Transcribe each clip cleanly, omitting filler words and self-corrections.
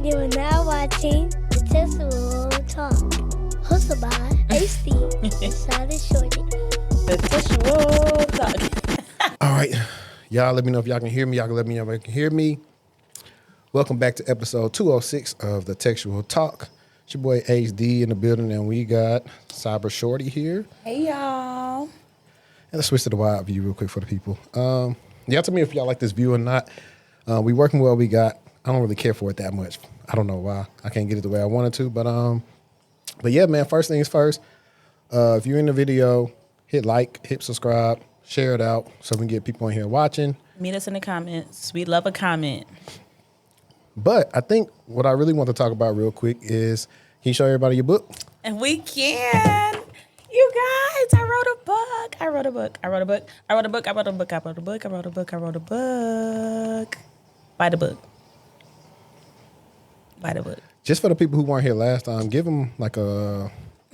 You are now watching the Textual Talk, hosted by ADT and Cybershortieee. The Textual Talk. All right, y'all let me know if y'all can hear me. Y'all can let me know if you can hear me. Welcome back to episode 206 of the Textual Talk. It's your boy HD in the building, and we got Cybershortieee here. Hey, y'all. And let's switch to the wide view real quick for the people. Y'all tell me if y'all like this view or not. We working well. We got. I don't really care for it that much. I don't know why. I can't get it the way I wanted to, but yeah, man. First things first. If you're in the video, hit like, hit subscribe, share it out so we can get people in here watching. Meet us in the comments. We love a comment. But I think what I really want to talk about real quick is, can you show everybody your book? And we can. You guys, I wrote a book. I wrote a book. I wrote a book. I wrote a book. I wrote a book. I wrote a book. I wrote a book. I wrote a book. Buy the book. Buy the book. Just for the people who weren't here last time, give them like a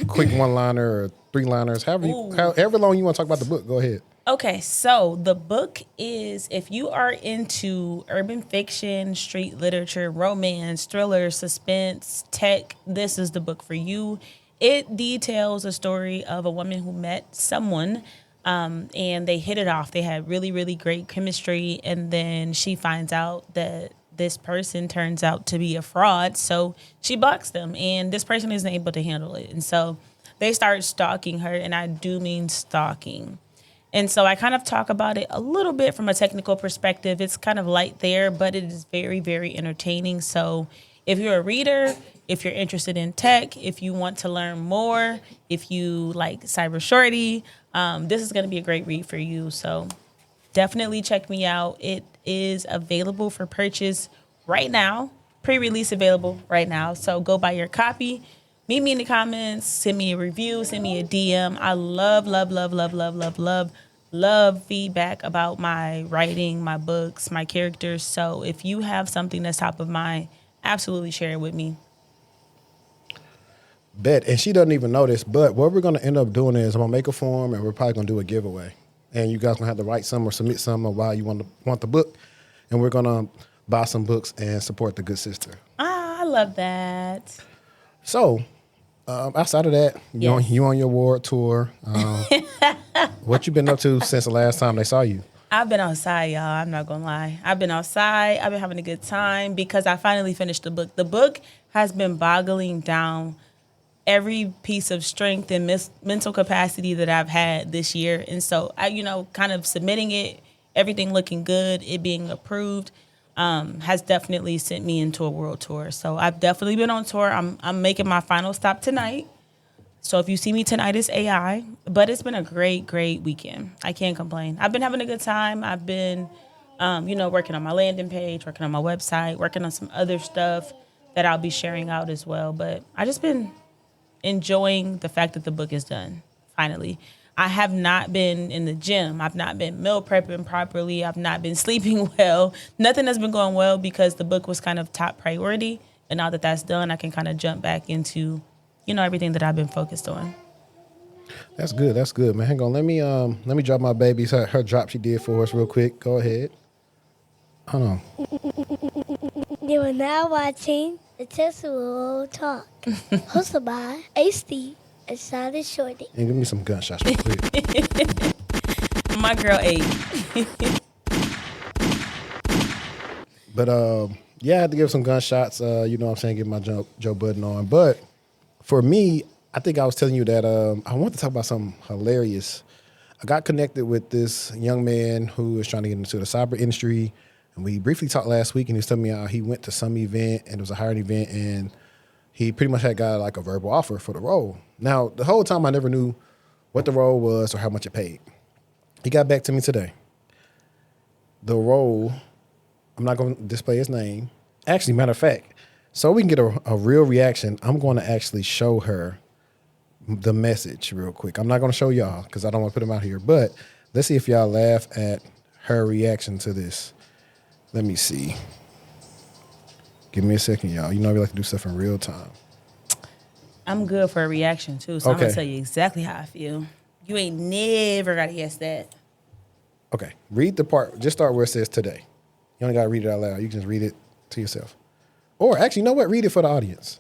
quick one-liner or three-liners, however long you want to talk about the book. Go ahead. Okay, so the book is, if you are into urban fiction, street literature, romance, thriller, suspense, tech, this is the book for you. It details a story of a woman who met someone and they hit it off. They had really, really great chemistry. And then she finds out that this person turns out to be a fraud. So she blocks them and this person isn't able to handle it. And so they start stalking her, and I do mean stalking. And so I kind of talk about it a little bit from a technical perspective. It's kind of light there, but it is very, very entertaining. So if you're a reader, if you're interested in tech, if you want to learn more, if you like Cybershortieee, this is going to be a great read for you. So definitely check me out. It is available for purchase right now, pre-release available right now. So go buy your copy. Meet me in the comments, send me a review, send me a DM. I love feedback about my writing, my books, my characters. So if you have something that's top of mind, absolutely share it with me. Bet. And she doesn't even know this, but what we're going to end up doing is I'm going to make a form, and we're probably going to do a giveaway. And you guys going to have to write some or submit some of why you want the book. And we're going to buy some books and support the good sister. I love that. So, outside of that, you on your award tour. What you been up to since the last time they saw you? I've been outside, y'all. I'm not going to lie. I've been outside. I've been having a good time because I finally finished the book. The book has been boggling down every piece of strength and mental capacity that I've had this year. And so I, kind of submitting it, everything looking good, it being approved, has definitely sent me into a world tour. So I've definitely been on tour. I'm making my final stop tonight. So if you see me tonight, it's AI. But it's been a great, great weekend. I can't complain. I've been having a good time. I've been, working on my landing page, working on my website, working on some other stuff that I'll be sharing out as well. But I just been enjoying the fact that the book is done, finally. I have not been in the gym. I've not been meal prepping properly. I've not been sleeping well. Nothing has been going well because the book was kind of top priority. And now that that's done, I can kind of jump back into, everything that I've been focused on. That's good. That's good, man. Hang on. Let me drop my baby's her drop she did for us real quick. Go ahead. Hold on. You are now watching the Textual Talk, hosted by ADT and Cybershortieee. And give me some gunshots real quick. My girl ate. But I had to give some gunshots. You know what I'm saying? Get my Joe Budden on. But for me, I think I was telling you that I want to talk about something hilarious. I got connected with this young man who is trying to get into the cyber industry. And we briefly talked last week, and he was telling me how he went to some event, and it was a hiring event, and he pretty much had got like a verbal offer for the role. Now, the whole time I never knew what the role was or how much it paid. He got back to me today. The role, I'm not going to display his name. Actually, matter of fact, so we can get a real reaction, I'm going to actually show her the message real quick. I'm not going to show y'all because I don't want to put him out here, but let's see if y'all laugh at her reaction to this. Let me see. Give me a second, y'all. You know we like to do stuff in real time. I'm good for a reaction, too, so I'm going to tell you exactly how I feel. You ain't never got to guess that. Okay. Read the part. Just start where it says today. You only got to read it out loud. You can just read it to yourself. Or actually, you know what? Read it for the audience.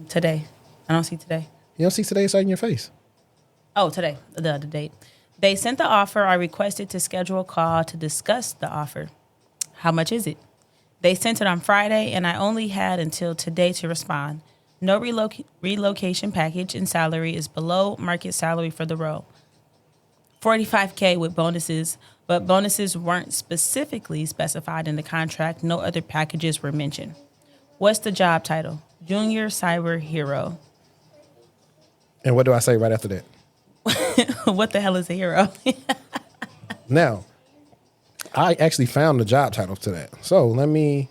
Today. I don't see today. You don't see today, it's right in your face. Oh, today, the date. They sent the offer. I requested to schedule a call to discuss the offer. How much is it? They sent it on Friday, and I only had until today to respond. No relocation package and salary is below market salary for the role. $45K with bonuses, but bonuses weren't specifically specified in the contract. No other packages were mentioned. What's the job title? Junior Cyber Hero. And what do I say right after that? What the hell is a hero? Now, I actually found the job title to that. So let me...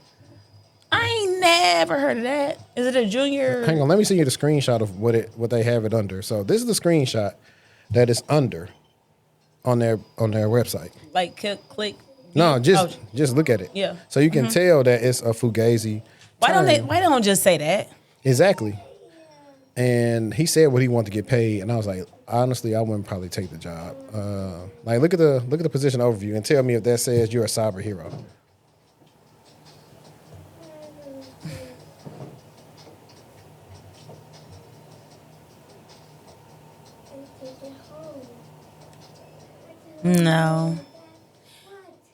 I ain't never heard of that. Is it a junior? Hang on, let me send you the screenshot of what they have it under. So this is the screenshot that is under on their website. Like click. No, just look at it. Yeah. So you can tell that it's a fugazi. Why term. Why don't just say that? Exactly. And he said what he wanted to get paid, and I was like, honestly, I wouldn't probably take the job. Like, look at the position overview and tell me if that says you're a cyber hero. No.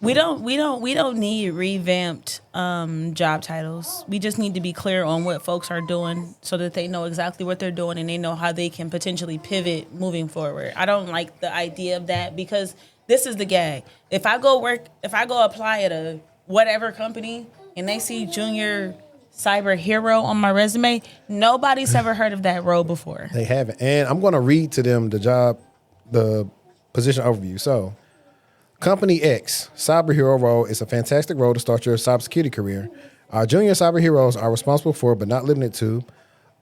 We don't need revamped job titles. We just need to be clear on what folks are doing so that they know exactly what they're doing and they know how they can potentially pivot moving forward. I don't like the idea of that because this is the gag. If I go apply at a whatever company and they see junior cyber hero on my resume, nobody's ever heard of that role before. They haven't. And I'm going to read to them the position overview. So, Company X, Cyber Hero role is a fantastic role to start your cybersecurity career. Our junior cyber heroes are responsible for, but not limited to,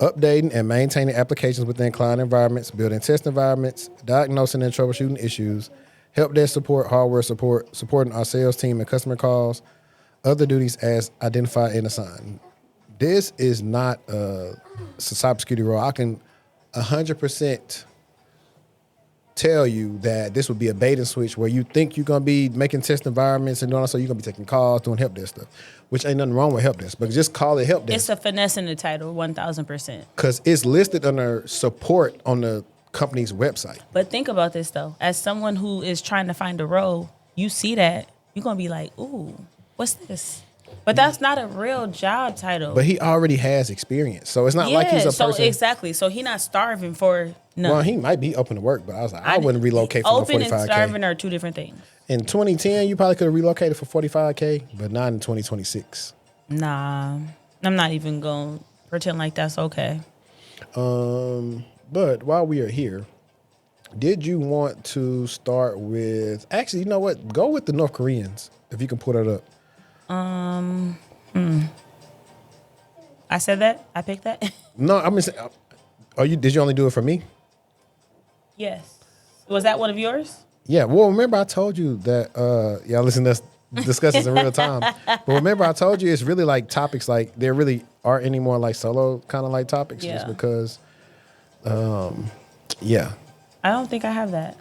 updating and maintaining applications within client environments, building test environments, diagnosing and troubleshooting issues, help desk support, hardware support, supporting our sales team and customer calls, other duties as identified and assigned. This is not a cybersecurity role. I can 100% tell you that this would be a bait and switch where you think you're going to be making test environments and doing all, so you're going to be taking calls, doing help desk stuff, which ain't nothing wrong with help desk, but just call it help desk. It's a finesse in the title, 1,000%. Because it's listed under support on the company's website. But think about this, though. As someone who is trying to find a role, you see that, you're going to be like, ooh, what's this? But that's not a real job title. But he already has experience. So it's not like he's a person. Exactly. So he's not starving for nothing. Well, he might be open to work, but I was like, I wouldn't relocate for no 45K. Open and starving are two different things. In 2010, you probably could have relocated for 45K, but not in 2026. Nah. I'm not even going to pretend like that's okay. But while we are here, did you want to start with... Actually, you know what? Go with the North Koreans, if you can pull that up. I said that? I picked that? No, I mean, did you only do it for me? Yes. Was that one of yours? Yeah. Well, remember I told you that, y'all listen to us discuss this in real time. But remember I told you it's really like topics, like there really aren't any more like solo kind of like topics just because, yeah. I don't think I have that.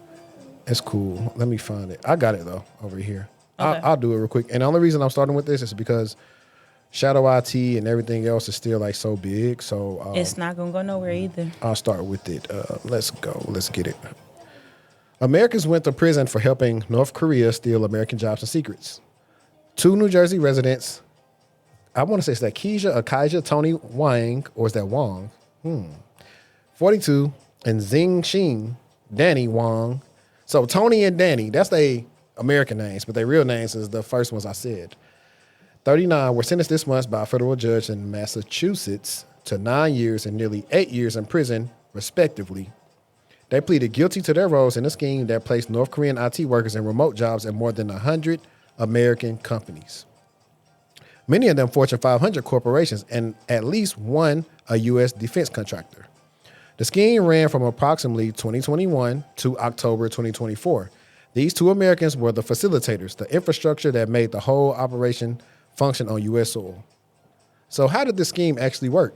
It's cool. Let me find it. I got it though, over here. Okay. I'll do it real quick. And the only reason I'm starting with this is because Shadow IT and everything else is still like so big. So it's not going to go nowhere either. I'll start with it. Let's go. Let's get it. Americans went to prison for helping North Korea steal American jobs and secrets. 2 New Jersey residents, I want to say it's that Akaija Tony Wang, or is that Wong? 42, and Zing Xing Danny Wong. So Tony and Danny, that's they American names, but their real names is the first ones I said. 39 were sentenced this month by a federal judge in Massachusetts to 9 years and nearly 8 years in prison, respectively. They pleaded guilty to their roles in a scheme that placed North Korean IT workers in remote jobs at more than 100 American companies. Many of them Fortune 500 corporations and at least one a U.S. defense contractor. The scheme ran from approximately 2021 to October 2024. These 2 Americans were the facilitators, the infrastructure that made the whole operation function on U.S. soil. So how did this scheme actually work?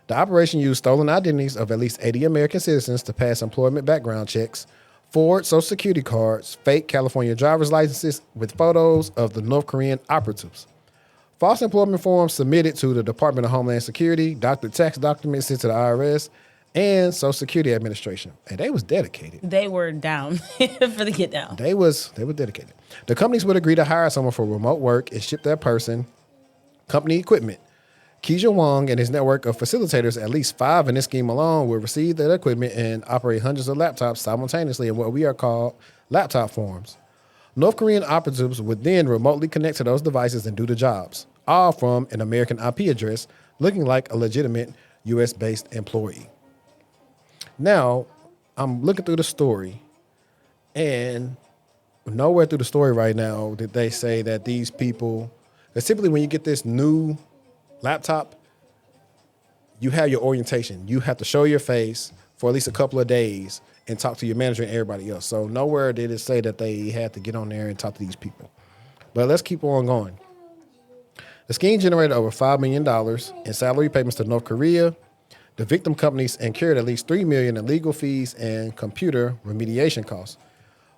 The operation used stolen identities of at least 80 American citizens to pass employment background checks, forward Social Security cards, fake California driver's licenses with photos of the North Korean operatives. False employment forms submitted to the Department of Homeland Security, doctored tax documents sent to the IRS, and Social Security Administration. And they was dedicated. They were down for the get down. They were dedicated. The companies would agree to hire someone for remote work and ship that person company equipment. Keisha Wong and his network of facilitators, at least 5 in this scheme alone, will receive that equipment and operate hundreds of laptops simultaneously in what we are called laptop farms. North Korean operatives would then remotely connect to those devices and do the jobs, all from an American IP address looking like a legitimate U.S.-based employee. Now, I'm looking through the story, and nowhere through the story right now did they say that these people, because typically when you get this new laptop, you have your orientation. You have to show your face for at least a couple of days and talk to your manager and everybody else. So nowhere did it say that they had to get on there and talk to these people. But let's keep on going. The scheme generated over $5 million in salary payments to North Korea. The victim companies incurred at least $3 million in legal fees and computer remediation costs.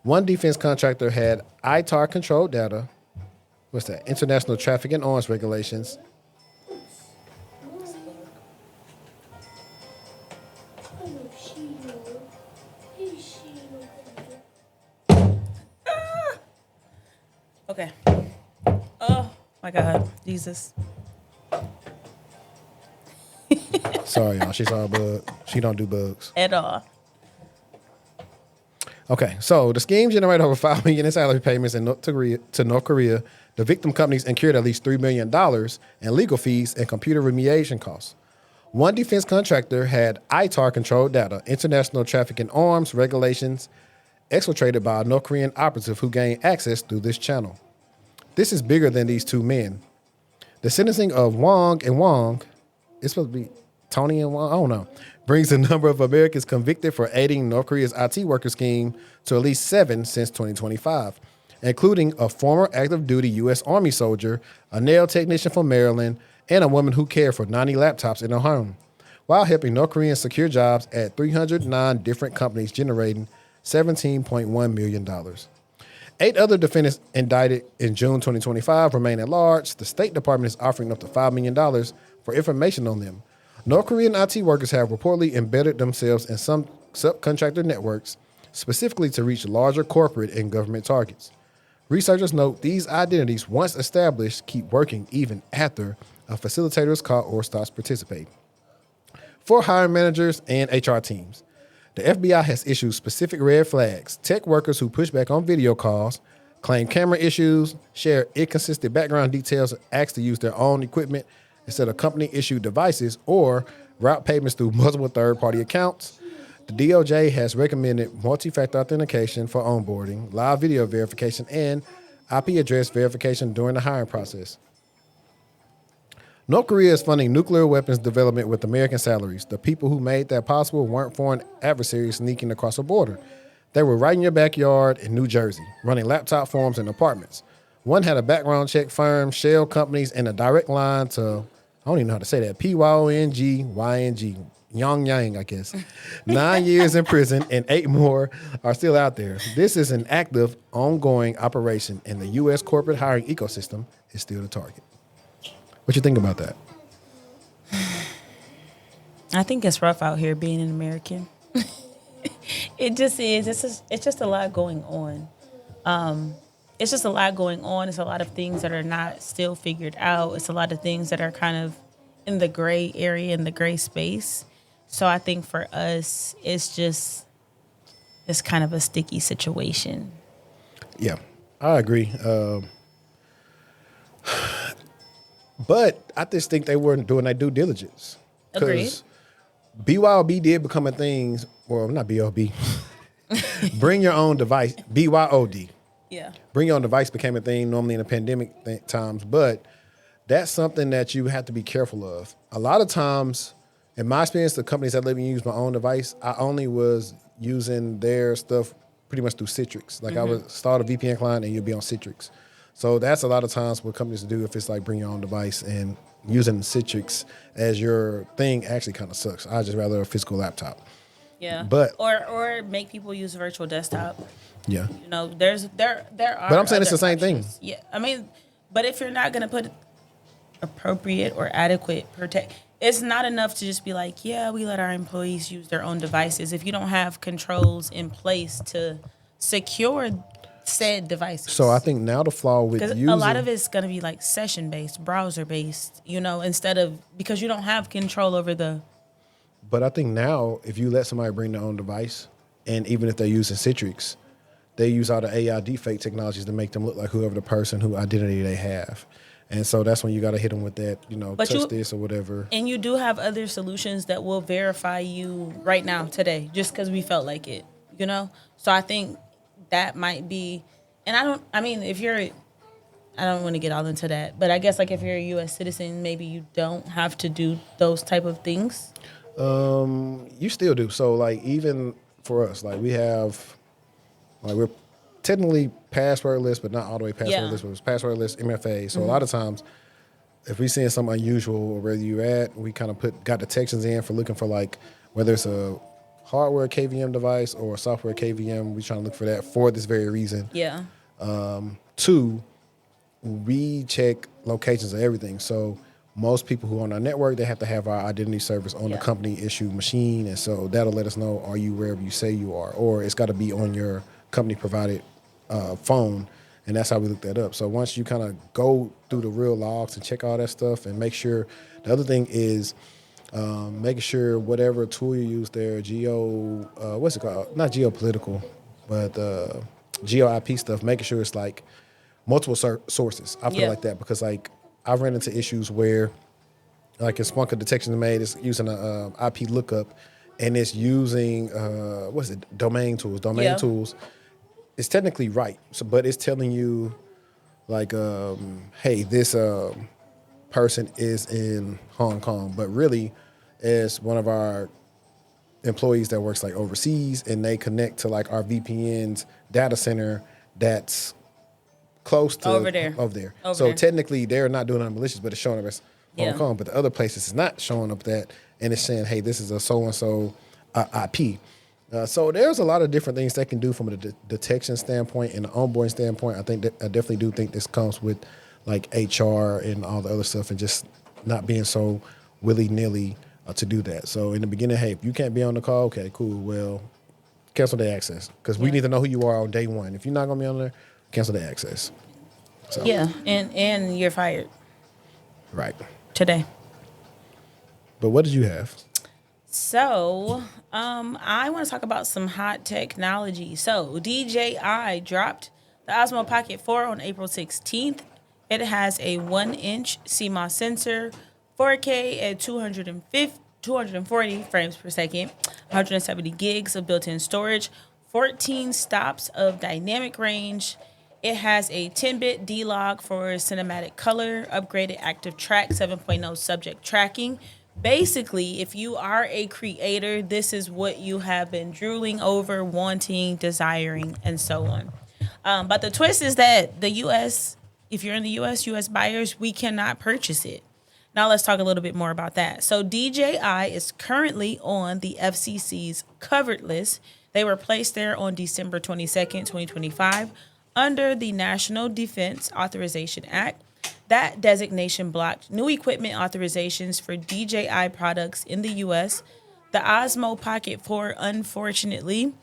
One defense contractor had ITAR controlled data. What's that? International Traffic in Arms Regulations. Okay. Oh my God, Jesus. Sorry, y'all. She saw a bug. She don't do bugs. At all. Okay, so the scheme generated over $5 million in salary payments to North Korea. The victim companies incurred at least $3 million in legal fees and computer remediation costs. One defense contractor had ITAR controlled data, International Traffic in Arms Regulations, exfiltrated by a North Korean operative who gained access through this channel. This is bigger than these two men. The sentencing of Wong, it's supposed to be Tony and Wong, I don't know, brings the number of Americans convicted for aiding North Korea's IT worker scheme to at least 7 since 2025, including a former active duty U.S. Army soldier, a nail technician from Maryland, and a woman who cared for 90 laptops in her home, while helping North Koreans secure jobs at 309 different companies, generating $17.1 million. 8 other defendants indicted in June 2025 remain at large. The State Department is offering up to $5 million for information on them. North Korean IT workers have reportedly embedded themselves in some subcontractor networks, specifically to reach larger corporate and government targets. Researchers note these identities, once established, keep working even after a facilitator is caught or stops participating. For hiring managers and HR teams, the FBI has issued specific red flags. Tech workers who push back on video calls, claim camera issues, share inconsistent background details, ask to use their own equipment instead of company-issued devices, or route payments through multiple third-party accounts. The DOJ has recommended multi-factor authentication for onboarding, live video verification, and IP address verification during the hiring process. North Korea is funding nuclear weapons development with American salaries. The people who made that possible weren't foreign adversaries sneaking across the border. They were right in your backyard in New Jersey, running laptop farms in apartments. One had a background check firm, shell companies, and a direct line to, I don't even know how to say that, PYONG, Yang, I guess. 9 years in prison and 8 more are still out there. This is an active, ongoing operation, and the U.S. corporate hiring ecosystem is still the target. What you think about that? I think it's rough out here being an American. It just is. It's just a lot going on. It's just a lot going on. It's a lot of things that are not still figured out. It's a lot of things that are kind of in the gray area, in the gray space. So I think for us, it's kind of a sticky situation. Yeah, I agree. But I just think they weren't doing their due diligence. Agreed. BYOB did become a thing. Well, not BYOB. Bring your own device. BYOD. Yeah. Bring your own device became a thing normally in the pandemic times. But that's something that you have to be careful of. A lot of times, in my experience, the companies that let me use my own device, I only was using their stuff pretty much through Citrix. Like I would start a VPN client and you'd be on Citrix. So that's a lot of times what companies do if it's like bring your own device, and using Citrix as your thing actually kind of sucks. I just rather a physical laptop. Yeah. But or make people use virtual desktop. Yeah. You know, there are. But I'm saying it's the same thing. Yeah. I mean, but if you're not gonna put appropriate or adequate protect. It's not enough to just be like, yeah, we let our employees use their own devices. If you don't have controls in place to secure said devices. So I think now the flaw with using a lot of it's going to be like session based, browser based, instead of because you don't have control over the. But I think now if you let somebody bring their own device, and even if they're using Citrix, they use all the AI deepfake technologies to make them look like whoever the person who identity they have. And so that's when you got to hit them with that, touch this or whatever. And you do have other solutions that will verify you right now, today, just because we felt like it, So I think that might be, and I don't want to get all into that, but I guess like if you're a U.S. citizen, maybe you don't have to do those type of things. You still do. So like even for us, like we have, like we're technically passwordless, but not all the way passwordless. But it's passwordless MFA. So a lot of times, if we seeing something unusual or where you at, we kind of got detections in for looking for like whether it's a hardware KVM device or a software KVM. We trying to look for that for this very reason. Yeah. 2, we check locations of everything. So most people who are on our network, they have to have our identity service on the company issued machine, and so that'll let us know, are you wherever you say you are, or it's got to be on your company provided phone, and that's how we look that up. So once you kind of go through the real logs and check all that stuff and make sure, the other thing is making sure whatever tool you use there, what's it called? Not geopolitical, but geo IP stuff, making sure it's like multiple sources. I feel like that because like I've ran into issues where like a Splunker detection made, it's using a IP lookup and it's using, domain tools. Domain tools. It's technically right, but it's telling you, like, hey, this person is in Hong Kong, but really, it's one of our employees that works like overseas, and they connect to like our VPN's data center that's close to over there. So technically, they're not doing anything malicious, but it's showing up as Hong Kong. But the other places is not showing up that, and it's saying, hey, this is a so and so IP. So there's a lot of different things they can do from a detection standpoint and an onboarding standpoint. I definitely do think this comes with like HR and all the other stuff, and just not being so willy-nilly to do that. So in the beginning, hey, if you can't be on the call, okay, cool. Well, cancel the access because we need to know who you are on day one. If you're not gonna be on there, cancel the access. So. Yeah, and you're fired. Right. Today. But what did you have? So, I want to talk about some hot technology. So, DJI dropped the Osmo Pocket 4 on April 16th. It has a 1-inch CMOS sensor, 4K at 240 frames per second, 170 gigs of built-in storage, 14 stops of dynamic range. It has a 10-bit D-Log for cinematic color, upgraded active track 7.0 subject tracking. Basically, if you are a creator, this is what you have been drooling over, wanting, desiring, and so on. But the twist is that the U.S., if you're in the U.S. buyers, we cannot purchase it. Now let's talk a little bit more about that. So DJI is currently on the FCC's covered list. They were placed there on December 22nd, 2025, under the National Defense Authorization Act. That designation blocked new equipment authorizations for DJI products in the U.S. The Osmo Pocket 4, unfortunately,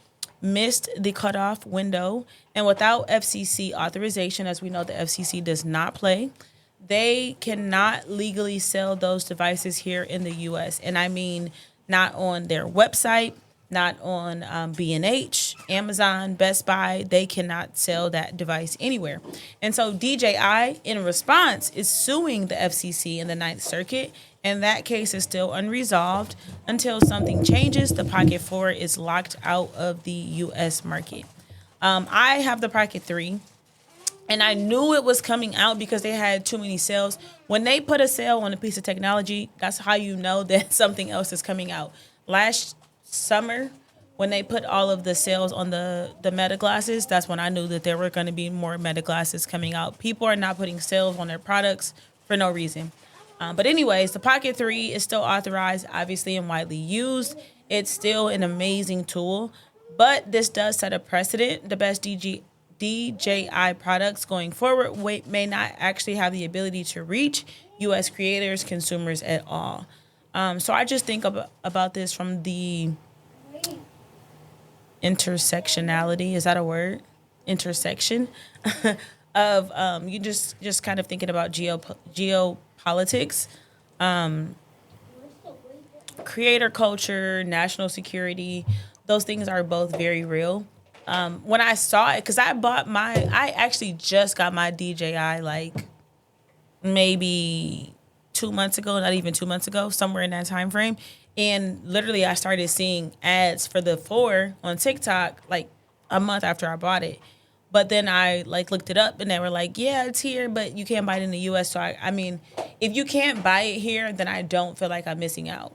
missed the cutoff window, and without FCC authorization, as we know the FCC does not play, they cannot legally sell those devices here in the U.S. And I mean not on their website, not on B&H, Amazon, Best Buy. They cannot sell that device anywhere. And so DJI, in response, is suing the FCC in the Ninth Circuit, and that case is still unresolved. Until something changes, the Pocket 4 is locked out of the U.S. market. I have the Pocket 3, and I knew it was coming out because they had too many sales. When they put a sale on a piece of technology, that's how you know that something else is coming out. Last summer, when they put all of the sales on the Meta glasses, that's when I knew that there were going to be more Meta glasses coming out. People are not putting sales on their products for no reason. But anyways, the Pocket 3 is still authorized, obviously, and widely used. It's still an amazing tool, but this does set a precedent. The best DJI products going forward may not actually have the ability to reach U.S. creators, consumers at all. So I just think about this from the intersectionality. Is that a word? Intersection of you just kind of thinking about geopolitics, creator culture, national security. Those things are both very real. When I saw it, because I actually just got my DJI like maybe 2 months ago, not even 2 months ago, somewhere in that time frame. And literally I started seeing ads for the 4 on TikTok like a month after I bought it. But then I like looked it up and they were like, yeah, it's here, but you can't buy it in the US. So I mean, if you can't buy it here, then I don't feel like I'm missing out,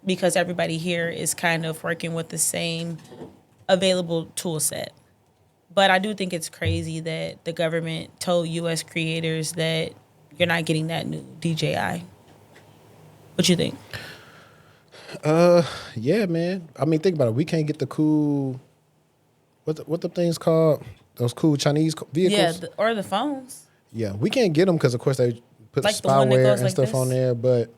because everybody here is kind of working with the same available tool set. But I do think it's crazy that the government told US creators that you're not getting that new DJI. What you think? Yeah, man. I mean, think about it. We can't get the cool, what the things called? Those cool Chinese vehicles? Yeah, or the phones. Yeah, we can't get them because, of course, they put Like the one that spyware goes and like stuff this? on there. But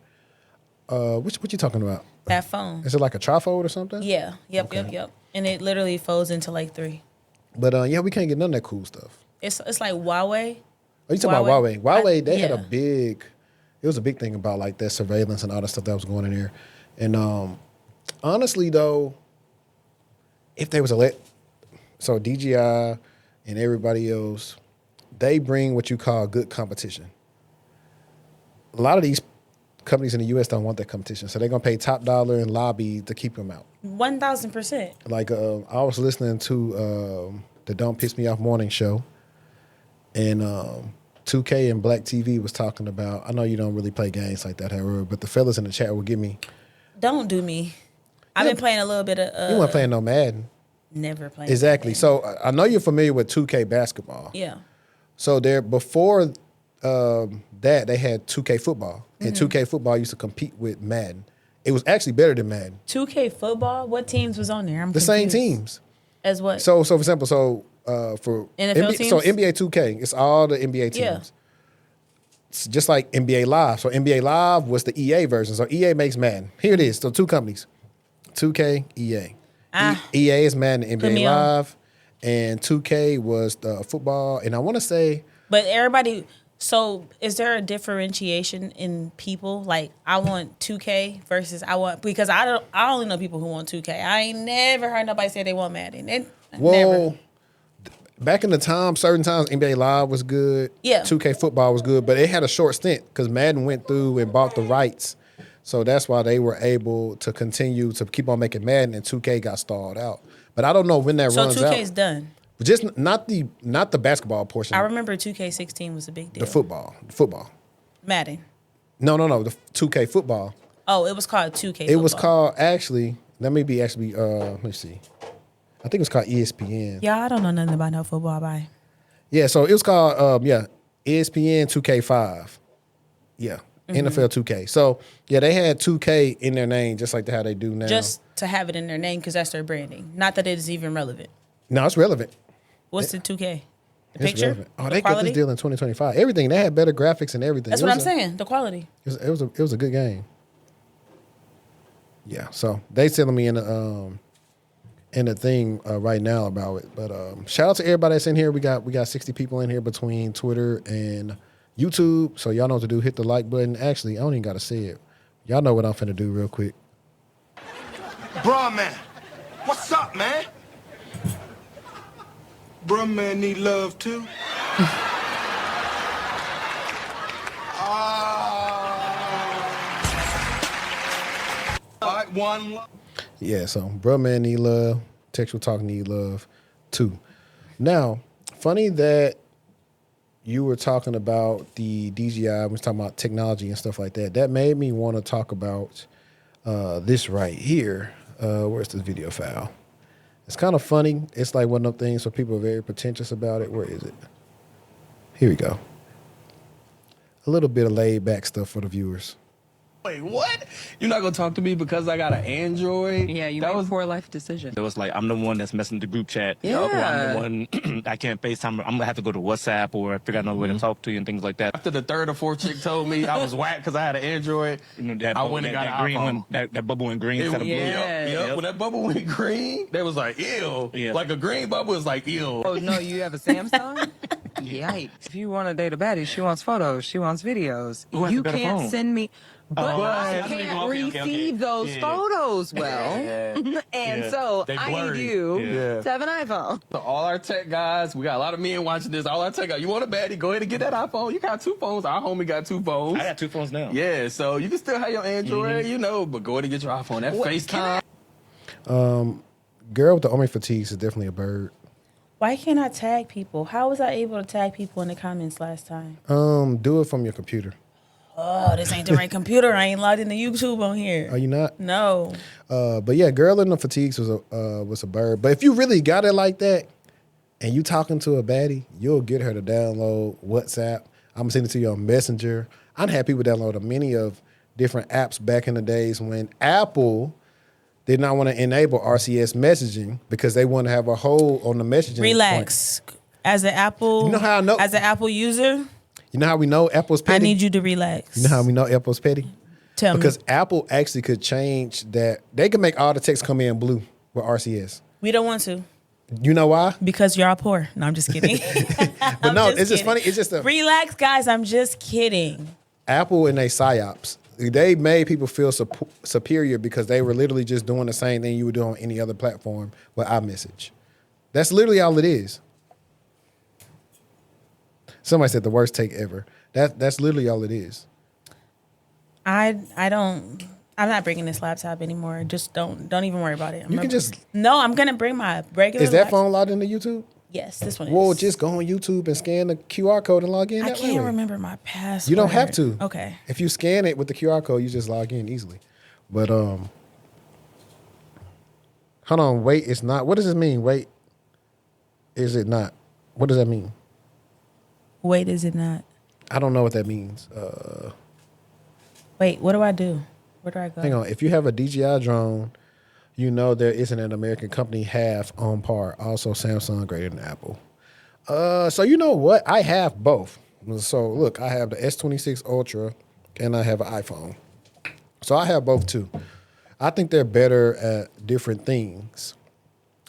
what you talking about? That phone. Is it like a trifold or something? Yeah. Yep. Okay. Yep. And it literally folds into like 3. But yeah, we can't get none of that cool stuff. It's like Huawei. Oh, you talking about Huawei? Huawei, they had yeah. it was a big thing about like that surveillance and all that stuff that was going in there. And honestly, though, if they was so DJI and everybody else, they bring what you call good competition. A lot of these companies in the U.S. don't want that competition, so they're gonna pay top dollar and lobby to keep them out. 1,000%. Like I was listening to the Don't Piss Me Off morning show, and 2K and Black TV was talking about. I know you don't really play games like that, however, but the fellas in the chat will give me. Don't do me. I've been playing a little bit of. You weren't playing no Madden. Never playing. Exactly. So I know you're familiar with 2K basketball. Yeah. So there before that they had 2K football, and 2K football used to compete with Madden. It was actually better than Madden. 2K football. What teams was on there? I'm The confused. same teams. As what? So for example, for NFL teams? so NBA 2K, it's all the NBA teams. Yeah. It's just like NBA Live. So NBA Live was the EA version. So EA makes Madden. Here it is. So 2 companies, 2K, EA. EA is Madden, NBA Live, and 2K was the football. And I want to say, but everybody. So is there a differentiation in people? Like I want 2K versus because I only know people who want 2K. I ain't never heard nobody say they want Madden. Never. Back in the time, certain times NBA Live was good. Yeah. 2K football was good, but it had a short stint because Madden went through and bought the rights. So that's why they were able to continue to keep on making Madden, and 2K got stalled out. But I don't know when that runs out. So 2K's done. But just not the basketball portion. I remember 2K16 was a big deal. The football. Madden. No, the 2K football. Oh, it was called 2K. It was called actually. Let me see. I think it was called ESPN. Yeah, I don't know nothing about no football. Bye. Yeah, so it was called ESPN 2K5. Yeah. NFL 2K. So, yeah, they had 2K in their name, just like how they do now. Just to have it in their name because that's their branding. Not that it is even relevant. No, it's relevant. What's the 2K? The It's picture? relevant. Oh, The they got quality? this deal in 2025. Everything. They had better graphics and everything. That's what I'm saying. The quality. It was a good game. Yeah, so they telling me in the thing right now about it. But shout out to everybody that's in here. We got 60 people in here between Twitter and YouTube. So y'all know what to do. Hit the like button. Actually, I don't even got to say it. Y'all know what I'm finna do real quick. Bruh, man. What's up, man? Bruh, man need love, too. All right, one love. Yeah, so bruh man need love. Textual talk need love too. Now, funny that you were talking about the DJI, we was talking about technology and stuff like that. That made me want to talk about this right here. Where's this video file? It's kind of funny. It's like one of them things where people are very pretentious about it. Where is it? Here we go. A little bit of laid back stuff for the viewers. Wait, what? You're not gonna talk to me because I got an Android? Yeah, you made a poor life decision. It was like, I'm the one that's messing the group chat. Yeah. Or I'm the one I can't FaceTime. I'm gonna have to go to WhatsApp or figure out another way to talk to you and things like that. After the third or fourth chick told me I was whack because I had an Android, I went and got an green iPhone. one. That bubble went green It instead of blue. Yep. When that bubble went green, they was like, ew. Yeah. Like a green bubble is like, ew. Oh, no, you have a Samsung? Yikes. If you want to date a baddie, she wants photos, she wants videos. Who has You the better can't phone? send me... But I okay, can't okay. receive those Yeah. photos well. Yeah. And Yeah. so They I blurry. need you Yeah. to have an iPhone. So all our tech guys, we got a lot of men watching this. All our tech guys, you want a baddie, go ahead and get that iPhone. You got 2 phones. Our homie got 2 phones. I got 2 phones now. Yeah, so you can still have your Android, but go ahead and get your iPhone. That FaceTime. Girl with the army fatigues is definitely a bird. Why can't I tag people? How was I able to tag people in the comments last time? Do it from your computer. Oh, this ain't the right computer. I ain't logged into YouTube on here. Are you not? No. But yeah, girl in the fatigues was a bird. But if you really got it like that, and you talking to a baddie, you'll get her to download WhatsApp. I'm gonna send it to you on Messenger. I've had people download many of different apps back in the days when Apple did not want to enable RCS messaging because they want to have a hold on the messaging. Relax. As an Apple, You know how I know- As an Apple user, You know how we know Apple's petty? I need you to relax. You know how we know Apple's petty? Tell Because me. Apple actually could change that. They can make all the text come in blue with RCS. We don't want to You know why? because y'all poor. No, I'm just kidding. But no, it's just funny. It's just a Relax, guys. I'm just kidding. Apple and they psyops. They made people feel superior because they were literally just doing the same thing you would do on any other platform with iMessage. That's literally all it is. Somebody said the worst take ever. That's literally all it is. I'm not bringing this laptop anymore. Just don't even worry about it. You can just. No, I'm gonna bring my regular. Is that phone logged into YouTube? Yes, this one Well, is. just go on YouTube and scan the QR code and log in. I that can't way. remember my password. You don't have to. Okay. If you scan it with the QR code, you just log in easily. But hold on, wait, it's not. What does it mean? Wait, is it not? What does that mean? Wait, is it not? I don't know what that means. Wait, what do I do? Where do I go? Hang on. If you have a DJI drone, you know there isn't an American company half on par. Also, Samsung greater than Apple. So you know what? I have both. So look, I have the S26 Ultra and I have an iPhone. So I have both too. I think they're better at different things.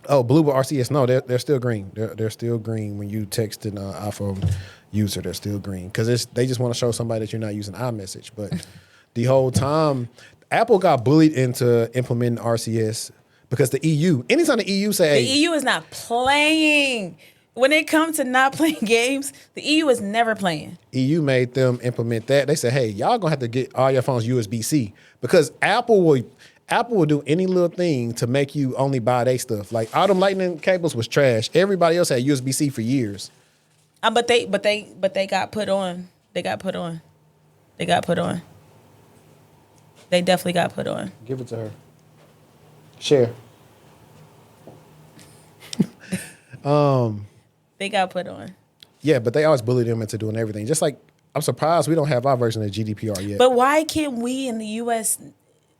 Oh, blue with RCS. No, they're still green. They're still green when you text an iPhone user. They're still green because they just want to show somebody that you're not using iMessage. But the whole time, Apple got bullied into implementing RCS because the EU. Anytime the EU say, The EU is not playing. When it comes to not playing games, the EU is never playing. EU made them implement that. They said, hey, y'all gonna have to get all your phones USB-C because Apple will do any little thing to make you only buy their stuff. Like all them lightning cables was trash. Everybody else had USB-C for years. But they got put on. They got put on. They definitely got put on. Give it to her. Share. They got put on. Yeah, but they always bully them into doing everything. Just like I'm surprised we don't have our version of GDPR yet. But why can't we in the U.S.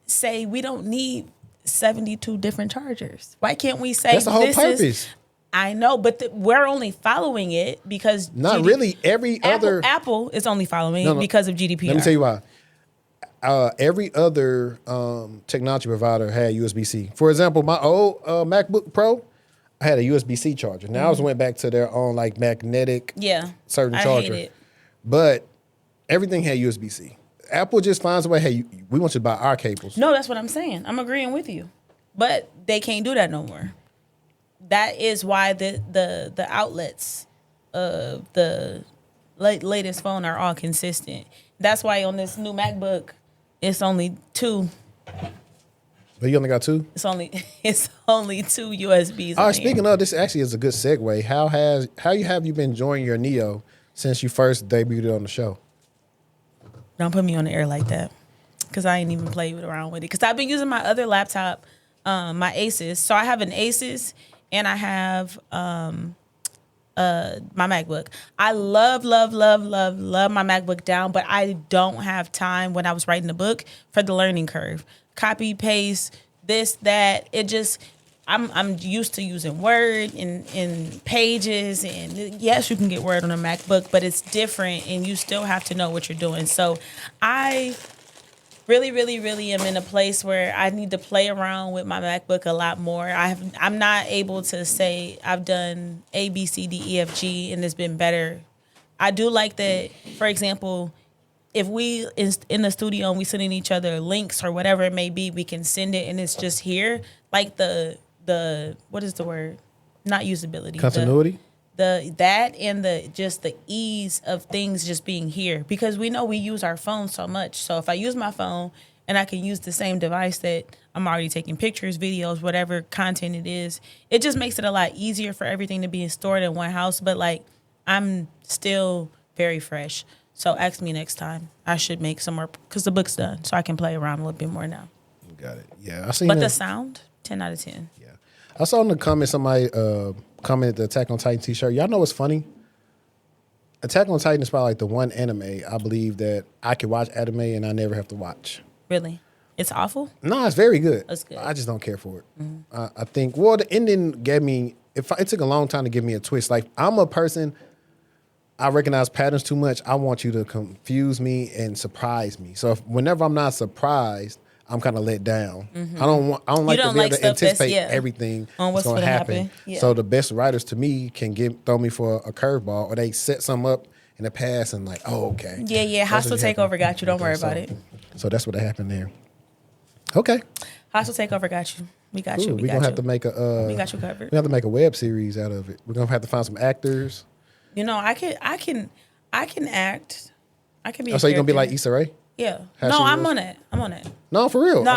say we don't need 72 different chargers? Why can't we say That's the whole this purpose. is? I know, but we're only following it because Not really. Every other Apple is only following No, it no. because of GDPR. Let me tell you why. Every other technology provider had USB-C. For example, my old MacBook Pro, I had a USB-C charger. Now I just went back to their own like magnetic certain I charger. hate it. But everything had USB-C. Apple just finds a way, hey, we want you to buy our cables. No, that's what I'm saying. I'm agreeing with you. But they can't do that no more. That is why the outlets of the latest phone are all consistent. That's why on this new MacBook, it's only 2. But you only got 2? It's only 2 USBs. All right, speaking of, this actually is a good segue. How have you been enjoying your Neo since you first debuted on the show? Don't put me on the air like that, because I ain't even played around with it. Because I've been using my other laptop, my Asus. So I have an Asus and I have my MacBook. I love my MacBook down, but I don't have time when I was writing the book for the learning curve. Copy, paste, this, that. It just, I'm used to using Word and Pages, and yes, you can get Word on a MacBook, but it's different, and you still have to know what you're doing. So I really am in a place where I need to play around with my MacBook a lot more. I'm not able to say I've done A, B, C, D, E, F, G, and it's been better. I do like that, for example, if we in the studio and we sending each other links or whatever it may be, we can send it and it's just here. Like the what is the word? Not usability. Continuity? That and the ease of things just being here, because we know we use our phone so much. So if I use my phone and I can use the same device that I'm already taking pictures, videos, whatever content it is, it just makes it a lot easier for everything to be stored in one house. But like, I'm still very fresh. So ask me next time. I should make some more, because the book's done, so I can play around a little bit more now. Got it. Yeah, I seen. But the sound, 10 out of 10. Yeah, I saw in the comments somebody commented the Attack on Titan t-shirt. Y'all know what's funny? Attack on Titan is probably like the one anime I believe that I can watch anime and I never have to watch. Really? It's awful? No, it's very good. It's good. I just don't care for it. I think, well, the ending gave me, it took a long time to give me a twist. Like, I'm a person, I recognize patterns too much. I want you to confuse me and surprise me. So whenever I'm not surprised, I'm kind of let down. I don't like to be able to anticipate everything that's going to happen. Yeah. So the best writers to me can throw me for a curveball, or they set something up in the past and like, oh, okay. Yeah. Hostile Takeover got you. Don't worry about it. So that's what happened there. Okay. Hostile Takeover got you. We got you. We're gonna have to make a. We got you covered. We have to make a web series out of it. We're gonna have to find some actors. You know, I can act. I can be. Oh, so you're gonna be like Issa Rae? Yeah. No, I'm on it. No, for real. No,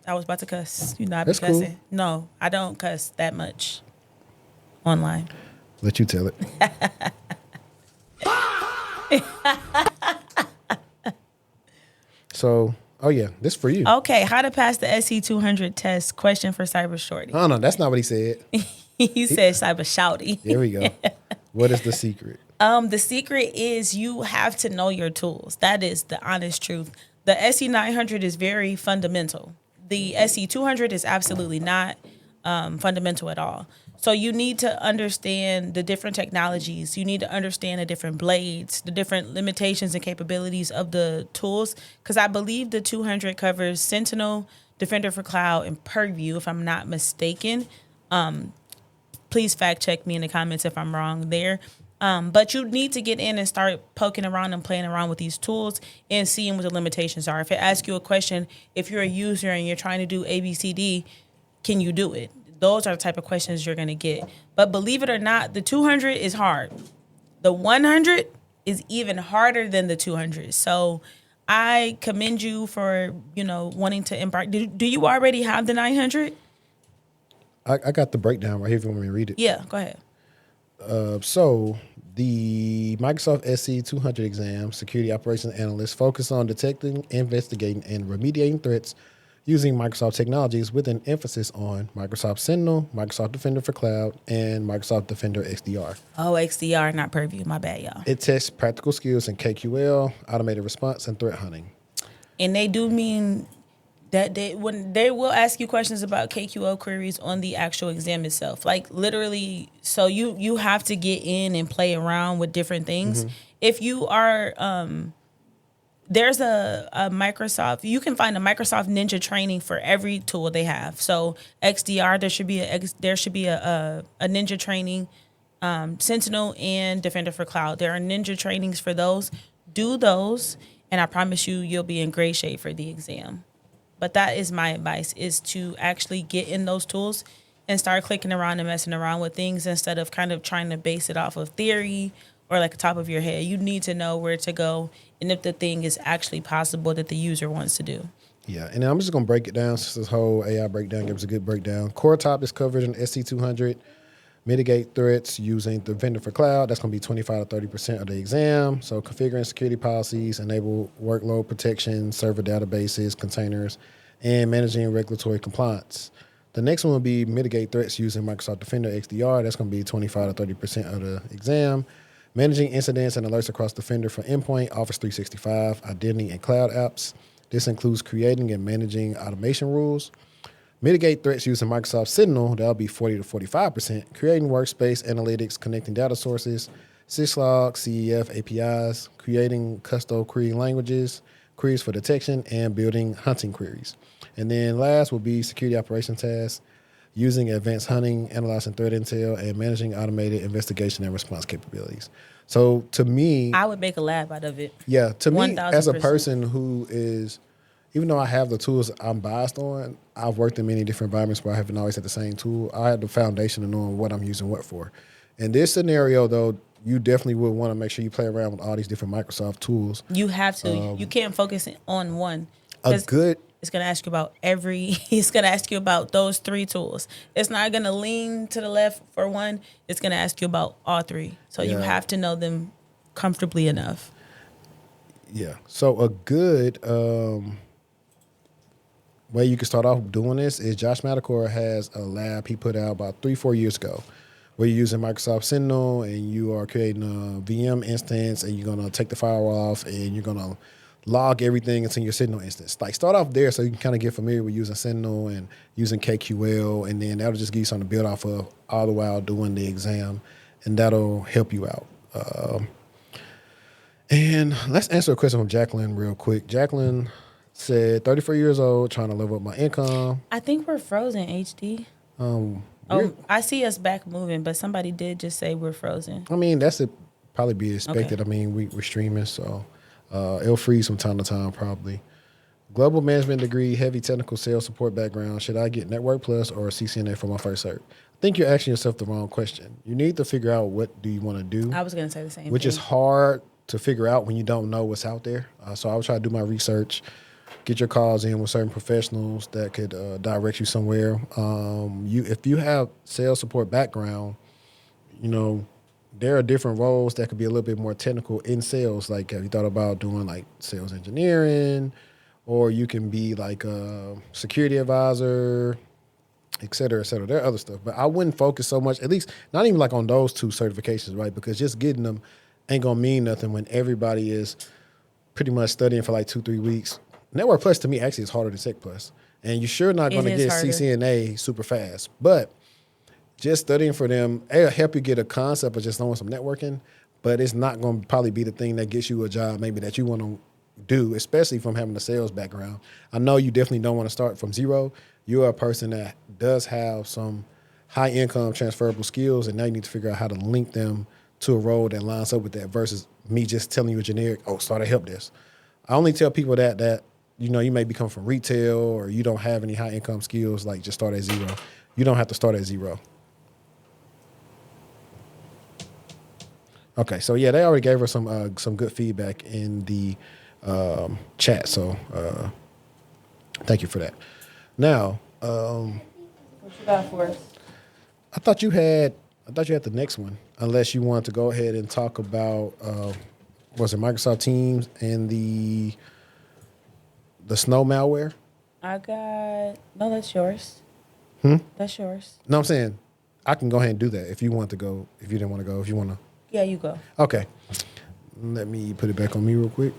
I was about to cuss. You know, I be cussing. Cool. No, I don't cuss that much online. Let you tell it. So, oh yeah, this for you. Okay, how to pass the SC200 test? Question for Cybershortieee. Oh no, that's not what he said. he said Cybershortieee. There we go. What is the secret? The secret is you have to know your tools. That is the honest truth. The SC900 is very fundamental. The SC200 is absolutely not fundamental at all. So you need to understand the different technologies. You need to understand the different blades, the different limitations and capabilities of the tools. Because I believe the 200 covers Sentinel, Defender for Cloud, and Purview, if I'm not mistaken. Please fact check me in the comments if I'm wrong there. But you need to get in and start poking around and playing around with these tools and seeing what the limitations are. If it asks you a question, if you're a user and you're trying to do ABCD, can you do it? Those are the type of questions you're going to get. But believe it or not, the 200 is hard. The 100 is even harder than the 200. So I commend you for, wanting to embark. Do you already have the 900? I got the breakdown right here if you want me to read it. Yeah, go ahead. So the Microsoft SC200 exam, Security Operations Analyst, focus on detecting, investigating, and remediating threats using Microsoft technologies with an emphasis on Microsoft Sentinel, Microsoft Defender for Cloud, and Microsoft Defender XDR. Oh, XDR, not Purview. My bad, y'all. It tests practical skills in KQL, automated response, and threat hunting. And they do mean that when they will ask you questions about KQL queries on the actual exam itself. Like literally, so you have to get in and play around with different things. If you are... there's a Microsoft, you can find a Microsoft Ninja training for every tool they have. So XDR, there should be a Ninja training, Sentinel and Defender for Cloud. There are Ninja trainings for those. Do those, and I promise you'll be in great shape for the exam. But that is my advice, is to actually get in those tools and start clicking around and messing around with things instead of kind of trying to base it off of theory or like the top of your head. You need to know where to go and if the thing is actually possible that the user wants to do. Yeah, and then I'm just going to break it down since this whole AI breakdown gives a good breakdown. Core topics covered in SC200. Mitigate threats using the Defender for Cloud. That's going to be 25 to 30% of the exam. So configuring security policies, enable workload protection, server databases, containers, and managing regulatory compliance. The next one will be mitigate threats using Microsoft Defender XDR. That's going to be 25 to 30% of the exam. Managing incidents and alerts across Defender for endpoint, Office 365, identity, and cloud apps. This includes creating and managing automation rules. Mitigate threats using Microsoft Sentinel. That'll be 40 to 45%. Creating workspace analytics, connecting data sources, syslog, CEF APIs, creating custom query languages, queries for detection, and building hunting queries. And then last will be security operation tasks, using advanced hunting, analyzing threat intel, and managing automated investigation and response capabilities. So to me, I would make a lab out of it. yeah, to me, 1000%. as a person who is, even though I have the tools I'm biased on, I've worked in many different environments where I haven't always had the same tool. I have the foundation of knowing what I'm using what for. In this scenario, though, you definitely would want to make sure you play around with all these different Microsoft tools. You have to. You can't focus on one. A 'Cause good, it's going to ask you about it's going to ask you about those 3 tools. It's not going to lean to the left for one. It's going to ask you about all 3. So you Yeah. have to know them comfortably enough. yeah. So a good way you can start off doing this is Josh Madacor has a lab he put out about 3-4 years ago where you're using Microsoft Sentinel and you are creating a VM instance and you're going to take the firewall off and you're going to log everything into your Sentinel instance. Like start off there so you can kind of get familiar with using Sentinel and using KQL, and then that'll just give you something to build off of all the while doing the exam, and that'll help you out. And let's answer a question from Jacqueline real quick. Jacqueline said, 34 years old, trying to level up my income. I think we're frozen, HD. I see us back moving, but somebody did just say we're frozen. I mean, that's probably be expected. Okay. I mean, we're streaming, so it'll freeze from time to time probably. Global management degree, heavy technical sales support background. Should I get Network Plus or CCNA for my first cert? I think you're asking yourself the wrong question. You need to figure out what do you want to do. I was going to say the same which thing. is hard to figure out when you don't know what's out there. So I would try to do my research, get your calls in with certain professionals that could direct you somewhere. If you have sales support background, you know, there are different roles that could be a little bit more technical in sales. Like, have you thought about doing like sales engineering, or you can be like a security advisor, et cetera, et cetera. There are other stuff, but I wouldn't focus so much, at least not even like on those 2 certifications, right? Because just getting them ain't gonna mean nothing when everybody is pretty much studying for like 2-3 weeks. Network Plus to me actually is harder than Tech Plus, and you're sure not gonna get harder. CCNA super fast, but just studying for them, it'll help you get a concept of just knowing some networking, but it's not going to probably be the thing that gets you a job maybe that you want to do, especially from having a sales background. I know you definitely don't want to start from zero. You're a person that does have some high income transferable skills, and now you need to figure out how to link them to a role that lines up with that versus me just telling you a generic, start a help desk. I only tell people that you know, you may come from retail or you don't have any high income skills, like just start at zero. You don't have to start at zero. Okay, so yeah, they already gave her some good feedback in the chat, so thank you for that. Now, What you got for us? I thought you had the next one, unless you want to go ahead and talk about was it Microsoft Teams and the snow malware? No, that's yours. That's yours. No, I'm saying I can go ahead and do that if you want to go. If you didn't want to go, if you want to. Yeah, you go. Okay. Let me put it back on me real quick.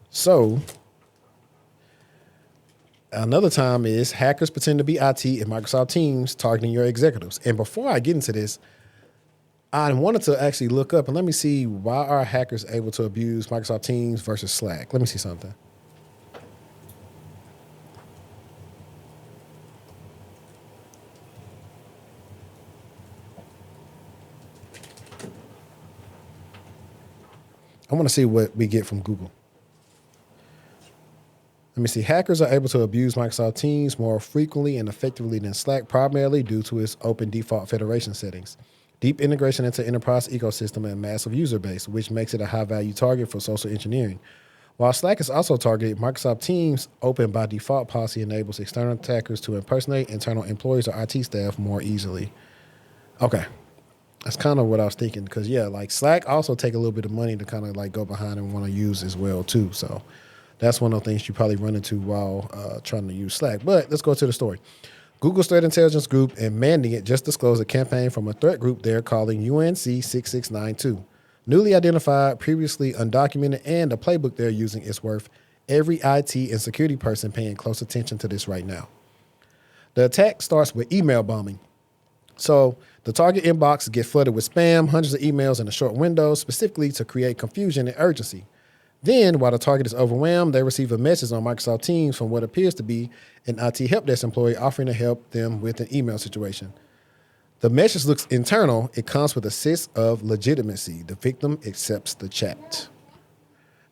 So, another time is hackers pretend to be IT in Microsoft Teams targeting your executives. And before I get into this, I wanted to actually look up and let me see why are hackers able to abuse Microsoft Teams versus Slack. Let me see something. I want to see what we get from Google. Let me see. Hackers are able to abuse Microsoft Teams more frequently and effectively than Slack, primarily due to its open default federation settings, deep integration into enterprise ecosystem, and massive user base, which makes it a high-value target for social engineering. While Slack is also targeted, Microsoft Teams' open by default policy enables external attackers to impersonate internal employees or IT staff more easily. Okay. That's kind of what I was thinking, because, yeah, like Slack also take a little bit of money to kind of like go behind and want to use as well, too. So That's one of the things you probably run into while trying to use Slack. But let's go to the story. Google's threat intelligence group and Manding It just disclosed a campaign from a threat group they're calling UNC 6692. Newly identified, previously undocumented, and the playbook they're using is worth every IT and security person paying close attention to this right now. The attack starts with email bombing. So the target inbox gets flooded with spam, hundreds of emails in a short window, specifically to create confusion and urgency. Then, while the target is overwhelmed, they receive a message on Microsoft Teams from what appears to be an IT help desk employee offering to help them with an email situation. The message looks internal. It comes with a sense of legitimacy. The victim accepts the chat.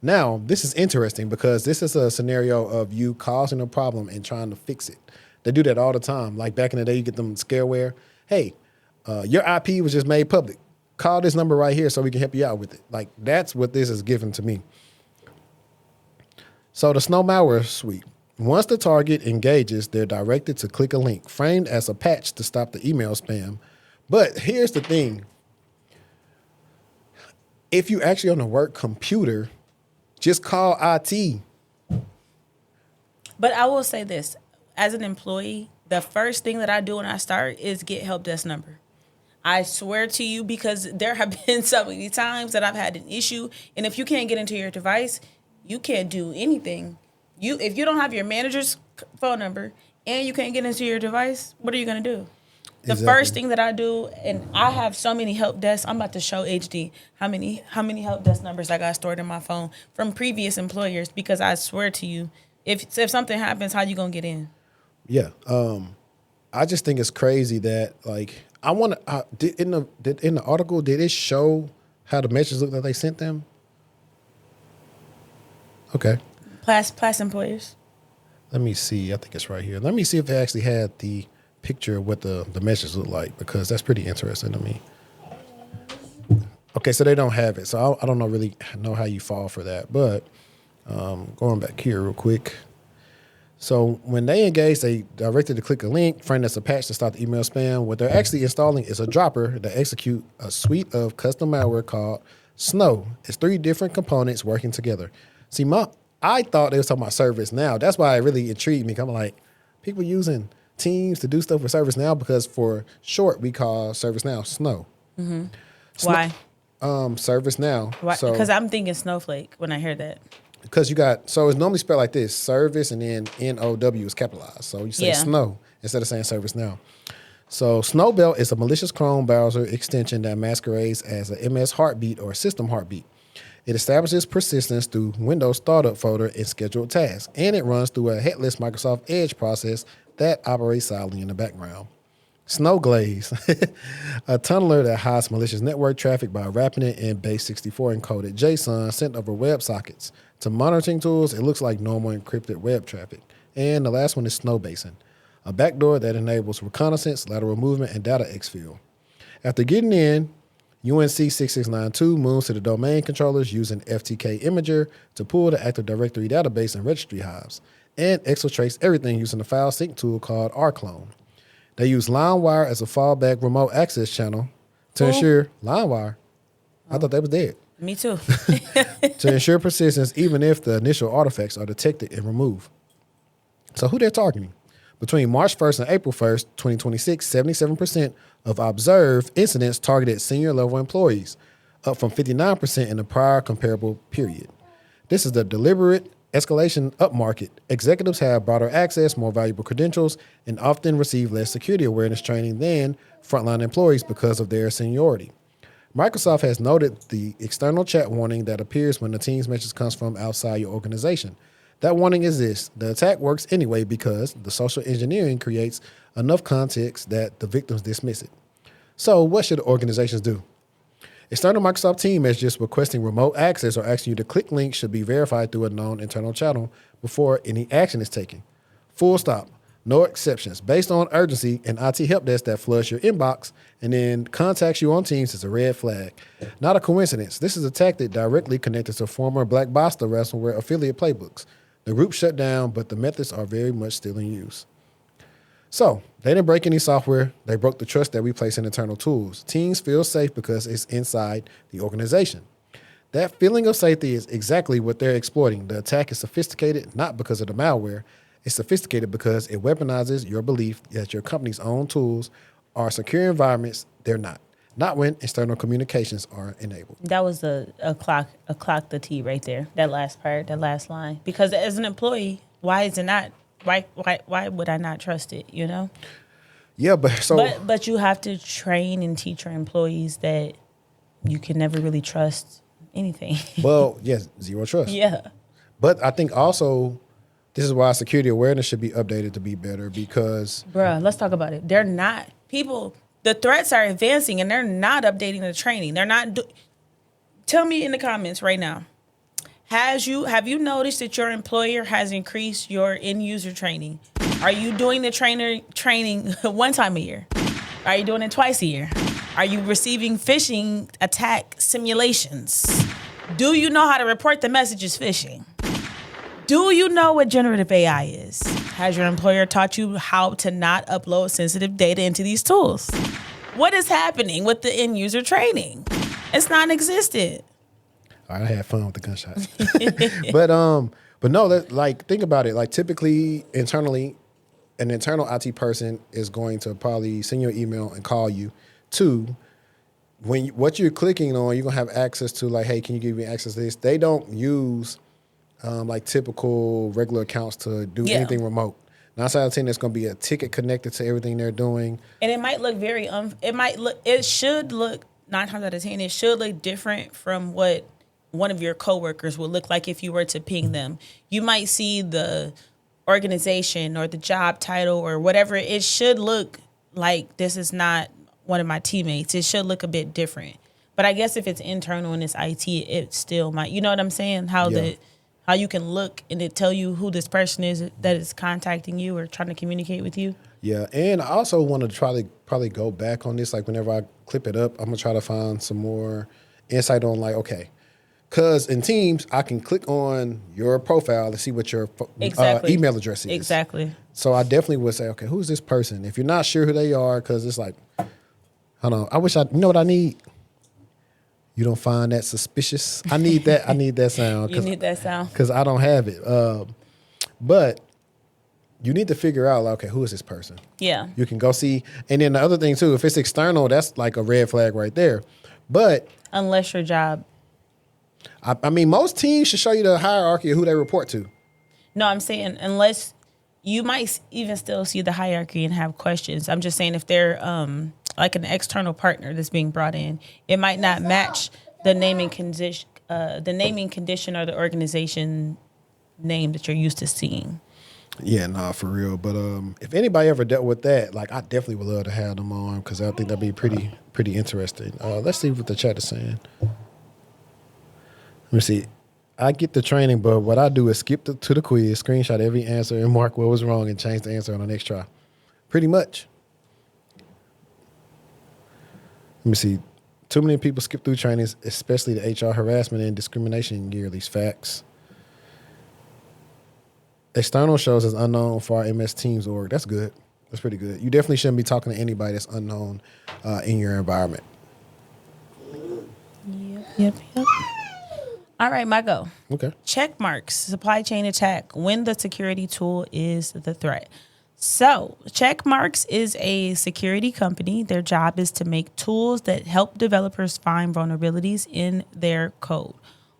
Now, this is interesting because this is a scenario of you causing a problem and trying to fix it. They do that all the time. Like back in the day, you get them scareware. Hey, your IP was just made public. Call this number right here so we can help you out with it. Like, that's what this is giving to me. So the Snow malware suite. Once the target engages, they're directed to click a link, framed as a patch to stop the email spam. But here's the thing. If you're actually on a work computer, just call IT. But I will say this. As an employee, the first thing that I do when I start is get help desk number. I swear to you, because there have been so many times that I've had an issue. And if you can't get into your device, you can't do anything. If you don't have your manager's phone number and you can't get into your device, what are you going to do? The first thing that I do, and I have so many help desks, I'm about to show HD how many help desk numbers I got stored in my phone from previous employers, because I swear to you, if something happens, how you going to get in? Yeah. I just think it's crazy that, like, I want to, in the article, did it show how the messages look that they sent them? Okay. Past employers. Let me see. I think it's right here. Let me see if they actually had the picture of what the message looked like, because that's pretty interesting to me. Okay, so they don't have it. So I don't really know how you fall for that. But going back here real quick. So when they engage, they directed to click a link, framed as a patch to stop the email spam. What they're actually installing is a dropper that execute a suite of custom malware called Snow. It's 3 different components working together. See, I thought they was talking about ServiceNow. That's why it really intrigued me. I'm like, people using Teams to do stuff with ServiceNow, because for short, we call ServiceNow Snow. Mm-hmm. Why? ServiceNow. Why? Because I'm thinking Snowflake when I hear that. Because it's normally spelled like this: service, and then N-O-W is capitalized. So you say Snow instead of saying ServiceNow. So Snowbelt is a malicious Chrome browser extension that masquerades as a MS heartbeat or system heartbeat. It establishes persistence through Windows startup folder and scheduled tasks, and it runs through a headless Microsoft Edge process that operates silently in the background. Snowglaze, a tunneler that hides malicious network traffic by wrapping it in base64 encoded JSON sent over WebSockets. To monitoring tools, it looks like normal encrypted web traffic. And the last one is Snowbasin, a backdoor that enables reconnaissance, lateral movement, and data exfil. After getting in, UNC 6692 moves to the domain controllers using FTK Imager to pull the Active Directory database and registry hives, and exfiltrates everything using the file sync tool called rclone. They use LineWire as a fallback remote access channel to ensure LineWire. I thought that was dead. Me too. To ensure persistence, even if the initial artifacts are detected and removed. So who they're targeting? Between March 1st and April 1st, 2026, 77% of observed incidents targeted senior level employees, up from 59% in the prior comparable period. This is the deliberate escalation upmarket. Executives have broader access, more valuable credentials, and often receive less security awareness training than frontline employees because of their seniority. Microsoft has noted the external chat warning that appears when the Teams message comes from outside your organization. That warning is this: the attack works anyway because the social engineering creates enough context that the victims dismiss it. So what should organizations do? External Microsoft Teams messages requesting remote access or asking you to click links should be verified through a known internal channel before any action is taken. Full stop. No exceptions. Based on urgency, an IT help desk that floods your inbox and then contacts you on Teams is a red flag. Not a coincidence. This is a tactic directly connected to former Black Basta ransomware affiliate playbooks. The group shut down, but the methods are very much still in use. So, they didn't break any software. They broke the trust that we place in internal tools. Teams feel safe because it's inside the organization. That feeling of safety is exactly what they're exploiting. The attack is sophisticated not because of the malware. It's sophisticated because it weaponizes your belief that your company's own tools are secure environments. They're not. Not when external communications are enabled. That was a clock the T right there. That last part, that last line. Because as an employee, why is it not? Why would I not trust it? You know. Yeah, but you have to train and teach your employees that you can never really trust anything. Well, yes, zero trust. Yeah. But I think also this is why security awareness should be updated to be better because... Bruh, let's talk about it. They're not... The threats are advancing and they're not updating the training. They're not... Tell me in the comments right now. Have you noticed that your employer has increased your end user training? Are you doing the training one time a year? Are you doing it twice a year? Are you receiving phishing attack simulations? Do you know how to report the messages phishing? Do you know what generative AI is? Has your employer taught you how to not upload sensitive data into these tools? What is happening with the end user training? It's non-existent. All right, I had fun with the gunshots. but no, like think about it. Like typically internally, an internal IT person is going to probably send you an email and call you. Two, what you're clicking on, you're gonna have access to like, hey, can you give me access to this? They don't use like typical regular accounts to do anything remote. 9 out of 10, there's going to be a ticket connected to everything they're doing. And it might look it should look 9 times out of 10, it should look different from what one of your coworkers would look like if you were to ping them. You might see the organization or the job title or whatever. It should look like this is not one of my teammates. It should look a bit different. But I guess if it's internal and it's IT, it still might. You know what I'm saying? How you can look and it tell you who this person is that is contacting you or trying to communicate with you. Yeah, and I also want to try to probably go back on this. Like whenever I clip it up, I'm going to try to find some more insight on like, okay, because in Teams, I can click on your profile to see what your email address is. Exactly. So I definitely would say, okay, who's this person? If you're not sure who they are, because it's like, I don't know, you know what I need? You don't find that suspicious? I need that. I need that sound. You need that sound. Because I don't have it. But you need to figure out, like, okay, who is this person? Yeah. You can go see. And then the other thing, too, if it's external, that's like a red flag right there. But unless your job. I mean, most teams should show you the hierarchy of who they report to. No, I'm saying unless you might even still see the hierarchy and have questions. I'm just saying if they're like an external partner that's being brought in, it might not match the naming condition or the organization name that you're used to seeing. Yeah, nah, for real. But if anybody ever dealt with that, like I definitely would love to have them on because I think that'd be pretty interesting. Let's see what the chat is saying. Let me see. I get the training, but what I do is skip to the quiz, screenshot every answer, and mark what was wrong and change the answer on the next try. Pretty much. Let me see. Too many people skip through trainings, especially the HR harassment and discrimination yearlies. Facts. External shows as unknown for our MS Teams org. That's good. That's pretty good. You definitely shouldn't be talking to anybody that's unknown in your environment. Yep. All right, my go. Okay. Check marks, supply chain attack, when the security tool is the threat. So Checkmarx is a security company. Their job is to make tools that help developers find vulnerabilities in their code.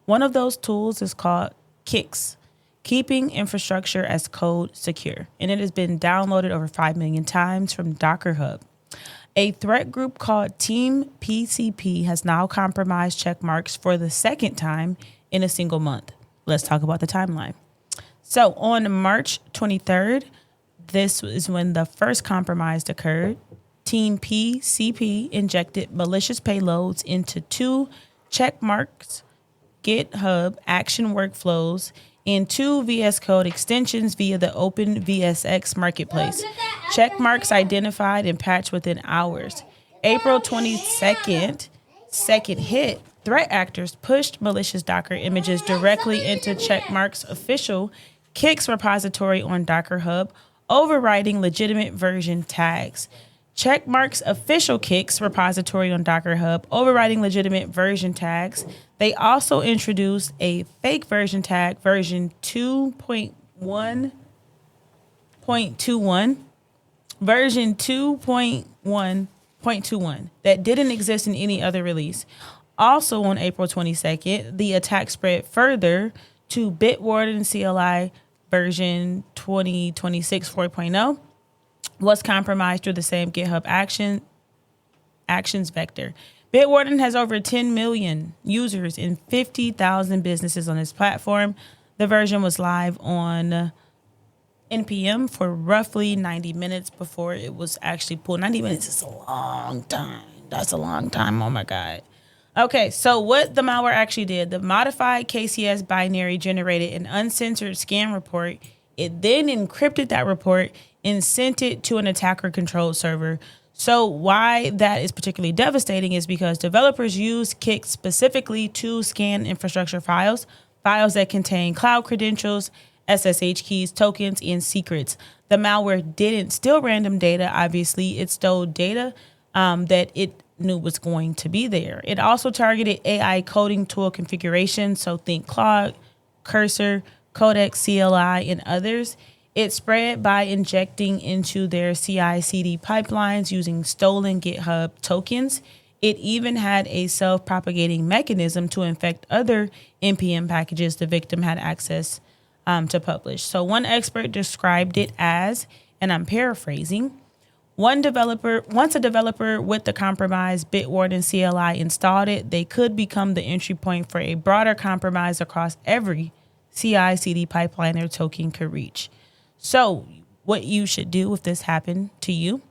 One of those tools is called KICS, Keeping Infrastructure as Code Secure, and it has been downloaded over 5 million times from Docker Hub. A threat group called Team PCP has now compromised Checkmarx for the second time in a single month. Let's talk about the timeline. So on March 23rd, this is when the first compromise occurred. Team PCP injected malicious payloads into 2 Checkmarx GitHub action workflows and 2 VS Code extensions via the Open VSX marketplace. Checkmarx identified and patched within hours. April 22nd, second hit, threat actors pushed malicious Docker images directly into Checkmarx official KICS repository on Docker Hub, overriding legitimate version tags. checkmarks official Kicks repository on Docker Hub, overriding legitimate version tags. They also introduced a fake version tag, version 2.1.21, version 2.1.21, that didn't exist in any other release. Also on April 22nd, the attack spread further to Bitwarden CLI version 2026 4.0 was compromised through the same GitHub actions vector. Bitwarden has over 10 million users and 50,000 businesses on its platform. The version was live on NPM for roughly 90 minutes before it was actually pulled. 90 minutes is a long time. That's a long time. Oh, my God. Okay, so what the malware actually did, the modified KCS binary generated an uncensored scan report. It then encrypted that report and sent it to an attacker-controlled server. So why that is particularly devastating is because developers use Kik specifically to scan infrastructure files that contain cloud credentials, SSH keys, tokens, and secrets. The malware didn't steal random data. Obviously, it stole data that it knew was going to be there. It also targeted AI coding tool configuration. So think Claude, Cursor, Codex, CLI, and others. It spread by injecting into their CI/CD pipelines using stolen GitHub tokens. It even had a self-propagating mechanism to infect other NPM packages the victim had access to publish. So one expert described it as, and I'm paraphrasing, once a developer with the compromised Bitwarden CLI installed it, they could become the entry point for a broader compromise across every CI/CD pipeline their token could reach. So what you should do if this happened to you,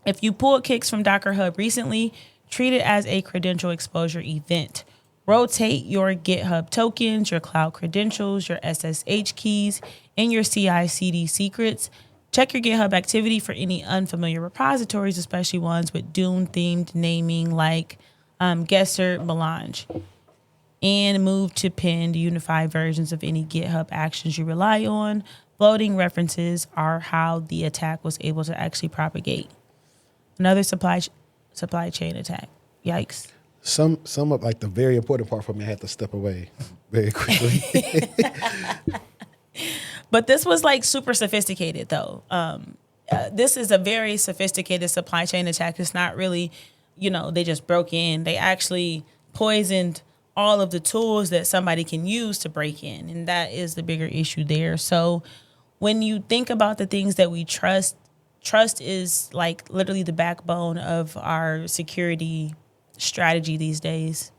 if you pulled Kicks from Docker Hub recently, treat it as a credential exposure event. Rotate your GitHub tokens, your cloud credentials, your SSH keys, and your CI/CD secrets. Check your GitHub activity for any unfamiliar repositories, especially ones with Dune-themed naming like Gesser Melange. And move to pinned unified versions of any GitHub actions you rely on. Floating references are how the attack was able to actually propagate. Another supply chain attack. Yikes. Some of like the very important part for me, I had to step away very quickly. But this was like super sophisticated though. This is a very sophisticated supply chain attack. It's not really, they just broke in. They actually poisoned all of the tools that somebody can use to break in. And that is the bigger issue there. So when you think about the things that we trust is like literally the backbone of our security strategy these days.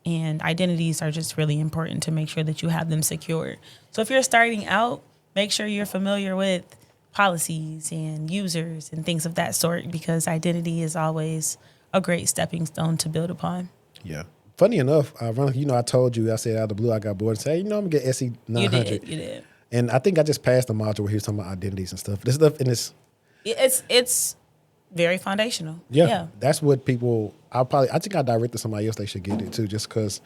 And identities are just really important to make sure that you have them secured. So if you're starting out, make sure you're familiar with policies and users and things of that sort, because identity is always a great stepping stone to build upon. Yeah. Funny enough, ironically, I told you, I said out of the blue, I got bored and said, hey, I'm going to get SE 900. You did. And I think I just passed the module where he was talking about identities and stuff. This stuff, and it's very foundational. Yeah. That's what people, I think I directed somebody else they should get it too, just because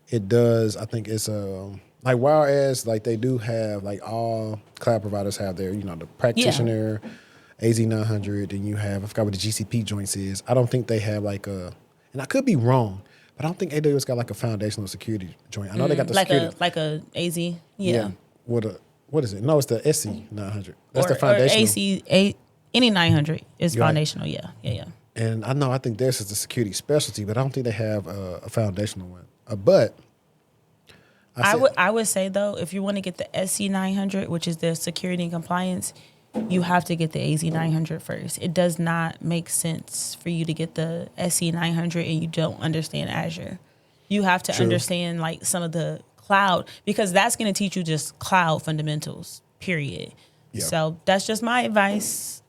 it does, I think it's like, whereas like they do have, like all cloud providers have their, the practitioner, AZ 900, and you have, I forgot what the GCP joints is. I don't think they have like and I could be wrong, but I don't think AWS got like a foundational security joint. I know they got the security. Like a AZ, yeah. What is it? No, it's the SC 900. That's the foundational. Or AC, any 900 is foundational, yeah. And I think theirs is the security specialty, but I don't think they have a foundational one. But I would say though, if you want to get the SC 900, which is the security and compliance, you have to get the AZ 900 first. It does not make sense for you to get the SC 900 and you don't understand Azure. You have to understand like some of the cloud, because that's going to teach you just cloud fundamentals, period. Yeah. So that's just my advice.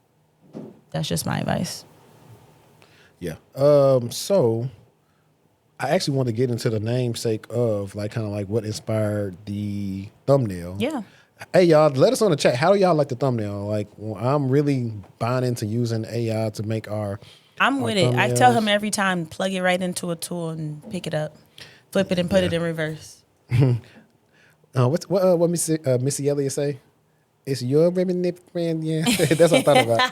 Yeah. So I actually want to get into the namesake of like kind of like what inspired the thumbnail. Yeah. Hey, y'all, let us know in the chat. How do y'all like the thumbnail? Like, I'm really buying into using AI to make I'm with it. I tell him every time, plug it right into a tool and pick it up, flip it and put it in reverse. What Missy Elliott say? It's your reminiscent friend, yeah. That's what I thought about.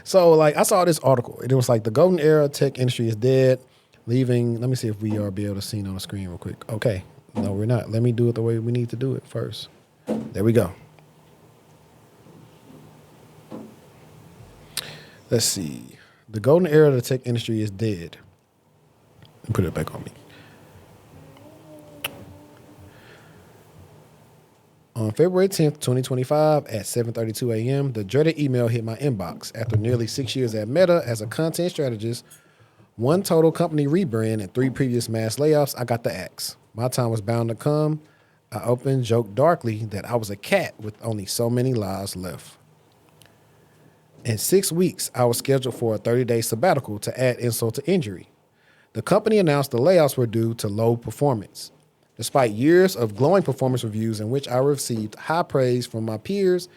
So, like, I saw this article. And it was like, the golden era tech industry is dead, leaving. Let me see if we are be able to see it on the screen real quick. Okay. No, we're not. Let me do it the way we need to do it first. There we go. Let's see. The golden era of the tech industry is dead. Put it back on me. On February 10th, 2025, at 7:32 a.m., the dreaded email hit my inbox. After nearly 6 years at Meta as a content strategist, 1 total company rebrand, and 3 previous mass layoffs, I got the axe. My time was bound to come. I opened, joked darkly that I was a cat with only so many lives left. In 6 weeks, I was scheduled for a 30-day sabbatical to add insult to injury. The company announced the layoffs were due to low performance. Despite years of glowing performance reviews in which I received high praise from my peers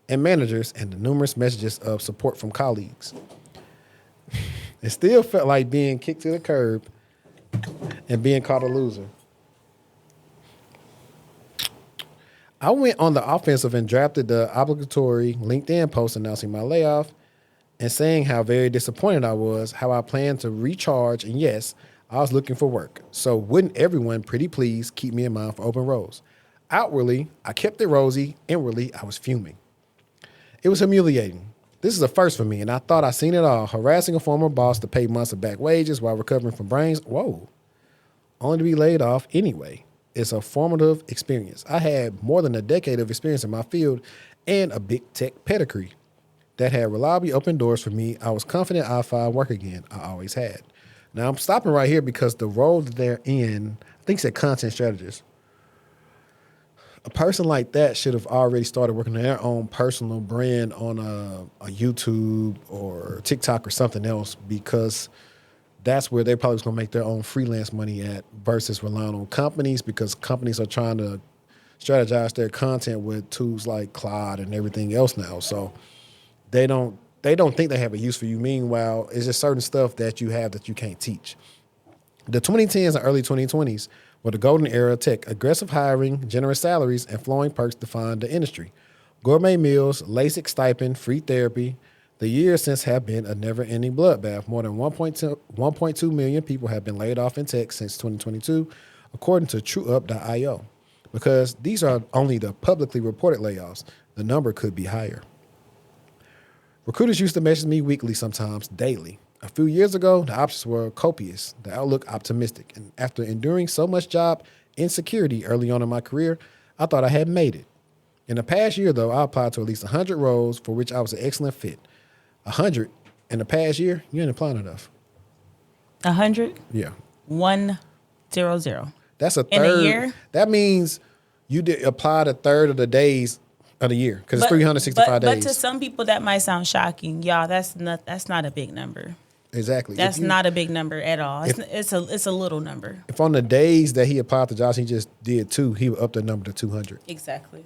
and managers and the numerous messages of support from colleagues, it still felt like being kicked to the curb and being called a loser. I went on the offensive and drafted the obligatory LinkedIn post announcing my layoff and saying how very disappointed I was, how I planned to recharge, and yes, I was looking for work. So wouldn't everyone pretty please keep me in mind for open roles? Outwardly, I kept it rosy. Inwardly, I was fuming. It was humiliating. This is a first for me, and I thought I'd seen it all. Harassing a former boss to pay months of back wages while recovering from brains. Whoa. Only to be laid off anyway. It's a formative experience. I had more than a decade of experience in my field and a big tech pedigree that had reliably opened doors for me. I was confident I'd find work again. I always had. Now, I'm stopping right here because the role that they're in, I think it's a content strategist. A person like that should have already started working on their own personal brand on a YouTube or TikTok or something else, because that's where they're probably going to make their own freelance money at versus relying on companies, because companies are trying to strategize their content with tools like Claude and everything else now. So they don't think they have a use for you. Meanwhile, it's just certain stuff that you have that you can't teach. The 2010s and early 2020s were the golden era of tech. Aggressive hiring, generous salaries, and flowing perks defined the industry. Gourmet meals, LASIK stipend, free therapy. The years since have been a never-ending bloodbath. More than 1.2 million people have been laid off in tech since 2022, according to TrueUp.io. Because these are only the publicly reported layoffs, the number could be higher. Recruiters used to message me weekly, sometimes daily. A few years ago, the options were copious, the outlook optimistic. And after enduring so much job insecurity early on in my career, I thought I had made it. In the past year, though, I applied to at least 100 roles for which I was an excellent fit. 100 in the past year, you ain't applying enough. 100? Yeah. 100. That's a third. In a year? That means you did apply a third of the days of the year, because it's 365 days. But to some people, that might sound shocking. Y'all, that's not a big number. Exactly. That's not a big number at all. It's a little number. If on the days that he applied to jobs, he just did 2, he would up the number to 200. Exactly.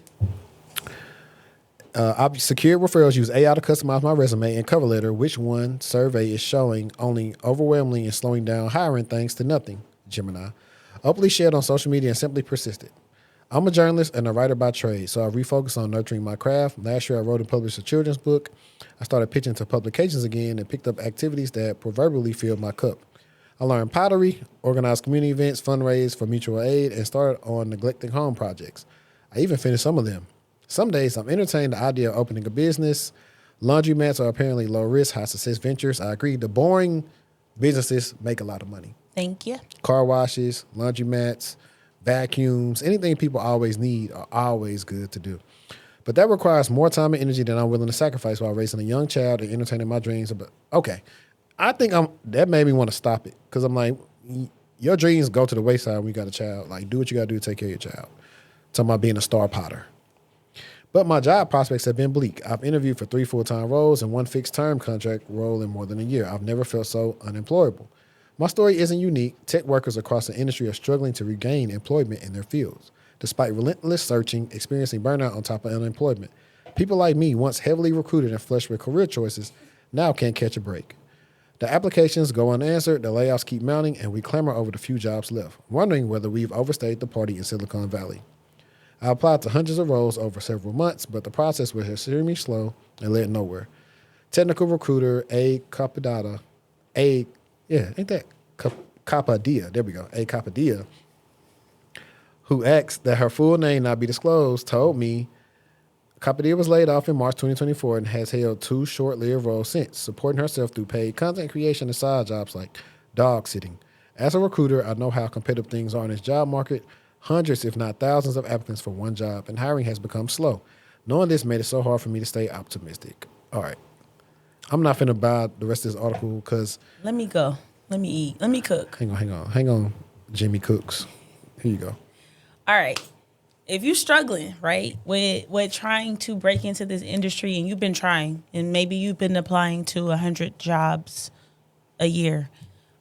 I've secured referrals, use AI to customize my resume and cover letter. Which one survey is showing only overwhelmingly and slowing down hiring thanks to nothing, Gemini. Openly shared on social media and simply persisted. I'm a journalist and a writer by trade, so I refocused on nurturing my craft. Last year, I wrote and published a children's book. I started pitching to publications again and picked up activities that proverbially filled my cup. I learned pottery, organized community events, fundraised for mutual aid, and started on neglected home projects. I even finished some of them. Some days, I'm entertained the idea of opening a business. Laundromats are apparently low-risk, high-success ventures. I agree. The boring businesses make a lot of money. Thank you. Car washes, laundromats, vacuums, anything people always need are always good to do. But that requires more time and energy than I'm willing to sacrifice while raising a young child and entertaining my dreams. But okay, I think that made me want to stop it, because I'm like, your dreams go to the wayside when you got a child. Like, do what you got to do to take care of your child. Talking about being a star potter. But my job prospects have been bleak. I've interviewed for 3 full-time roles and 1 fixed-term contract role in more than a year. I've never felt so unemployable. My story isn't unique. Tech workers across the industry are struggling to regain employment in their fields. Despite relentless searching, experiencing burnout on top of unemployment, people like me, once heavily recruited and flushed with career choices, now can't catch a break. The applications go unanswered, the layoffs keep mounting, and we clamor over the few jobs left, wondering whether we've overstayed the party in Silicon Valley. I applied to hundreds of roles over several months, but the process was extremely slow and led nowhere. Technical recruiter Capadilla, Capadilla, there we go, Capadilla, who asked that her full name not be disclosed, told me Capadilla was laid off in March 2024 and has held 2 short-lived roles since, supporting herself through paid content creation and side jobs like dog sitting. As a recruiter, I know how competitive things are in this job market. Hundreds, if not thousands, of applicants for one job, and hiring has become slow. Knowing this made it so hard for me to stay optimistic. All right. I'm not finna buy the rest of this article because... Let me go. Let me eat. Let me cook. Hang on, Jimmy Cooks. Here you go. All right. If you're struggling, right, with trying to break into this industry, and you've been trying, and maybe you've been applying to 100 jobs a year,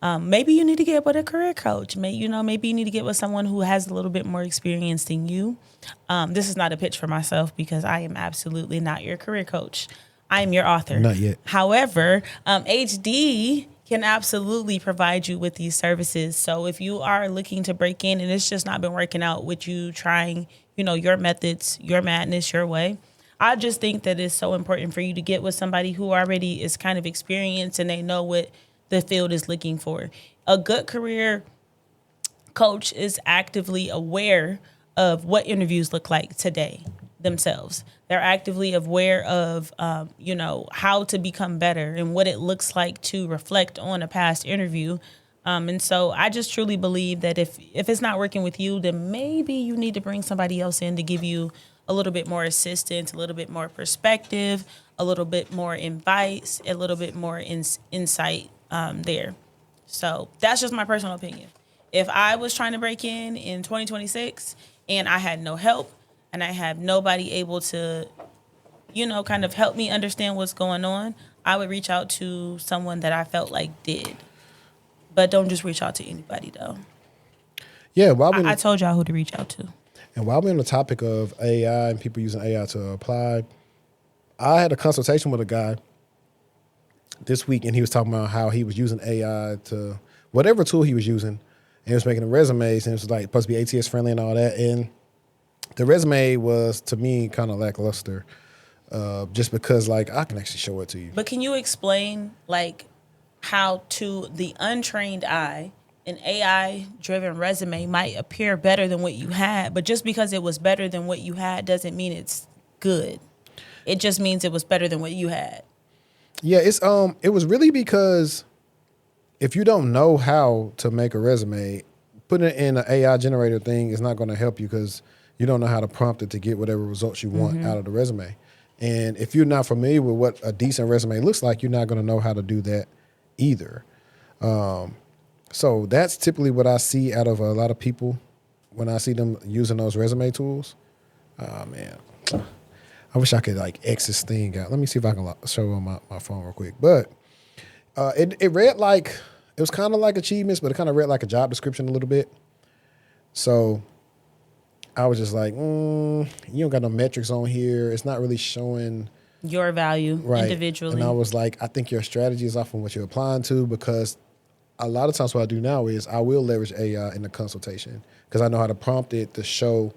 maybe you need to get with a career coach. Maybe you need to get with someone who has a little bit more experience than you. This is not a pitch for myself because I am absolutely not your career coach. I am your author. Not yet. However, HD can absolutely provide you with these services. So if you are looking to break in and it's just not been working out with you trying, your methods, your madness, your way, I just think that it's so important for you to get with somebody who already is kind of experienced and they know what the field is looking for. A good career coach is actively aware of what interviews look like today themselves. They're actively aware of, how to become better and what it looks like to reflect on a past interview. And so I just truly believe that if it's not working with you, then maybe you need to bring somebody else in to give you a little bit more assistance, a little bit more perspective, a little bit more advice, a little bit more insight there. So that's just my personal opinion. If I was trying to break in 2026 and I had no help and I have nobody able to, kind of help me understand what's going on, I would reach out to someone that I felt like did. But don't just reach out to anybody, though. Yeah, I told y'all who to reach out to. And while we're on the topic of AI and people using AI to apply, I had a consultation with a guy this week, and he was talking about how he was using AI to whatever tool he was using, and he was making the resumes, and it was like supposed to be ATS friendly and all that. And the resume was, to me, kind of lackluster, just because, I can actually show it to you. But can you explain, how to the untrained eye, an AI-driven resume might appear better than what you had, but just because it was better than what you had doesn't mean it's good. It just means it was better than what you had. Yeah, it was really because if you don't know how to make a resume, putting it in an AI generator thing is not going to help you because you don't know how to prompt it to get whatever results you want out of the resume. And if you're not familiar with what a decent resume looks like, you're not going to know how to do that either. So that's typically what I see out of a lot of people when I see them using those resume tools. Oh, man. I wish I could X this thing out. Let me see if I can show on my phone real quick. But it read it was kind of like achievements, but it kind of read like a job description a little bit. So I was just like, you don't got no metrics on here. It's not really showing your value individually. And I was like, I think your strategy is off on what you're applying to, because a lot of times what I do now is I will leverage AI in the consultation because I know how to prompt it to show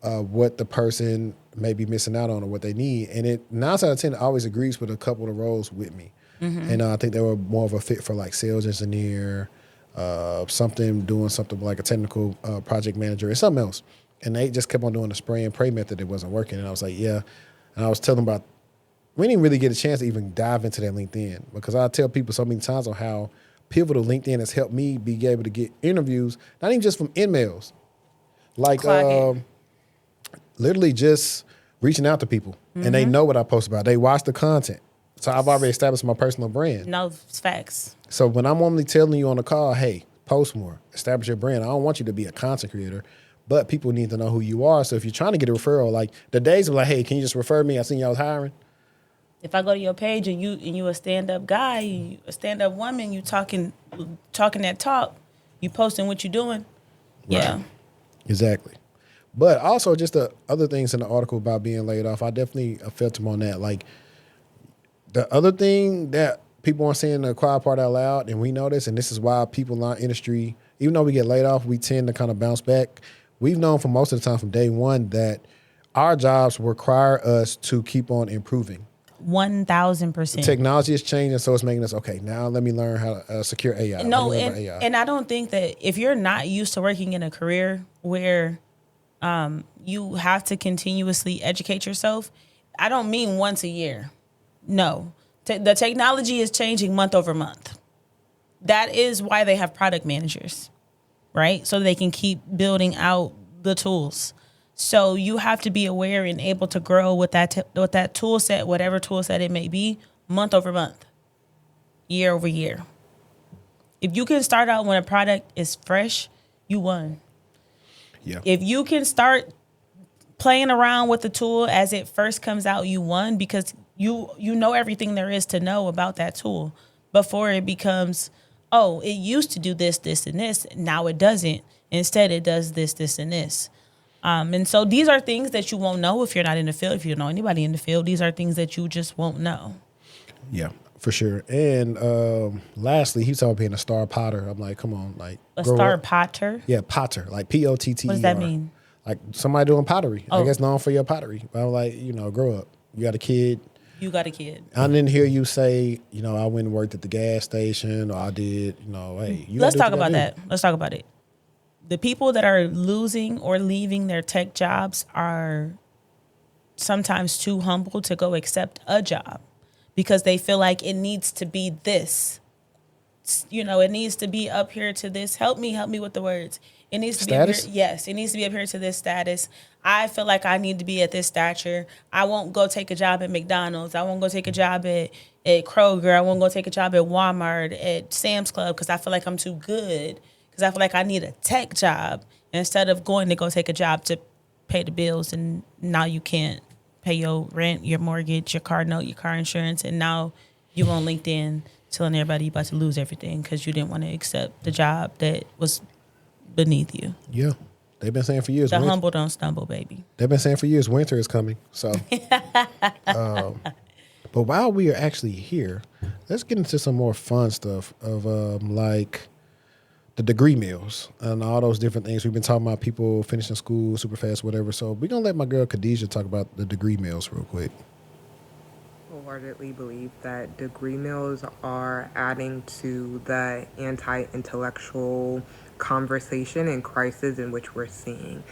what the person may be missing out on or what they need. And it 9 out of 10 always agrees with a couple of the roles with me. And I think they were more of a fit for sales engineer, doing something like a technical project manager or something else. And they just kept on doing the spray and pray method. It wasn't working. And I was like, yeah. And I was telling them about, we didn't really get a chance to even dive into that LinkedIn, because I tell people so many times on how pivotal LinkedIn has helped me be able to get interviews, not even just from emails, literally just reaching out to people. And they know what I post about. They watch the content. So I've already established my personal brand. No, it's facts. So when I'm normally telling you on the call, hey, post more, establish your brand, I don't want you to be a content creator, but people need to know who you are. So if you're trying to get a referral, the days of hey, can you just refer me? I seen y'all was hiring. If I go to your page and you a stand-up guy, a stand-up woman, you talking that talk, you posting what you doing. Yeah. Right. Exactly. But also just the other things in the article about being laid off, I definitely felt him on that. The other thing that people aren't saying the quiet part out loud, and we know this, and this is why people in our industry, even though we get laid off, we tend to kind of bounce back. we've known for most of the time from day one that our jobs require us to keep on improving. 1,000%. Technology is changing, so it's making us, okay, now let me learn how to secure AI. No, AI. and I don't think that if you're not used to working in a career where you have to continuously educate yourself, I don't mean once a year. No. The technology is changing month over month. That is why they have product managers, right? So they can keep building out the tools. So you have to be aware and able to grow with that tool set, whatever tool set it may be, month over month, year over year. If you can start out when a product is fresh, you won. Yeah. If you can start playing around with the tool as it first comes out, you won, because you know everything there is to know about that tool before it becomes, oh, it used to do this, this, and this. Now it doesn't. Instead, it does this, this, and this. And so these are things that you won't know if you're not in the field. If you don't know anybody in the field, these are things that you just won't know. Yeah, for sure. And lastly, he was talking about being a star potter. I'm like, come on, like A grow star up. potter? Yeah, potter, like P-O-T-T-E-R. What does that mean? Like somebody doing pottery. Oh. I guess known for your pottery. But I'm like, grow up. You got a kid. You got a kid. I didn't hear you say, I went and worked at the gas station, or I did, hey. Let's talk about that. Let's talk about it. The people that are losing or leaving their tech jobs are sometimes too humble to go accept a job because they feel like it needs to be this. It needs to be up here to this. Help me with the words. It needs to status? be up here. Yes, it needs to be up here to this status. I feel like I need to be at this stature. I won't go take a job at McDonald's. I won't go take a job at Kroger. I won't go take a job at Walmart, at Sam's Club, because I feel like I'm too good. Because I feel like I need a tech job instead of going to go take a job to pay the bills, and now you can't pay your rent, your mortgage, your car note, your car insurance, and now you on LinkedIn telling everybody you about to lose everything because you didn't want to accept the job that was beneath you. Yeah. They've been saying for years. The humble don't stumble, baby. They've been saying for years, winter is coming. So, but while we are actually here, let's get into some more fun stuff of like the degree mills and all those different things. We've been talking about people finishing school super fast, whatever. So we're going to let my girl Khadijah talk about the degree mills real quick. Wholeheartedly believe that degree mills are adding to the anti-intellectual conversation and crisis in which we're seeing.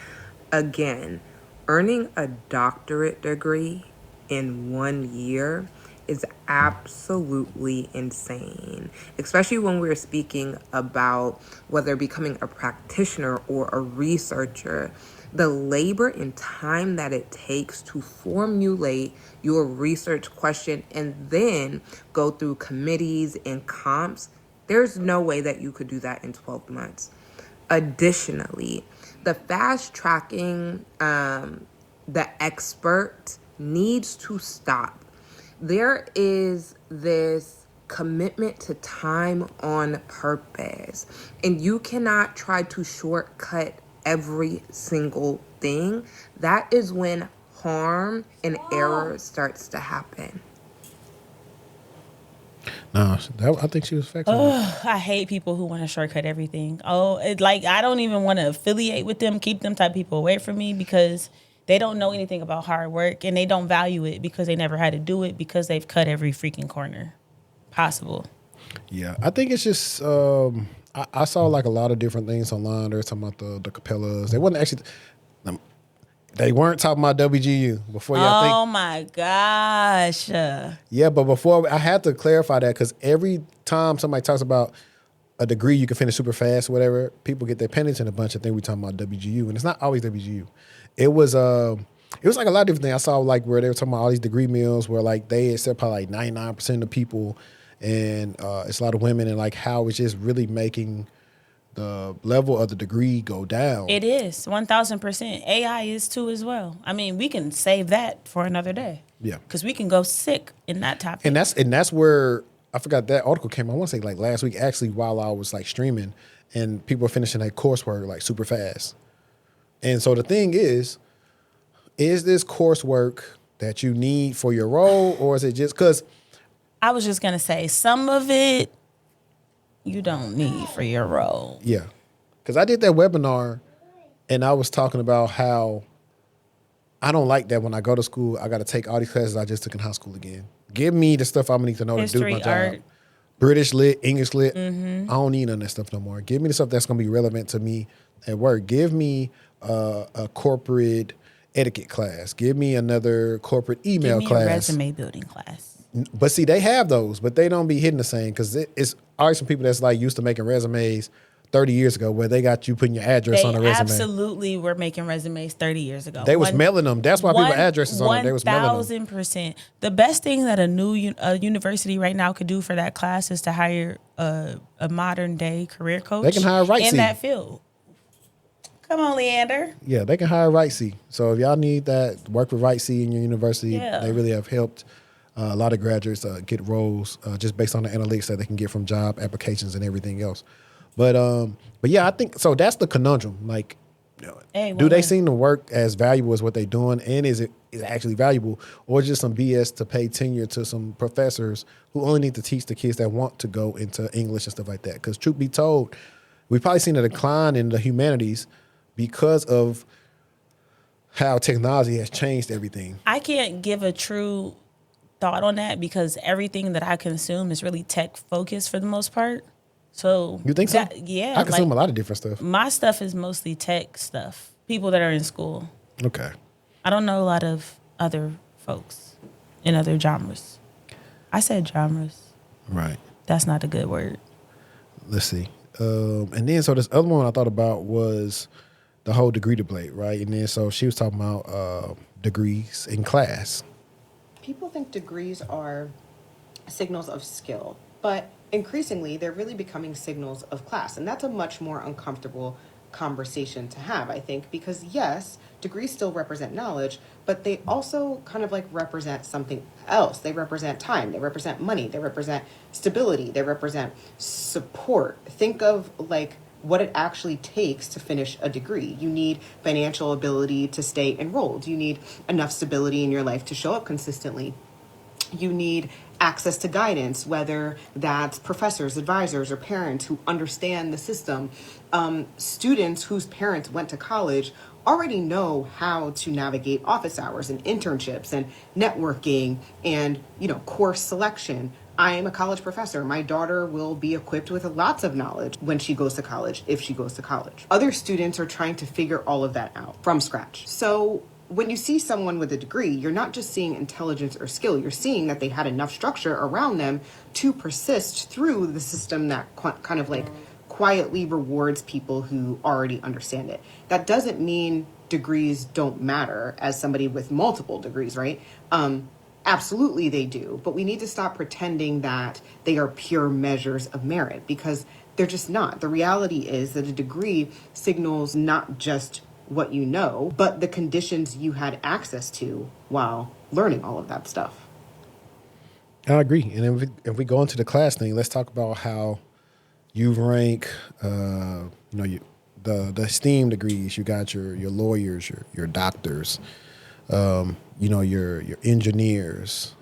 Again, earning a doctorate degree in 1 year is absolutely insane, especially when we're speaking about whether becoming a practitioner or a researcher. The labor and time that it takes to formulate your research question and then go through committees and comps, there's no way that you could do that in 12 months. Additionally, the fast tracking the expert needs to stop. There is this commitment to time on purpose, and you cannot try to shortcut every single thing. That is when harm and error starts to happen. No, I think she was factual. I hate people who want to shortcut everything. I don't even want to affiliate with them, keep them type of people away from me, because they don't know anything about hard work and they don't value it because they never had to do it because they've cut every freaking corner possible. Yeah, I think it's just I saw like a lot of different things online. They were talking about the Capellas. They wasn't actually. They weren't talking about WGU before y'all think. Oh my gosh. Yeah, but before I had to clarify that, because every time somebody talks about a degree you can finish super fast or whatever, people get their pennies and a bunch of things. We talking about WGU, and it's not always WGU. It was like a lot of different things. I saw like where they were talking about all these degree mills where like they accept probably like 99% of the people, and it's a lot of women, and like how it's just really making the level of the degree go down. It is 1,000%. AI is too as well. I mean, we can save that for another day. Yeah, because we can go sick in that topic. And that's where I forgot that article came. I want to say like last week, actually, while I was like streaming, and people were finishing their coursework like super fast. And so the thing is this coursework that you need for your role, or is it just because? I was just gonna say some of it you don't need for your role. Yeah, because I did that webinar And I was talking about how I don't like that when I go to school, I got to take all these classes I just took in high school again. Give me the stuff I'm going to need to know History, to do my job. art. British lit, English lit. I don't need none of that stuff no more. Give me the stuff that's going to be relevant to me at work. Give me a corporate etiquette class. Give me another corporate email Give me class. a resume building class. But see, they have those, but they don't be hitting the same because it's always some people that's like used to making resumes 30 years ago where they got you putting your address on a They resume. absolutely were making resumes 30 years ago. They was mailing them. That's why people addresses on it. They was mailing them. 1,000%. The best thing that a new university right now could do for that class is to hire a modern day career coach. They can hire in that field. Come on, Leander. Yeah, they can hire RightC. So if y'all need that, work with RightC in your university. Yeah. They really have helped a lot of graduates get roles just based on the analytics that they can get from job applications and everything else. But yeah, I think so. That's the conundrum. Like, do they seem to work as valuable as what they're doing, and is it actually valuable, or just some BS to pay tenure to some professors who only need to teach the kids that want to go into English and stuff like that? Because truth be told, we've probably seen a decline in the humanities because of how technology has changed everything. I can't give a true thought on that because everything that I consume is really tech focused for the most part. So You think so? Yeah. I consume a lot of different stuff. My stuff is mostly tech stuff. People that are in school. Okay. I don't know a lot of other folks in other genres. I said genres. Right. That's not a good word. Let's see. And then so this other one I thought about was the whole degree debate, right? And then so she was talking about degrees in class. People think degrees are signals of skill, but increasingly they're really becoming signals of class. And that's a much more uncomfortable conversation to have, I think, because yes, degrees still represent knowledge, but they also kind of like represent something else. They represent time, they represent money, they represent stability, they represent support. Think of like what it actually takes to finish a degree. You need financial ability to stay enrolled. You need enough stability in your life to show up consistently. You need access to guidance, whether that's professors, advisors, or parents who understand the system. Students whose parents went to college already know how to navigate office hours and internships and networking and, course selection. I am a college professor. My daughter will be equipped with lots of knowledge when she goes to college, if she goes to college. Other students are trying to figure all of that out from scratch. So when you see someone with a degree, you're not just seeing intelligence or skill. You're seeing that they had enough structure around them to persist through the system that kind of like quietly rewards people who already understand it. That doesn't mean degrees don't matter as somebody with multiple degrees, right? Absolutely they do, but we need to stop pretending that they are pure measures of merit because they're just not. The reality is that a degree signals not just what you know, but the conditions you had access to while learning all of that stuff. I agree. And if we go into the class thing, let's talk about how you rank, the STEAM degrees. You got your lawyers, your doctors, your engineers.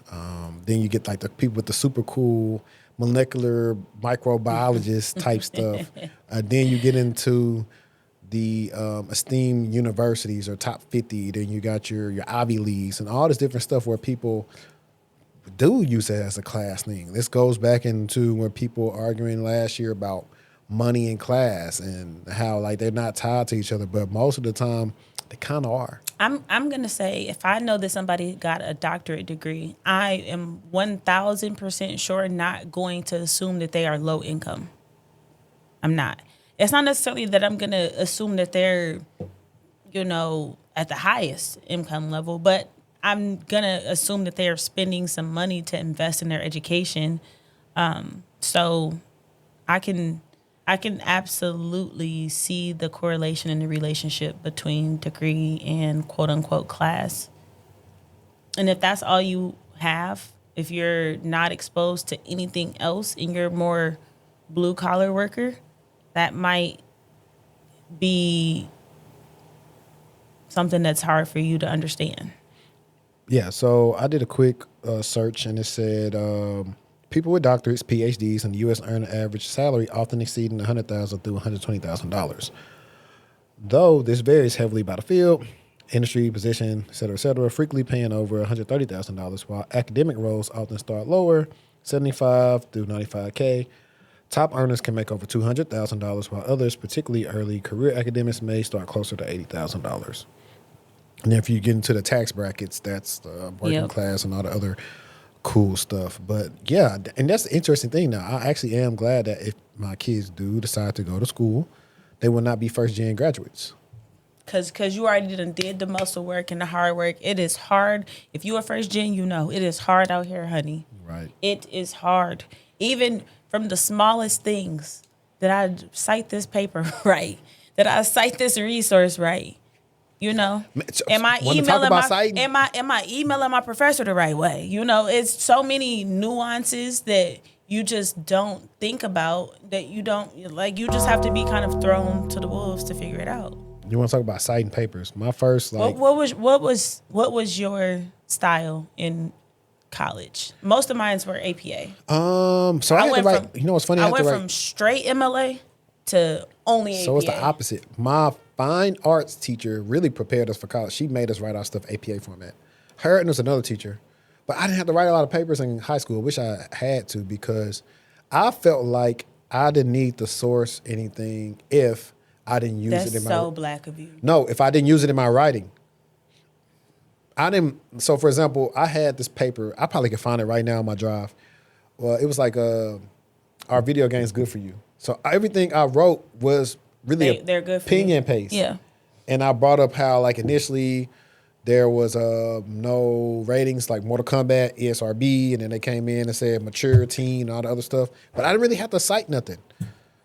Then you get like the people with the super cool molecular microbiologist type stuff. Then you get into the esteemed universities or top 50. Then you got your Ivy Leagues and all this different stuff where people do use it as a class thing. This goes back into when people were arguing last year about money in class and how like they're not tied to each other, but most of the time they kind of are. I'm gonna say if I know that somebody got a doctorate degree, I am 1,000% sure not going to assume that they are low income. I'm not. It's not necessarily that I'm gonna assume that they're, at the highest income level, but I'm gonna assume that they are spending some money to invest in their education. So I can absolutely see the correlation and the relationship between degree and quote unquote class. And if that's all you have, if you're not exposed to anything else and you're more blue collar worker, that might be something that's hard for you to understand. Yeah, so I did a quick search and it said people with doctorates, PhDs in the U.S. earn an average salary often exceeding $100,000 through $120,000. Though this varies heavily by the field, industry, position, et cetera, frequently paying over $130,000, while academic roles often start lower, 75 through 95K. Top earners can make over $200,000, while others, particularly early career academics, may start closer to $80,000. And then if you get into the tax brackets, that's the working class and all the other cool stuff. But yeah, and that's the interesting thing now. I actually am glad that if my kids do decide to go to school, they will not be first-gen graduates. Because you already did the muscle work and the hard work. It is hard. If you are first gen, you know it is hard out here, honey. Right. It is hard. Even from the smallest things, that I cite this paper right, that I cite this resource right. You know, am I emailing my professor the right way? You know, it's so many nuances that you just don't think about, that you don't, like, you just have to be kind of thrown to the wolves to figure it out. You want to talk about citing papers? My first, like, what was your style in college? Most of mine were APA. So I had to write. You know what's funny? I went from straight MLA to only APA. So it's the opposite. My fine arts teacher really prepared us for college. She made us write our stuff APA format. Her and there was another teacher, but I didn't have to write a lot of papers in high school. Wish I had to, because I felt like I didn't need to source anything if I didn't use it in my... That's so black of you. No, if I didn't use it in my writing. I didn't... So, for example, I had this paper. I probably could find it right now on my drive. Well, it was like, our video game's good for you. So everything I wrote was really they're good for opinion you. paste. Yeah. And I brought up how, like, initially there was no ratings, like Mortal Kombat, ESRB, and then they came in and said mature teen and all the other stuff. But I didn't really have to cite nothing.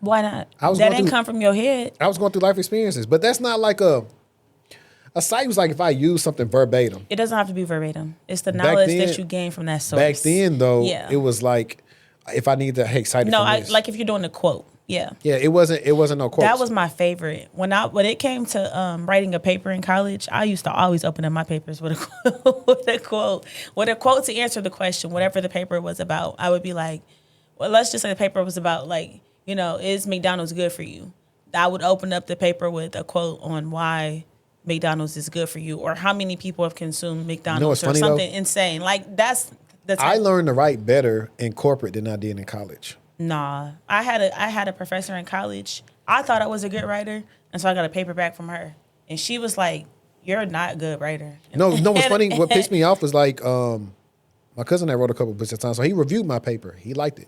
Why not? That didn't come from your head. I was going through life experiences, but that's not like a site was like if I use something verbatim. It doesn't have to be verbatim. It's the knowledge that you gain from that source. Back then, though, it was like if I need to cite it from this. Like if you're doing a quote. Yeah. Yeah, it wasn't no quotes. That was my favorite. When it came to writing a paper in college, I used to always open up my papers with a quote to answer the question, whatever the paper was about. I would be like, well, let's just say the paper was about, like, you know, is McDonald's good for you? I would open up the paper with a quote on why McDonald's is good for you, or how many people have consumed McDonald's, or something insane. Like, that's the type. I learned to write better in corporate than I did in college. Nah, I had a professor in college. I thought I was a good writer, and so I got a paper back from her, and she was like, "You're not a good writer." No, what's funny? What pissed me off was like my cousin that wrote a couple books at the time, so he reviewed my paper. He liked it.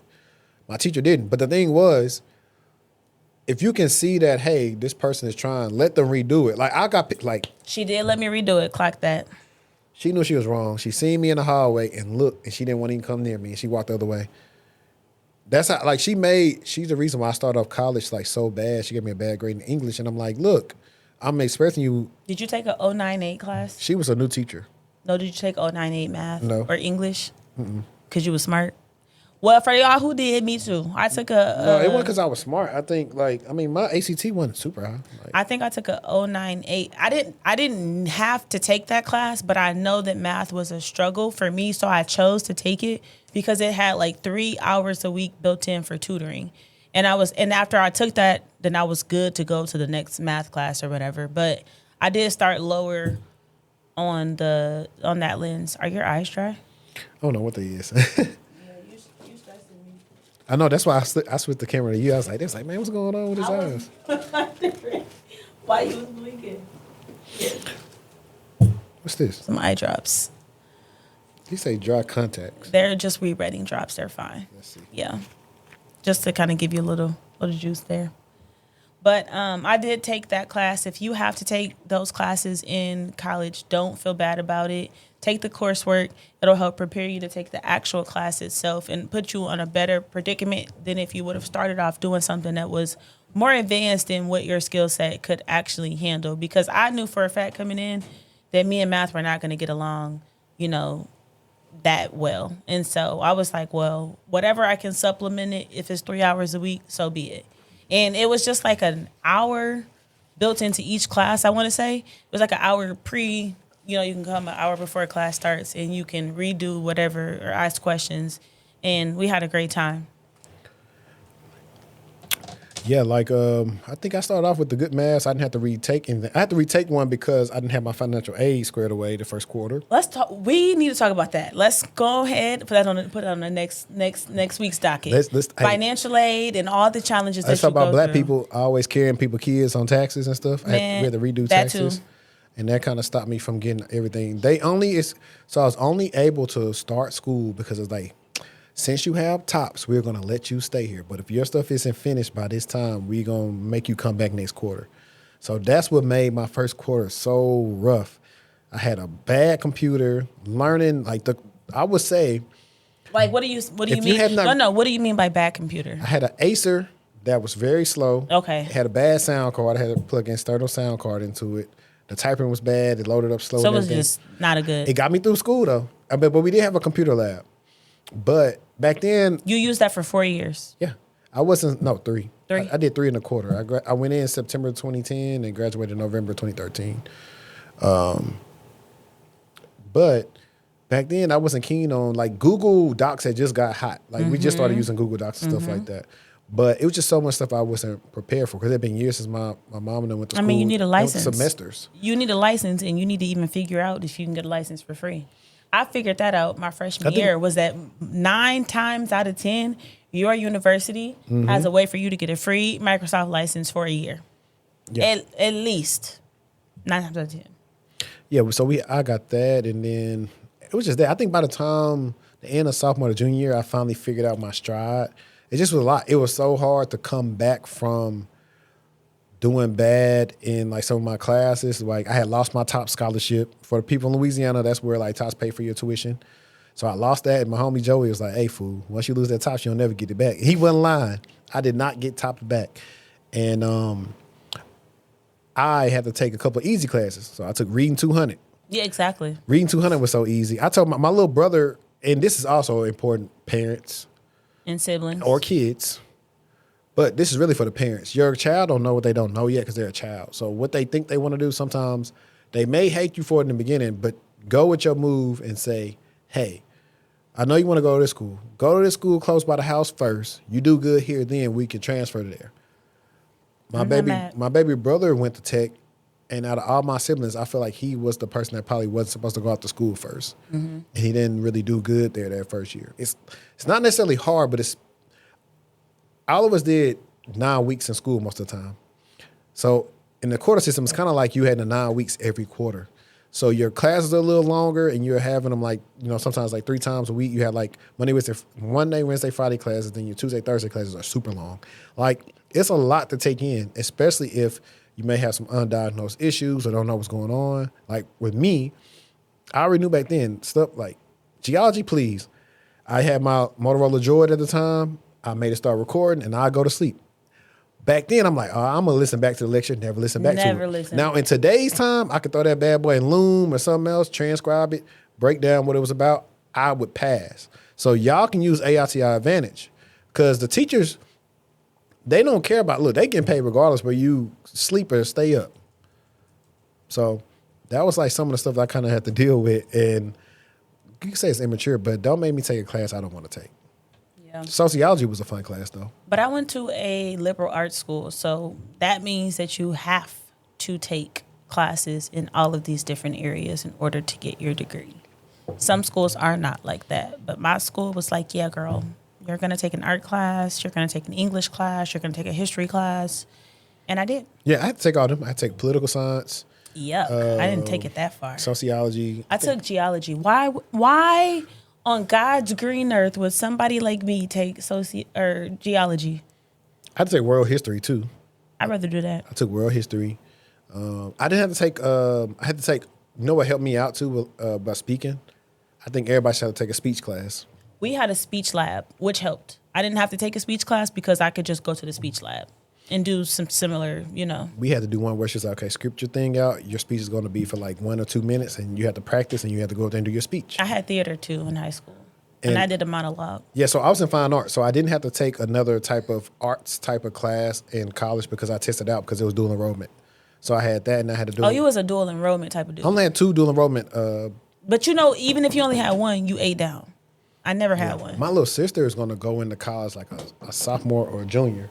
My teacher didn't. But the thing was, if you can see that, hey, this person is trying, let them redo it. Like, I got, like... She did let me redo it. Clock that. She knew she was wrong. She seen me in the hallway and looked, and she didn't want to even come near me, and she walked the other way. That's how, like, she's the reason why I started off college, like, so bad. She gave me a bad grade in English, and I'm like, look, I'm expressing you... Did you take a 098 class? She was a new teacher. No, did you take 098 math? No. Or English? Because you were smart? Well, for y'all who did, me too. I took a... no, it wasn't because I was smart. I think, like, my ACT wasn't super high. Like, I think I took a 098. I didn't have to take that class, but I know that math was a struggle for me, so I chose to take it because it had like 3 hours a week built in for tutoring. And after I took that, then I was good to go to the next math class or whatever. But I did start lower on that lens. Are your eyes dry? I don't know what they is. I know, that's why I switched the camera to you. I was like, man, what's going on with his eyes? Why you was blinking? What's this? Some eye drops. He say dry contacts. They're just rereading drops. They're fine. Let's see. Yeah. Just to kind of give you a little juice there. But I did take that class. If you have to take those classes in college, don't feel bad about it. Take the coursework. It'll help prepare you to take the actual class itself and put you on a better predicament than if you would have started off doing something that was more advanced than what your skill set could actually handle. Because I knew for a fact coming in that me and math were not going to get along, that well. And so I was like, well, whatever I can supplement it, if it's 3 hours a week, so be it. And it was just like an hour built into each class, I want to say. It was like an hour you can come an hour before class starts and you can redo whatever or ask questions. And we had a great time. Yeah, like I think I started off with the good maths. I didn't have to retake anything. I had to retake one because I didn't have my financial aid squared away the first quarter. Let's talk. We need to talk about that. Let's go ahead put it on the next week's docket. Let's Financial aid and all the challenges that let's you talk about go black through. people always carrying people kids on taxes and stuff. Man, we had to redo that taxes. too. And that kind of stopped me from getting everything. So I was only able to start school because it's like, since you have TOPS, we're going to let you stay here. But if your stuff isn't finished by this time, we're going to make you come back next quarter. So that's what made my first quarter so rough. I had a bad computer, learning I would say. Like, what do you mean? What do you mean by bad computer? I had an Acer that was very slow. Okay. It had a bad sound card. I had to plug an external sound card into it. The typing was bad. It loaded up slow. So it was just not a good. It got me through school though. But we did have a computer lab. But back then, You used that for 4 years. yeah, I wasn't. No, 3. 3? I did 3 and a quarter. I went in September 2010 and graduated in November 2013. But back then, I wasn't keen on like Google Docs had just got hot. Like we just started using Google Docs and stuff like that. But it was just so much stuff I wasn't prepared for because it had been years since my mom and I went to school. I mean, you need a license. Semesters. You need a license, and you need to even figure out if you can get a license for free. I figured that out my freshman year. Was that 9 times out of 10, your university has a way for you to get a free Microsoft license for a year. Yeah. At least 9 times out of 10. Yeah, so I got that, and then it was just that. I think by the time the end of sophomore to junior year, I finally figured out my stride. It just was a lot. It was so hard to come back from doing bad in like some of my classes. Like I had lost my top scholarship. For the people in Louisiana, that's where like TOPS pay for your tuition. So I lost that, and my homie Joey was like, "Hey, fool, once you lose that TOPS, you'll never get it back." He wasn't lying. I did not get TOPS back, and I had to take a couple of easy classes. So I took Reading 200. Yeah, exactly. Reading 200 was so easy. I told my little brother, and this is also important, parents And siblings. or kids, but this is really for the parents. Your child don't know what they don't know yet because they're a child. So what they think they want to do, sometimes they may hate you for it in the beginning, but go with your move and say, hey, I know you want to go to this school. Go to this school close by the house first. You do good here, then we can transfer to there. My baby brother went to tech, and out of all my siblings, I feel like he was the person that probably wasn't supposed to go out to school first. And he didn't really do good there that first year. It's not necessarily hard, but it's all of us did 9 weeks in school most of the time. So in the quarter system, it's kind of like you had the 9 weeks every quarter. So your classes are a little longer, and you're having them like, sometimes like 3 times a week. You had like Monday, Wednesday, Friday classes, then your Tuesday, Thursday classes are super long. Like it's a lot to take in, especially if you may have some undiagnosed issues or don't know what's going on. Like with me, I already knew back then stuff like geology, please. I had my Motorola Droid at the time. I made it start recording, and I go to sleep. Back then, I'm like, I'm going to listen back to the lecture, never listen back to it. Never listen. Now, in today's time, I could throw that bad boy in Loom or something else, transcribe it, break down what it was about. I would pass. So y'all can use AITI Advantage because the teachers, they don't care about, look, they getting paid regardless whether you sleep or stay up. So that was like some of the stuff I kind of had to deal with. And you can say it's immature, but don't make me take a class I don't want to take. Yeah. Sociology was a fun class, though. But I went to a liberal arts school, so that means that you have to take classes in all of these different areas in order to get your degree. Some schools are not like that, but my school was like, yeah, girl, you're going to take an art class, you're going to take an English class, you're going to take a history class, and I did. Yeah, I had to take all them. I had to take political science. Yuck, I didn't take it that far. Sociology. I took geology. Why on God's green earth would somebody like me take geology? I had to take world history too. I'd rather do that. I took world history. I didn't have to take. I had to take. You know what helped me out too by speaking? I think everybody should have to take a speech class. We had a speech lab, which helped. I didn't have to take a speech class because I could just go to the speech lab and do some similar, We had to do one where she's like, okay, script your thing out. Your speech is going to be for like 1 or 2 minutes, and you have to practice, and you have to go out there and do your speech. I had theater too in high school, and I did a monologue. Yeah, so I was in fine art, so I didn't have to take another type of arts type of class in college because I tested out because it was dual enrollment. So I had that, and I had to do. Oh, you was a dual enrollment type of dude. I only had 2 dual enrollment. But even if you only had one, you ate down. I never had one. My little sister is going to go into college like a sophomore or a junior.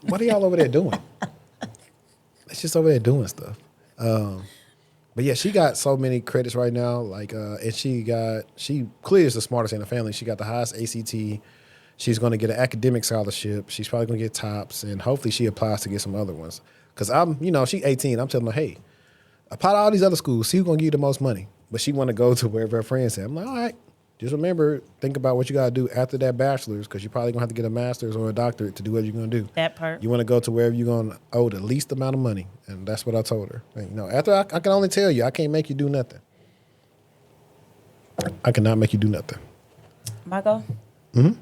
What are y'all over there doing? It's just over there doing stuff. But yeah, she got so many credits right now. Like, and she clearly is the smartest in the family. She got the highest ACT. She's going to get an academic scholarship. She's probably going to get TOPS, and hopefully she applies to get some other ones. Because she's 18. I'm telling her, hey, apply to all these other schools. See who's going to give you the most money. But she want to go to wherever her friends at. I'm like, all right, just remember, think about what you got to do after that bachelor's, because you're probably going to have to get a master's or a doctorate to do what you're going to do. That part. You want to go to wherever you're going to owe the least amount of money. And that's what I told her. And, after I can only tell you, I can't make you do nothing. I cannot make you do nothing. Michael? Mm-hmm.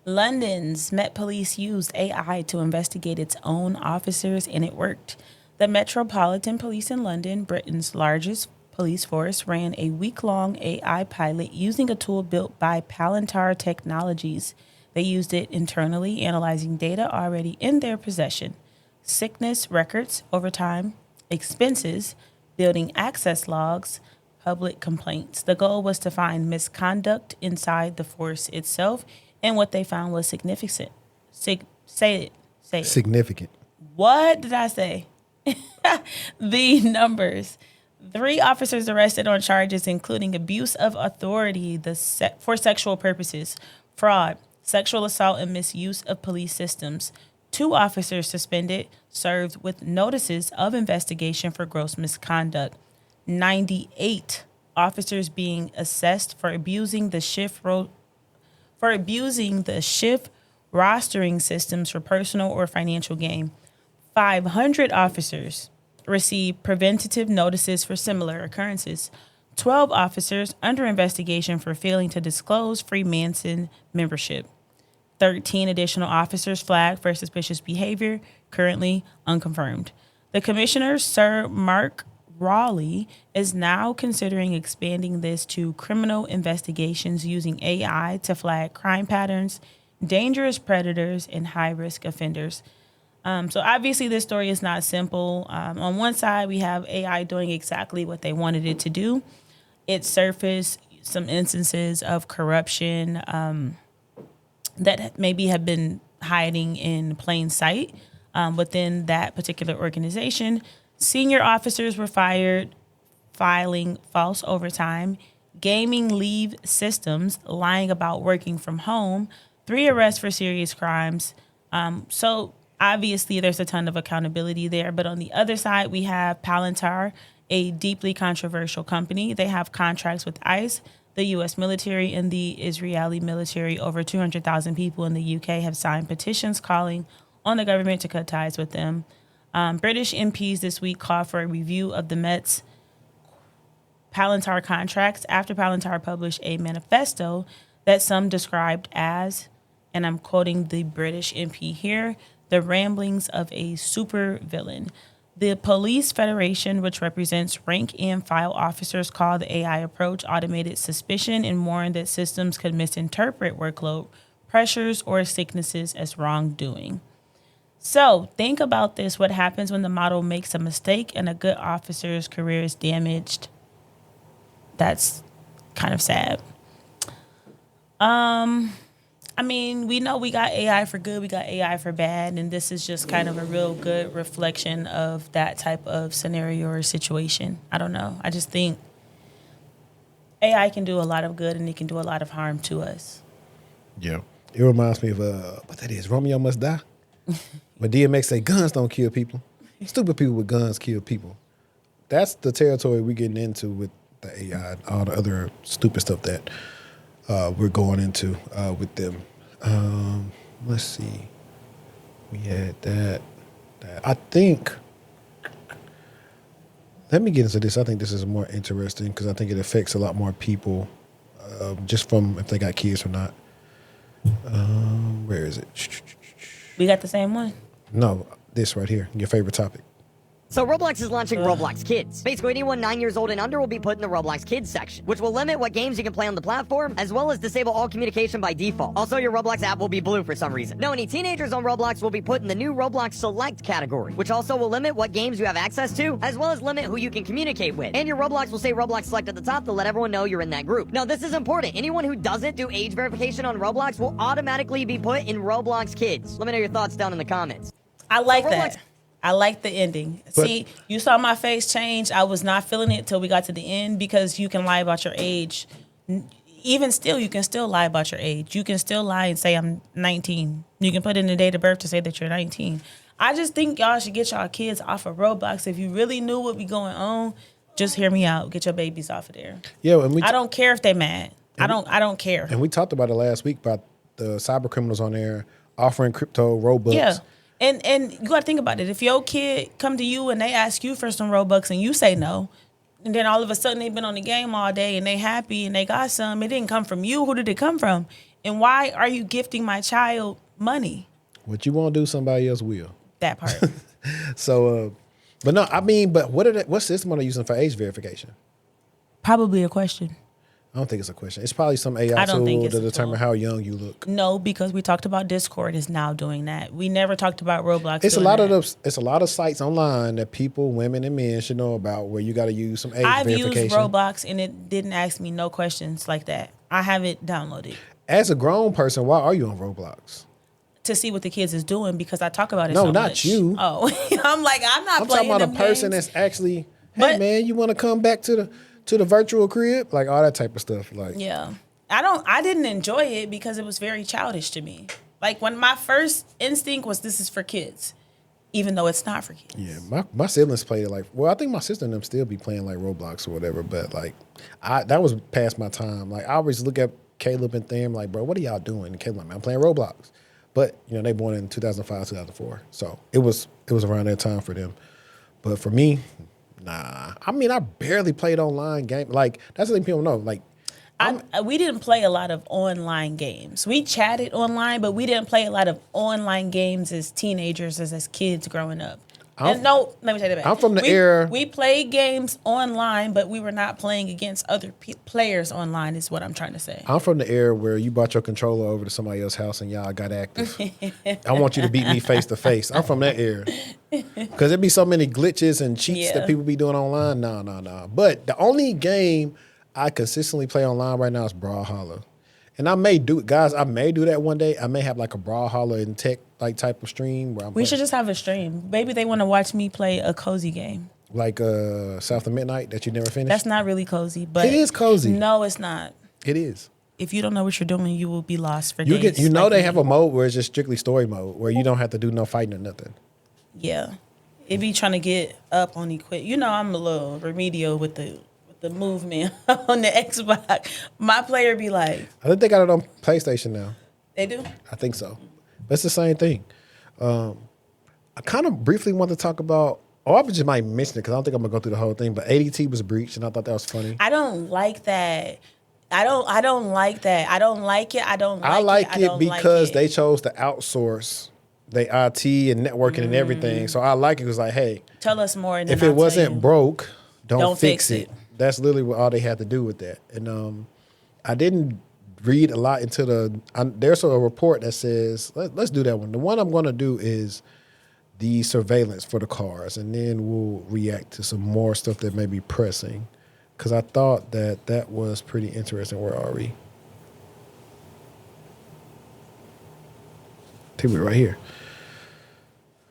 London's Met Police used AI to investigate its own officers, and it worked. The Metropolitan Police in London, Britain's largest police force, ran a week-long AI pilot using a tool built by Palantir Technologies. They used it internally, analyzing data already in their possession: sickness records, overtime, expenses, building access logs, public complaints. The goal was to find misconduct inside the force itself, and what they found was significant. Say it. Significant. What did I say? The numbers. 3 officers arrested on charges including abuse of authority for sexual purposes, fraud, sexual assault, and misuse of police systems. 2 officers suspended, served with notices of investigation for gross misconduct. 98 officers being assessed for abusing the shift rostering systems for personal or financial gain. 500 officers received preventative notices for similar occurrences. 12 officers under investigation for failing to disclose Freemason membership. 13 additional officers flagged for suspicious behavior, currently unconfirmed. The commissioner, Sir Mark Raleigh, is now considering expanding this to criminal investigations using AI to flag crime patterns, dangerous predators, and high-risk offenders. So obviously this story is not simple. On one side, we have AI doing exactly what they wanted it to do. It surfaced some instances of corruption that maybe have been hiding in plain sight within that particular organization. Senior officers were fired, filing false overtime, gaming leave systems, lying about working from home, 3 arrests for serious crimes. So obviously there's a ton of accountability there. But on the other side, we have Palantir, a deeply controversial company. They have contracts with ICE, the U.S. military, and the Israeli military. Over 200,000 people in the UK have signed petitions calling on the government to cut ties with them. British MPs this week called for a review of the Met's Palantir contracts after Palantir published a manifesto that some described as, and I'm quoting the British MP here, the ramblings of a super villain. The Police Federation, which represents rank and file officers, called the AI approach automated suspicion and warned that systems could misinterpret workload pressures or sicknesses as wrongdoing. So think about this. What happens when the model makes a mistake and a good officer's career is damaged? That's kind of sad. I mean, we know we got AI for good, we got AI for bad, and this is just kind of a real good reflection of that type of scenario or situation. I don't know. I just think AI can do a lot of good and it can do a lot of harm to us. Yeah. It reminds me of, what that is, Romeo Must Die. But DMX say guns don't kill people. Stupid people with guns kill people. That's the territory we're getting into with the AI and all the other stupid stuff that we're going into with them. Let's see. We had that. I think, let me get into this. I think this is more interesting because I think it affects a lot more people just from if they got kids or not. Where is it? We got the same one? No, this right here, your favorite topic. So Roblox is launching Roblox Kids. Basically, anyone 9 years old and under will be put in the Roblox Kids section, which will limit what games you can play on the platform, as well as disable all communication by default. Also, your Roblox app will be blue for some reason. No, any teenagers on Roblox will be put in the new Roblox Select category, which also will limit what games you have access to, as well as limit who you can communicate with. And your Roblox will say Roblox Select at the top to let everyone know you're in that group. Now, this is important. Anyone who doesn't do age verification on Roblox will automatically be put in Roblox Kids. Let me know your thoughts down in the comments. I like that. I like the ending. But- See, you saw my face change. I was not feeling it till we got to the end because you can lie about your age. Even still, you can still lie about your age. You can still lie and say I'm 19. You can put in the date of birth to say that you're 19. I just think y'all should get y'all kids off of Roblox. If you really knew what be going on, just hear me out. Get your babies off of there. Yeah, and I don't care if they mad. I don't care. And we talked about it last week about the cyber criminals on there offering crypto Robux. Yeah. And you got to think about it. If your kid come to you and they ask you for some Robux and you say no, and then all of a sudden they've been on the game all day and they happy and they got some, it didn't come from you. Who did it come from? And why are you gifting my child money? What you won't do, somebody else will. That part. So, but no, I mean, but what system are they using for age verification? Probably a question. I don't think it's a question. It's probably some AI I don't think tool it's to a determine tool. how young you look. No, because we talked about Discord is now doing that. We never talked about Roblox. It's a doing lot that. it's a lot of sites online that people, women and men, should know about where you got to use some age I've verification. used Roblox and it didn't ask me no questions like that. I have it downloaded As a grown person, why are you on Roblox? to see what the kids is doing because I talk about it No, so not much. you. Oh, I'm like, I'm not I'm playing talking about a them person games. that's actually, hey But- man, you want to come back to the virtual crib, like all that type of stuff. Like, Yeah. I didn't enjoy it because it was very childish to me. Like when my first instinct was this is for kids, even though it's not for kids. yeah, my siblings played it like. Well, I think my sister and them still be playing like Roblox or whatever. But like, that was past my time. Like I always look at Caleb and them like, bro, what are y'all doing? And Caleb, like, man, I'm playing Roblox. But you know, they born in 2005, 2004, so it was around that time for them. But for me, nah. I mean, I barely played online game. Like that's the thing people know. Like. We didn't play a lot of online games. We chatted online, but we didn't play a lot of online games as teenagers, as kids growing up. And no, let me take that back. I'm from the era. We played games online, but we were not playing against other players online, is what I'm trying to say. I'm from the era where you brought your controller over to somebody else's house and y'all got active. I want you to beat me face to face. I'm from that era. Because there'd be so many glitches and cheats that people be doing online. No. But the only game I consistently play online right now is Brawlhalla. And I may do that one day. I may have like a Brawlhalla in tech like type of stream where We should just have a stream. Maybe they want to watch me play a cozy game. like South of Midnight that you never finished. That's not really cozy, but It is cozy. No, it's not. It is. If you don't know what you're doing, you will be lost for You days. they have a mode where it's just strictly story mode where you don't have to do no fighting or nothing. Yeah, it be trying to get up on equip. You know, I'm a little remedial with the movement on the Xbox. My player be like, I think they got it on PlayStation now. they do. I think so. But it's the same thing. I kind of briefly want to talk about, I just might mention it because I don't think I'm going to go through the whole thing, but ADT was breached and I thought that was funny. I don't like that. I don't like that. I don't like it. I don't like it. I like I it don't because like it. they chose to outsource their IT and networking and everything. So I like it. It was like, hey, Tell us more. And then if I'll it tell wasn't you. broke, don't fix fix it. it. That's literally what all they had to do with that. And I didn't read a lot into there's a report that says, let's do that one. The one I'm going to do is the surveillance for the cars, and then we'll react to some more stuff that may be pressing. Because I thought that was pretty interesting. Where are we? Take me right here.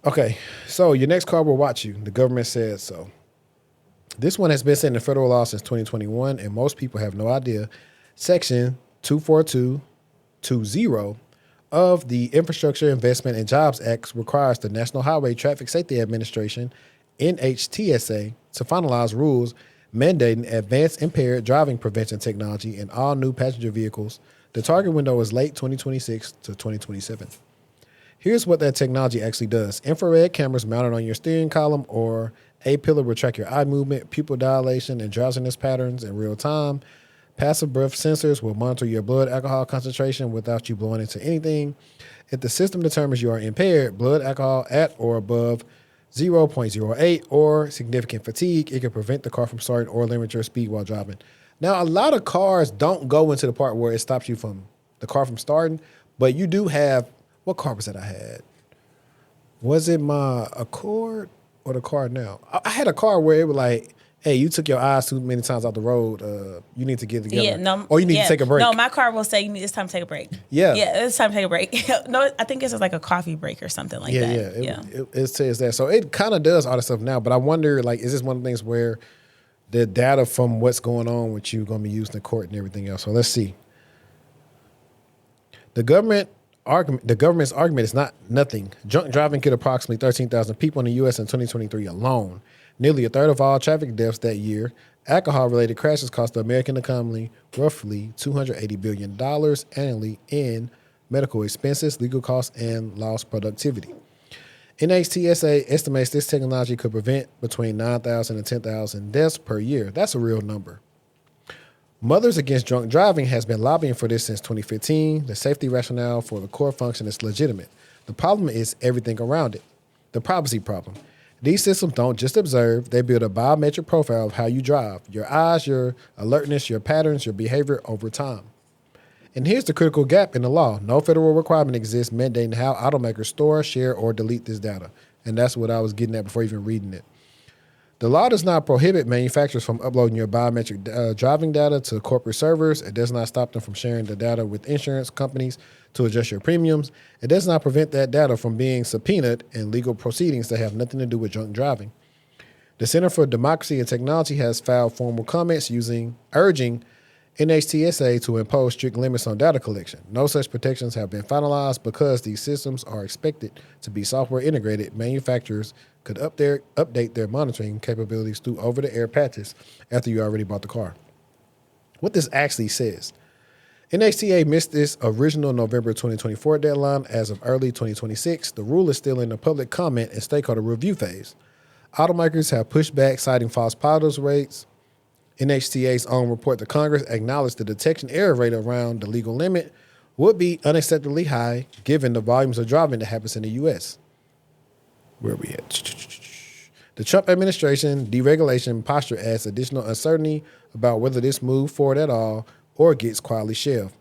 Okay, so your next car will watch you. The government said so. This one has been sitting in federal law since 2021, and most people have no idea. Section 24220 of the Infrastructure Investment and Jobs Act requires the National Highway Traffic Safety Administration, NHTSA, to finalize rules mandating advanced impaired driving prevention technology in all new passenger vehicles. The target window is late 2026 to 2027. Here's what that technology actually does. Infrared cameras mounted on your steering column or A-pillar will track your eye movement, pupil dilation, and drowsiness patterns in real time. Passive breath sensors will monitor your blood alcohol concentration without you blowing into anything. If the system determines you are impaired, blood alcohol at or above 0.08 or significant fatigue, it can prevent the car from starting or limit your speed while driving. Now, a lot of cars don't go into the part where it stops you from the car from starting, but you do have, what car was that I had? Was it my Accord or the car now? I had a car where it was like, hey, you took your eyes too many times off the road. You need to get together. Yeah, no, or you need to take a break. No, my car will say it's time to take a break. Yeah. Yeah, it's time to take a break. No, I think it's just like a coffee break or something like that. It says that. So it kind of does all this stuff now, but I wonder, like, is this one of the things where the data from what's going on with you going to be used in court and everything else? So let's see. The government's argument is not nothing. Drunk driving killed approximately 13,000 people in the U.S. in 2023 alone. Nearly a third of all traffic deaths that year. Alcohol-related crashes cost the American economy roughly $280 billion annually in medical expenses, legal costs, and lost productivity. NHTSA estimates this technology could prevent between 9,000 and 10,000 deaths per year. That's a real number. Mothers Against Drunk Driving has been lobbying for this since 2015. The safety rationale for the core function is legitimate. The problem is everything around it. The privacy problem. These systems don't just observe, they build a biometric profile of how you drive, your eyes, your alertness, your patterns, your behavior over time. And here's the critical gap in the law. No federal requirement exists mandating how automakers store, share, or delete this data. And that's what I was getting at before even reading it. The law does not prohibit manufacturers from uploading your biometric driving data to corporate servers. It does not stop them from sharing the data with insurance companies to adjust your premiums. It does not prevent that data from being subpoenaed in legal proceedings that have nothing to do with drunk driving. The Center for Democracy and Technology has filed formal comments urging NHTSA to impose strict limits on data collection. No such protections have been finalized because these systems are expected to be software integrated. Manufacturers could update their monitoring capabilities through over-the-air patches after you already bought the car. What this actually says. NHTA missed this original November 2024 deadline as of early 2026. The rule is still in the public comment and stakeholder review phase. Automakers have pushed back, citing false positives rates. NHTA's own report to Congress acknowledged the detection error rate around the legal limit would be unacceptably high given the volumes of driving that happens in the U.S. Where are we at? The Trump administration deregulation posture adds additional uncertainty about whether this moves forward at all or gets quietly shelved.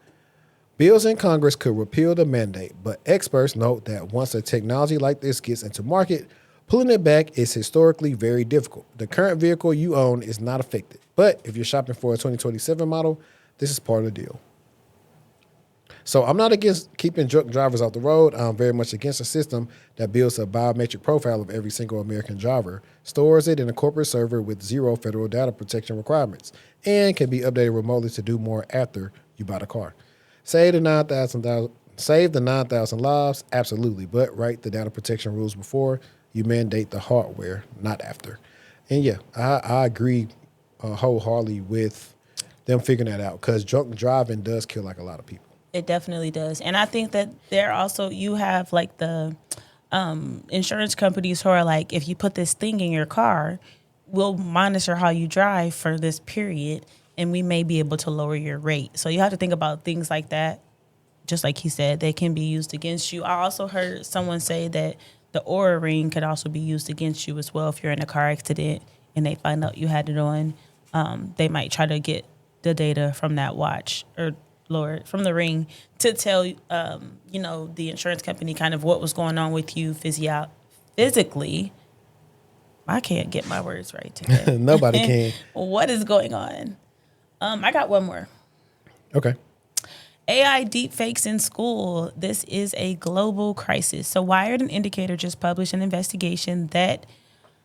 Bills in Congress could repeal the mandate, but experts note that once a technology like this gets into market, pulling it back is historically very difficult. The current vehicle you own is not affected, but if you're shopping for a 2027 model, this is part of the deal. So I'm not against keeping drunk drivers off the road. I'm very much against a system that builds a biometric profile of every single American driver, stores it in a corporate server with zero federal data protection requirements, and can be updated remotely to do more after you buy the car. Save the 9,000 lives, absolutely, but write the data protection rules before you mandate the hardware, not after. And yeah, I agree wholeheartedly with them figuring that out because drunk driving does kill like a lot of people. It definitely does. And I think that there also, you have like the insurance companies who are like, if you put this thing in your car, we'll monitor how you drive for this period and we may be able to lower your rate. So you have to think about things like that. Just like he said, they can be used against you. I also heard someone say that the Oura Ring could also be used against you as well if you're in a car accident and they find out you had it on. They might try to get the data from that watch or from the ring to tell the insurance company kind of what was going on with you physically. I can't get my words right today. Nobody can. What is going on? I got one more. Okay. AI deepfakes in school. This is a global crisis. So Wired and Indicator just published an investigation that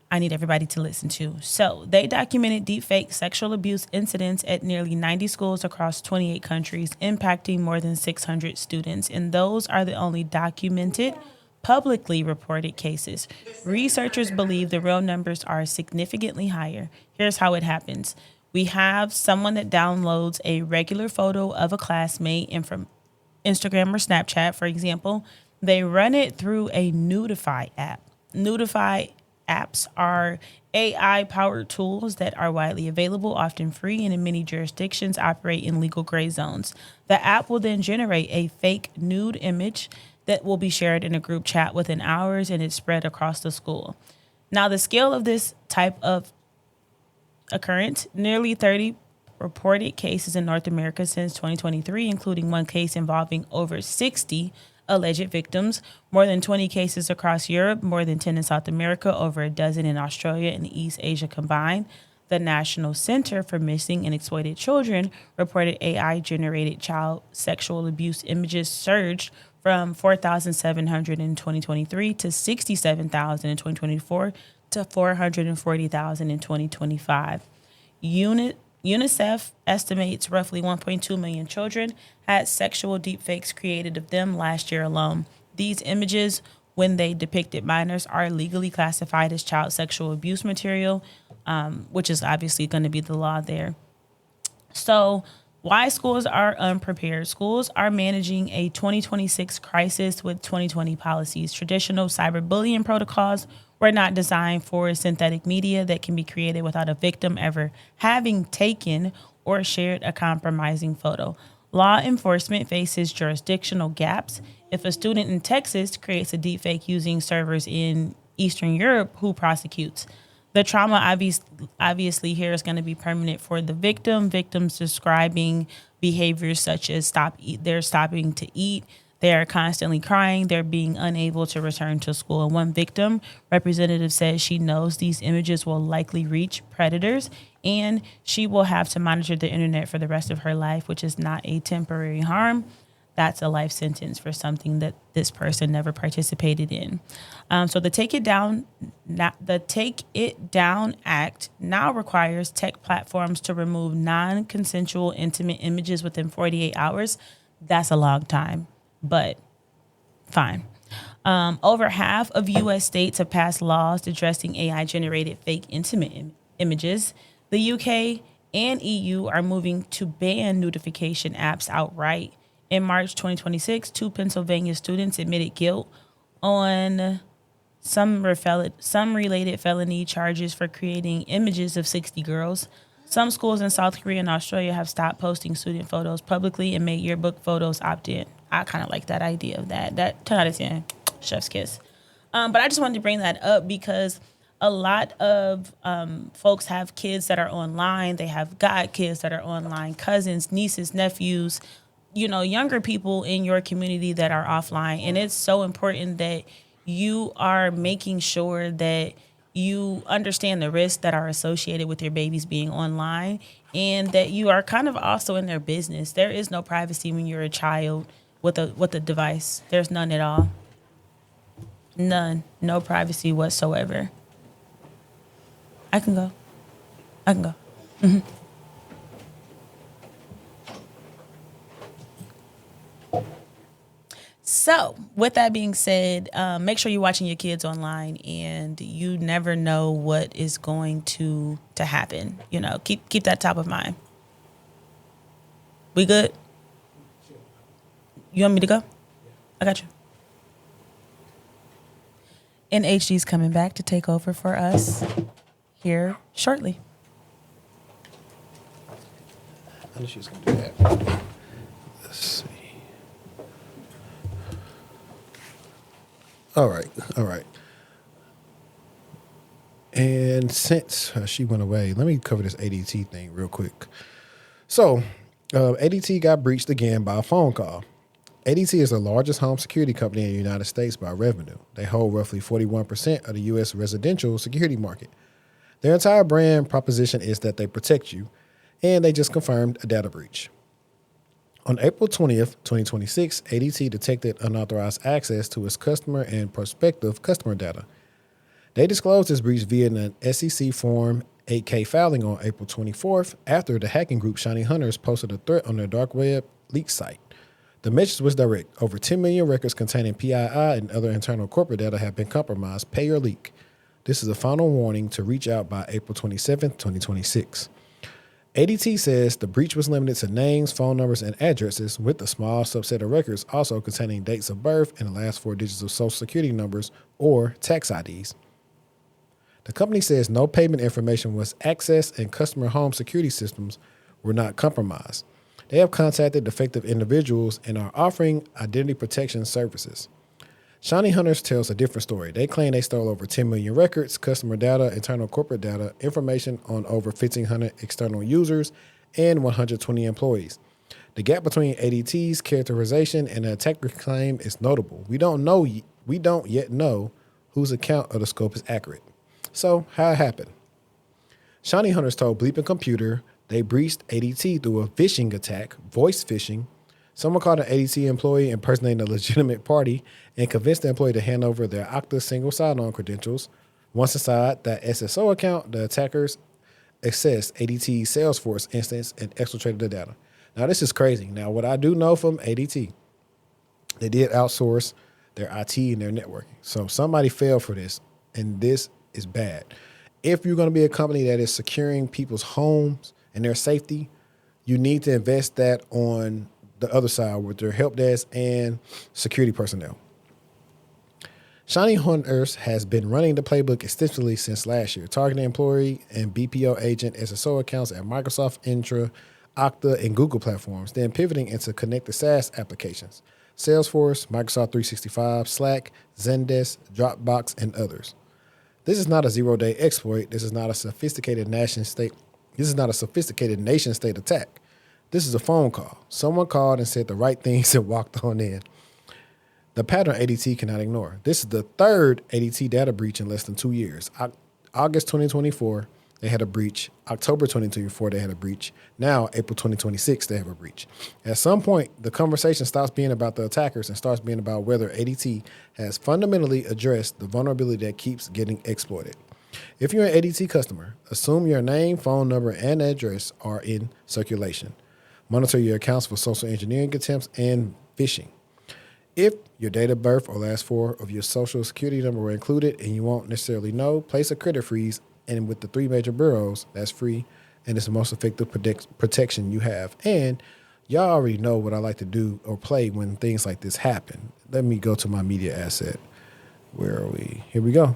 I need everybody to listen to. So they documented deepfake sexual abuse incidents at nearly 90 schools across 28 countries, impacting more than 600 students. And those are the only documented, publicly reported cases. Researchers believe the real numbers are significantly higher. Here's how it happens. We have someone that downloads a regular photo of a classmate and from Instagram or Snapchat, for example. They run it through a Nudify app. Nudify apps are AI-powered tools that are widely available, often free, and in many jurisdictions operate in legal gray zones. The app will then generate a fake nude image that will be shared in a group chat within hours, and it's spread across the school. Now, the scale of this type of occurrence, nearly 30 reported cases in North America since 2023, including one case involving over 60 alleged victims, more than 20 cases across Europe, more than 10 in South America, over a dozen in Australia and East Asia combined. The National Center for Missing and Exploited Children reported AI-generated child sexual abuse images surged from 4,700 in 2023 to 67,000 in 2024 to 440,000 in 2025. UNICEF estimates roughly 1.2 million children had sexual deepfakes created of them last year alone. These images, when they depicted minors, are legally classified as child sexual abuse material, which is obviously going to be the law there. So why schools are unprepared? Schools are managing a 2026 crisis with 2020 policies. Traditional cyberbullying protocols were not designed for synthetic media that can be created without a victim ever having taken or shared a compromising photo. Law enforcement faces jurisdictional gaps. If a student in Texas creates a deepfake using servers in Eastern Europe, who prosecutes? The trauma obviously here is going to be permanent for the victim. Victims describing behaviors such as they're stopping to eat, they're constantly crying, they're being unable to return to school. And one victim representative says she knows these images will likely reach predators and she will have to monitor the internet for the rest of her life, which is not a temporary harm. That's a life sentence for something that this person never participated in. So the Take It Down Act now requires tech platforms to remove non-consensual intimate images within 48 hours. That's a long time, but fine. Over half of U.S. states have passed laws addressing AI-generated fake intimate images. The UK and EU are moving to ban notification apps outright. In March 2026, 2 Pennsylvania students admitted guilt on some related felony charges for creating images of 60 girls. Some schools in South Korea and Australia have stopped posting student photos publicly and made yearbook photos opt-in. I kind of like that idea of that. That 10 out of 10, chef's kiss. But I just wanted to bring that up because a lot of folks have kids that are online. They have godkids that are online, cousins, nieces, nephews, younger people in your community that are offline. And it's so important that you are making sure that you understand the risks that are associated with your babies being online and that you are kind of also in their business. There is no privacy when you're a child with a device. There's none at all. None. No privacy whatsoever. I can go. Mm-hmm. So, with that being said, make sure you're watching your kids online, and you never know what is going to happen. Keep that top of mind. We good? You want me to go? I got you. And HD's coming back to take over for us here shortly. I knew she was going to do that. Let's see. All right. And since she went away, let me cover this ADT thing real quick. So, ADT got breached again by a phone call. ADT is the largest home security company in the United States by revenue. They hold roughly 41% of the U.S. residential security market. Their entire brand proposition is that they protect you, and they just confirmed a data breach. On April 20th, 2026, ADT detected unauthorized access to its customer and prospective customer data. They disclosed this breach via an SEC Form 8K filing on April 24th after the hacking group Shiny Hunters posted a threat on their dark web leak site. The message was direct. Over 10 million records containing PII and other internal corporate data have been compromised. Pay or leak. This is a final warning to reach out by April 27th, 2026. ADT says the breach was limited to names, phone numbers, and addresses, with a small subset of records also containing dates of birth and the last 4 digits of social security numbers or tax IDs. The company says no payment information was accessed and customer home security systems were not compromised. They have contacted affected individuals and are offering identity protection services. Shiny Hunters tells a different story. They claim they stole over 10 million records, customer data, internal corporate data, information on over 1,500 external users, and 120 employees. The gap between ADT's characterization and the attacker claim is notable. We don't yet know whose account of the scope is accurate. So, how it happened? Shiny hunters told Bleeping Computer they breached ADT through a phishing attack, voice phishing. Someone called an ADT employee impersonating a legitimate party and convinced the employee to hand over their Okta single sign-on credentials. Once inside that SSO account, the attackers accessed ADT's Salesforce instance and exfiltrated the data. Now, this is crazy. Now, what I do know from ADT, they did outsource their IT and their networking. So somebody fell for this, and this is bad. If you're going to be a company that is securing people's homes and their safety, you need to invest that on the other side with their help desk and security personnel. Shiny Hunters has been running the playbook extensively since last year, targeting employee and BPO agent SSO accounts at Microsoft, Intra, Okta, and Google platforms, then pivoting into connected SaaS applications, Salesforce, Microsoft 365, Slack, Zendesk, Dropbox, and others. This is not a zero-day exploit. This is not a sophisticated nation state. This is not a sophisticated nation state attack. This is a phone call. Someone called and said the right things and walked on in. The pattern ADT cannot ignore. This is the third ADT data breach in less than 2 years. August 2024, they had a breach. October 2024, they had a breach. Now, April 2026, they have a breach. At some point, the conversation stops being about the attackers and starts being about whether ADT has fundamentally addressed the vulnerability that keeps getting exploited. If you're an ADT customer, assume your name, phone number, and address are in circulation. Monitor your accounts for social engineering attempts and phishing. If your date of birth or last four of your social security number were included and you won't necessarily know, place a credit freeze, and with the 3 major bureaus, that's free, and it's the most effective protection you have. And y'all already know what I like to do or play when things like this happen. Let me go to my media asset. Where are we? Here we go.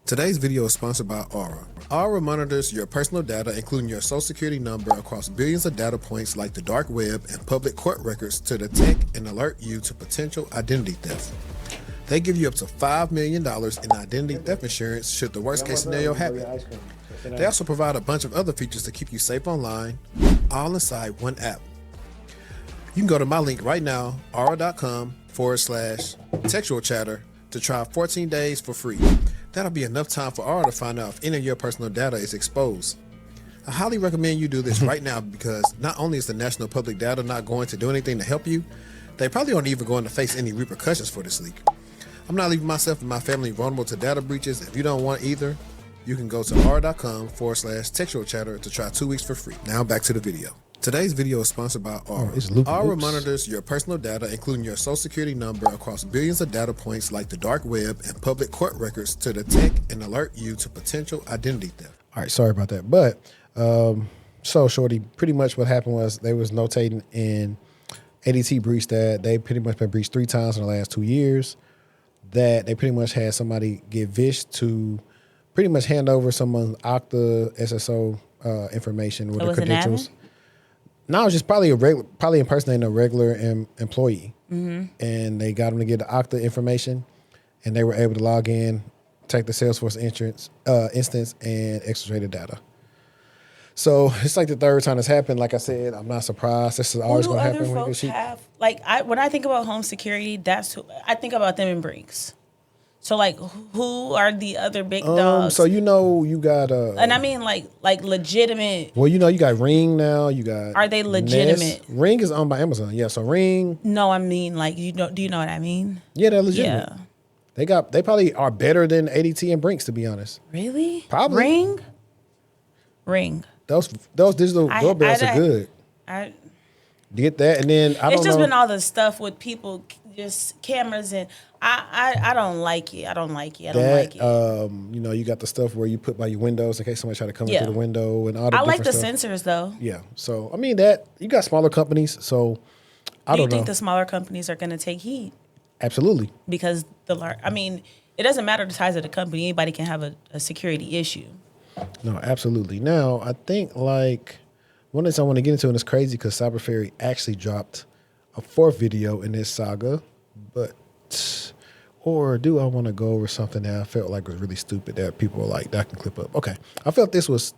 Today's video is sponsored by Aura. Aura monitors your personal data, including your social security number, across billions of data points like the dark web and public court records to detect and alert you to potential identity theft. They give you up to $5 million in identity theft insurance should the worst case scenario happen. They also provide a bunch of other features to keep you safe online, all inside one app. You can go to my link right now, aura.com/textual chatter, to try 14 days for free. That'll be enough time for Aura to find out if any of your personal data is exposed. I highly recommend you do this right now because not only is the national public data not going to do anything to help you, they probably aren't even going to face any repercussions for this leak. I'm not leaving myself and my family vulnerable to data breaches. If you don't want either, you can go to aura.com/textual chatter to try 2 weeks for free. Now back to the video. Today's video is sponsored by Aura. Aura monitors your personal data, including your social security number, across billions of data points like the dark web and public court records to detect and alert you to potential identity theft. All right, sorry about that. But so Shorty, pretty much what happened was they was notating in ADT breach that they pretty much been breached 3 times in the last 2 years, that they pretty much had somebody get vished to pretty much hand over someone's Okta SSO information with the credentials. No, it was just probably probably impersonating a regular employee. Mm-hmm. And they got them to get the Okta information, and they were able to log in, take the Salesforce instance, and exfiltrate the data. So it's like the third time it's happened. Like I said, I'm not surprised. This is always going to happen. Other folks have, like, when I think about home security, that's who I think about them in breaks. So, like, who are the other big dogs? So, you know, you got... and I mean, like legitimate... Well, you know, you got Ring now. You got... Are they legitimate? Nest. Ring is owned by Amazon. Yeah, so Ring... No, I mean, like, do you know what I mean? Yeah, they're legitimate. Yeah. They probably are better than ADT and Brinks, to be honest. Really? Probably. Ring. Those digital doorbells are good. I get that, and then it's just been all the stuff with people, just cameras, and I don't like it. I don't like it. You know, you got the stuff where you put by your windows in case somebody try to come in through the window and all the. I like the stuff. sensors though. Yeah, so I mean that you got smaller companies, so I don't know. Do you think the smaller companies are going to take heed? Absolutely. Because it doesn't matter the size of the company. Anybody can have a security issue. No, absolutely. Now, I think like one of the things I want to get into, and it's crazy because Cybershortieee actually dropped a 4th video in this saga, or do I want to go over something that I felt like was really stupid that people were like, that can clip up? Okay. I felt this was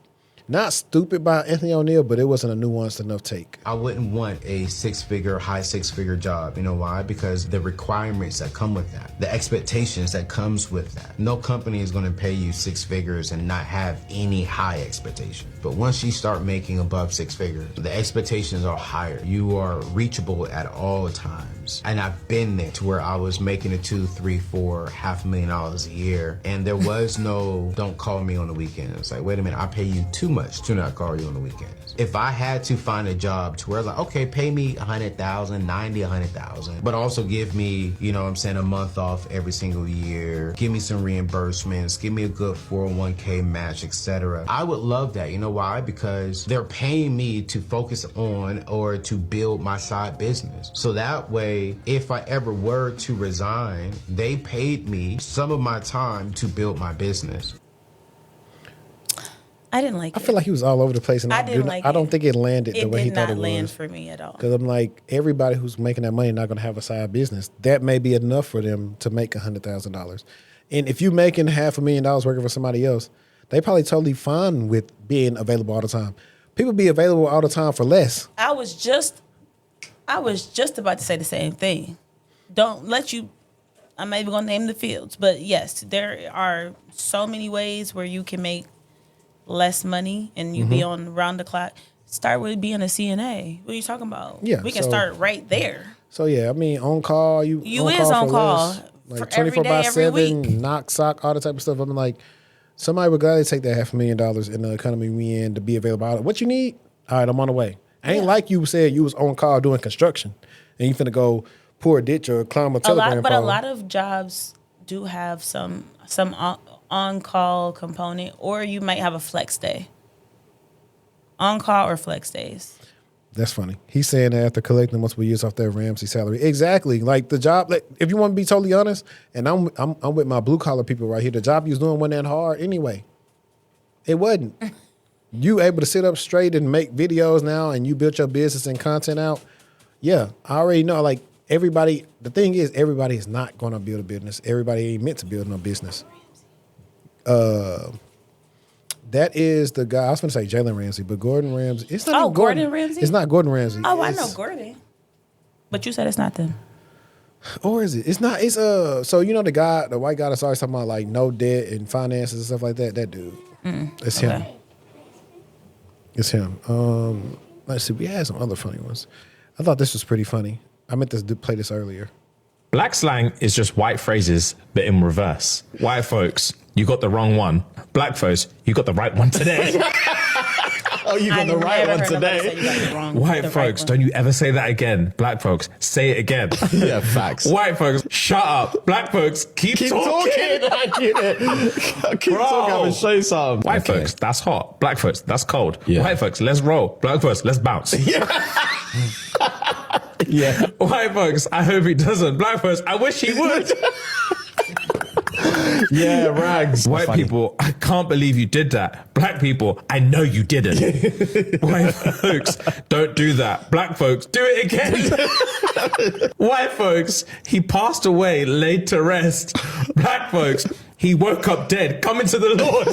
Not Stupid by Anthony O'Neill, but it wasn't a nuanced enough take. I wouldn't want a high six-figure job. You know why? Because the requirements that come with that, the expectations that comes with that. No company is going to pay you 6 figures and not have any high expectations. But once you start making above 6 figures, the expectations are higher. You are reachable at all times. And I've been there to where I was making a $2, $3, $4, $500,000 a year, and there was no don't call me on the weekends. It's like, wait a minute, I pay you too much to not call you on the weekends. If I had to find a job to where like, okay, pay me 100,000, 90, 100,000, but also give me, you know what I'm saying, a month off every single year, give me some reimbursements, give me a good 401k match, etc. I would love that. You know why? Because they're paying me to focus on or to build my side business. So that way, if I ever were to resign, they paid me some of my time to build my business. I didn't like it. I feel like he was all over the place, and I don't think it landed the way he thought it was. It did not land for me at all. Because I'm like, everybody who's making that money not going to have a side business. That may be enough for them to make $100,000. And if you're making $500,000 working for somebody else, they probably totally fine with being available all the time. People be available all the time for less. I was just about to say the same thing. Don't let you. I'm not even going to name the fields, but yes, there are so many ways where you can make less money and you be on round the clock. Start with being a CNA. What are you talking about? Yeah, we can start right there. So yeah, I mean, on call, you is on call like for 24 every by day, every 7, week. knock sock, all the type of stuff. I'm like, somebody would gladly take that $500,000 in the economy we in to be available. What you need? All right, I'm on the way. Ain't like you said you was on call doing construction and you finna go pour a ditch or climb a telegram pole. A lot of jobs do have some on-call component, or you might have a flex day. On-call or flex days. That's funny. He's saying that after collecting multiple years off that Ramsey salary. Exactly. Like the job, like, if you want to be totally honest, and I'm with my blue-collar people right here, the job you was doing wasn't that hard anyway. It wasn't. You able to sit up straight and make videos now and you built your business and content out. Yeah, I already know. Like everybody, the thing is everybody is not going to build a business. Everybody ain't meant to build no business. That is the guy, I was going to say Jalen Ramsey, but Gordon Ramsay. It's not even Gordon Ramsay? It's not Gordon Ramsay. Oh, I know Gordon. But you said it's not them. Or is it? It's not. It's so you know the guy, the white guy that's always talking about like no debt and finances and stuff like that? That dude. It's him. It's him. Let's see. We had some other funny ones. I thought this was pretty funny. I meant to play this earlier. Black slang is just white phrases, but in reverse. White folks, you got the wrong one. Black folks, you got the right one today. Oh, you got the right one today. White folks, don't you ever say that again. Black folks, say it again. Yeah, facts. White folks, shut up. Black folks, keep talking. I get it. Keep talking. I'm gonna show you something. White folks, that's hot. Black folks, that's cold. Yeah. White folks, let's roll. Black folks, let's bounce. Yeah. White folks, I hope he doesn't. Black folks, I wish he would. Yeah, rags. White people, I can't believe you did that. Black people, I know you didn't. White folks, don't do that. Black folks, do it again. White folks, he passed away, laid to rest. Black folks, he woke up dead, coming to the Lord.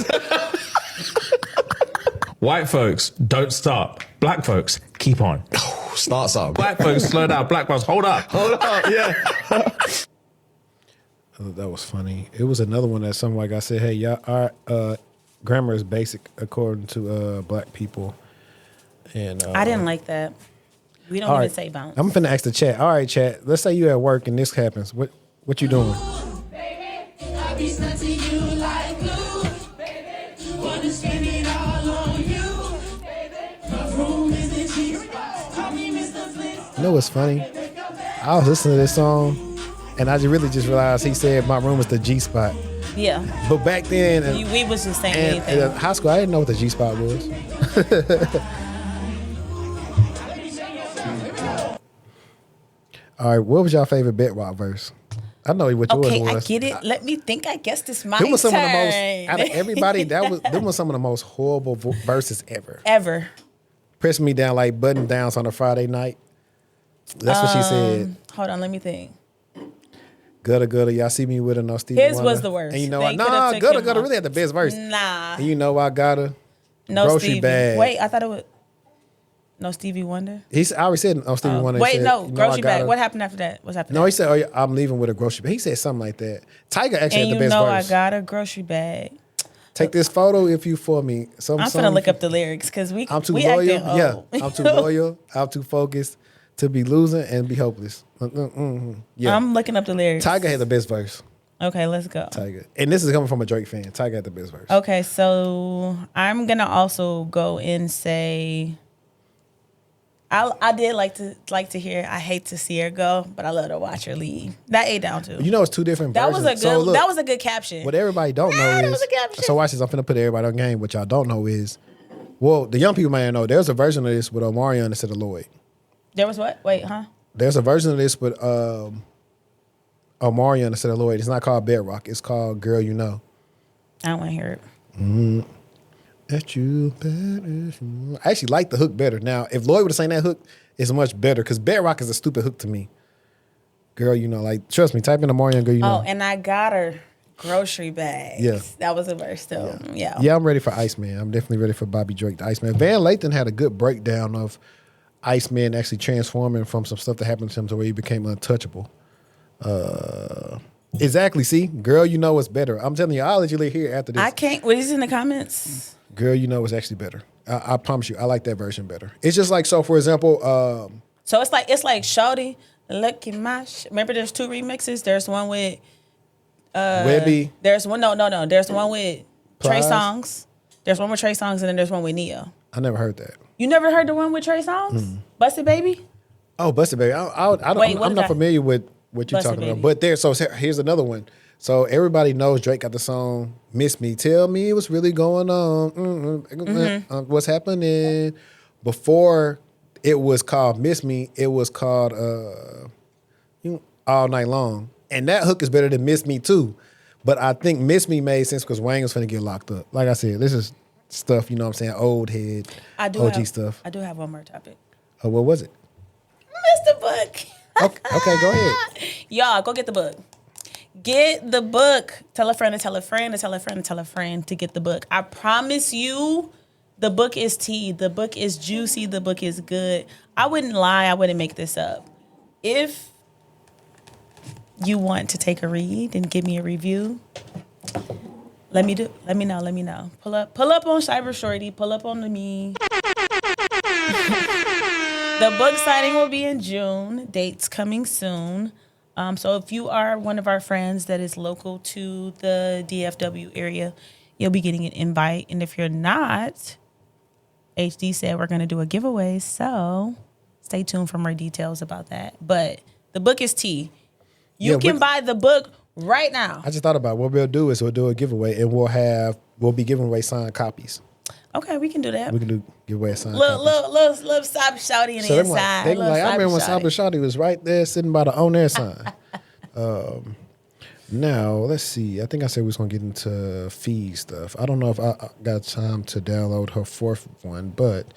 White folks, don't stop. Black folks, keep on. Start something. Black folks, slow down. Black folks, hold up. Hold up, yeah. That was funny. It was another one that some white guy said, hey, y'all, our grammar is basic according to black people. And I didn't like that. We don't even say bounce. I'm finna ask the chat. All right, chat. Let's say you at work and this happens. What you doing? You know what's funny? I was listening to this song and I really just realized he said my room was the G spot. Yeah. But back then, we was just saying anything. In high school, I didn't know what the G spot was. All right, what was your favorite BedRock verse? I know what yours was. Okay, I get it. Let me think. I guess this might. Them was some of the most out of everybody. Them was some of the most horrible verses ever. Ever. Pressing me down like button downs on a Friday night. That's what she said. Hold on, let me think. Gutter, y'all see me with a no Stevie His Wonder. was the worst. And you know, gutter really had the best verse. Nah. And you know I gotta No grocery Stevie. bag. Wait, I thought it was no Stevie Wonder. I already said no Stevie Wonder. He Wait, said, no, you know, grocery I got bag. What happened after that? What's happened? No, he said, "Oh, yeah, I'm leaving with a grocery bag." He said something like that. Tiger actually And had the you best know verse. I got a grocery bag. Take this photo if you for me. I'm gonna look up the lyrics because I'm too we loyal. acting Yeah, old. I'm too loyal. I'm too focused to be losing and be hopeless. Yeah, I'm looking up the lyrics. Tiger had the best verse. Okay, let's go. Tiger, and this is coming from a Drake fan. Tiger had the best verse. Okay, so I'm gonna also go and say I did like to hear I hate to see her go, but I love to watch her leave. That ate down too. You know, it's two different That versions. was a good So, look, that was a good caption. What everybody don't know that is, was a caption. so watch this. I'm finna put everybody on game. What y'all don't know is, well, the young people may know. There's a version of this with Omarion instead of Lloyd. There was what? Wait, huh? There's a version of this with Omarion instead of Lloyd. It's not called BedRock. It's called Girl You Know. I don't want to hear it. That you better. I actually like the hook better. Now, if Lloyd would have sang that hook, it's much better because BedRock is a stupid hook to me. Girl, you know, like, trust me, type in Omarion, Girl, you know. Oh, and I got her grocery bags. Yeah. That was a verse too. Yeah. Yeah, I'm ready for Iceman. I'm definitely ready for Bobby Drake, the Iceman. Van Lathan had a good breakdown of Iceman actually transforming from some stuff that happened to him to where he became untouchable. Exactly. See, Girl, you know what's better. I'm telling you, I'll let you hear after this. I can't. What is in the comments? Girl, you know what's actually better. I promise you, I like that version better. It's just like, so for example, So it's like Shorty, look at my. Remember, there's two remixes. There's one with Webby. There's one. No. There's one with Trey Plies? Songs. There's one with Trey Songs, and then there's one with Neo. I never heard that. You never heard the one with Trey Songs? Busted Baby. Oh, Busted Baby. I'm not familiar with what you're Busted talking about. Baby. But there, so here's another one. So everybody knows Drake got the song "Miss Me." Tell me what's really going on. What's happening? Before it was called "Miss Me," it was called "All Night Long," and that hook is better than "Miss Me" too. But I think "Miss Me" made sense because Wayne was finna get locked up. Like I said, this is stuff, you know what I'm saying, old head, OG stuff. I do have one more topic. Oh, what was it? Mr. Book. Okay, go ahead. Y'all, go get the book. Get the book. Tell a friend to tell a friend to tell a friend to tell a friend to get the book. I promise you, the book is tea. The book is juicy. The book is good. I wouldn't lie. I wouldn't make this up. If you want to take a read and give me a review, let me know. Pull up on Cybershortieee. Pull up on me. The book signing will be in June. Dates coming soon. So if you are one of our friends that is local to the DFW area, you'll be getting an invite. And if you're not, HD said we're going to do a giveaway. So stay tuned for more details about that. But the book is tea. You can buy the book right now. I just thought about it. What we'll do is we'll do a giveaway and we'll be giving away signed copies. Okay, we can do that. We can give away a signed copies. Little Cybershortieee in the So inside. I remember when Cybershortieee was right there sitting by the on air sign. Now, let's see. I think I said we was going to get into fee stuff. I don't know if I got time to download her fourth one, but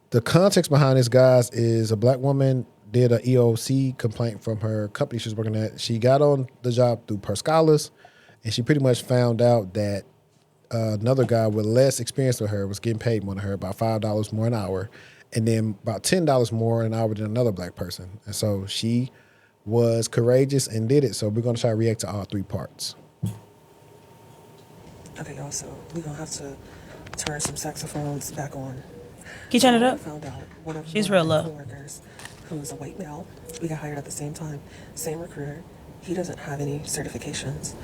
the context behind this, guys, is a black woman did an EEOC complaint from her company she was working at. She got on the job through Per Scholars, and she pretty much found out that another guy with less experience than her was getting paid more than her, about $5 more an hour, and then about $10 more an hour than another black person. And so she was courageous and did it. So we're going to try to react to all three parts. Okay, y'all, so we're going to have to turn some saxophones back on. Can you turn it up? I found out one of She's my real low. coworkers, who's a white male, we got hired at the same time, same recruiter. He doesn't have any certifications.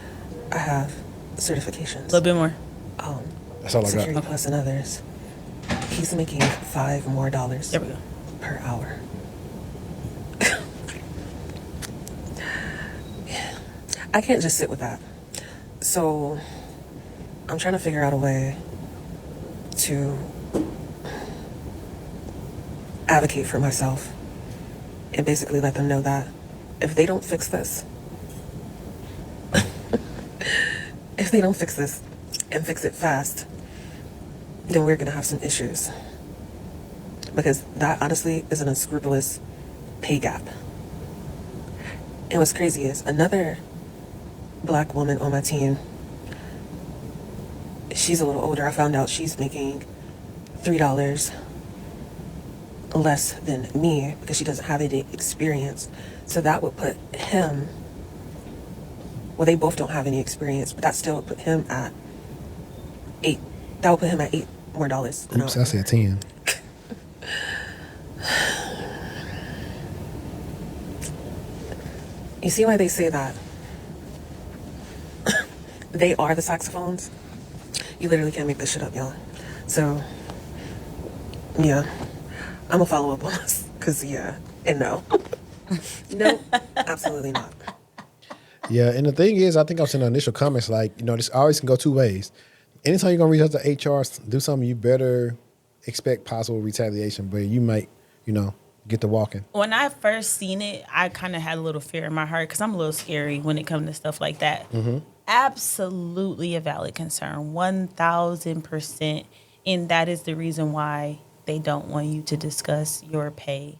I have certifications. A little bit more. That's all I got. Security Plus and others. He's making $5 more There we go. per hour. I can't just sit with that. So I'm trying to figure out a way to advocate for myself and basically let them know that if they don't fix this, and fix it fast, then we're gonna have some issues. Because that honestly is an unscrupulous pay gap. And what's crazy is another black woman on my team, she's a little older. I found out she's making $3 less than me because she doesn't have any experience. So that would put him, well, they both don't have any experience, but that still would put him at $8. That would put him at $8 more dollars. Oops, I said 10. You see why they say that? They are the saxophones. You literally can't make this shit up, y'all. So, yeah. I'm gonna follow up on this. Because, yeah, and no. No, absolutely not. Yeah, and the thing is, I think I was in the initial comments, like, you know, this always can go two ways. Anytime you're going to reach out to HR, do something, you better expect possible retaliation, but you might, you know, get to walking. When I first seen it, I kind of had a little fear in my heart because I'm a little scary when it comes to stuff like that. Mm-hmm. Absolutely a valid concern, 1,000%. And that is the reason why they don't want you to discuss your pay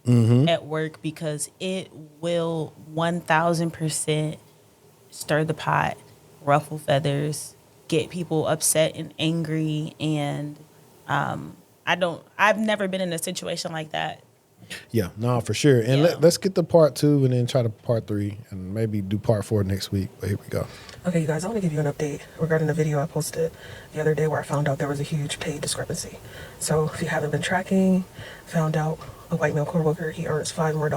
at work, because it will 1,000% stir the pot, ruffle feathers, get people upset and angry. And I've never been in a situation like that. Yeah, no, for sure. And let's get to part 2 and then try to part 3 and maybe do part 4 next week. But here we go. Okay, you guys, I want to give you an update regarding the video I posted the other day where I found out there was a huge pay discrepancy. So if you haven't been tracking, found out a white male coworker, he earns $5 more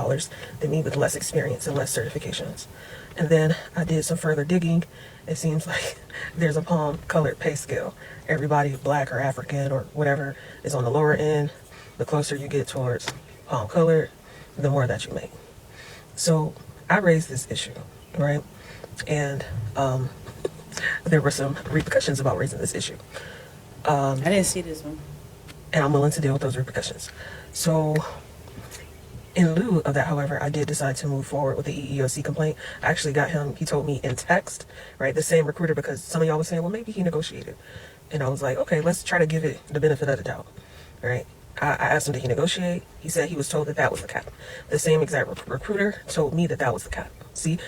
than me with less experience and less certifications. And then I did some further digging. It seems like there's a palm colored pay scale. Everybody, black or African or whatever, is on the lower end. The closer you get towards palm colored, the more that you make. So I raised this issue, right? And there were some repercussions about raising this issue. I didn't see this one. And I'm willing to deal with those repercussions. So in lieu of that, however, I did decide to move forward with the EEOC complaint. I actually got him, he told me in text, right, the same recruiter, because some of y'all was saying, well, maybe he negotiated. And I was like, okay, let's try to give it the benefit of the doubt, right? I asked him, did he negotiate? He said he was told that that was the cap. The same exact recruiter told me that that was the cap. See,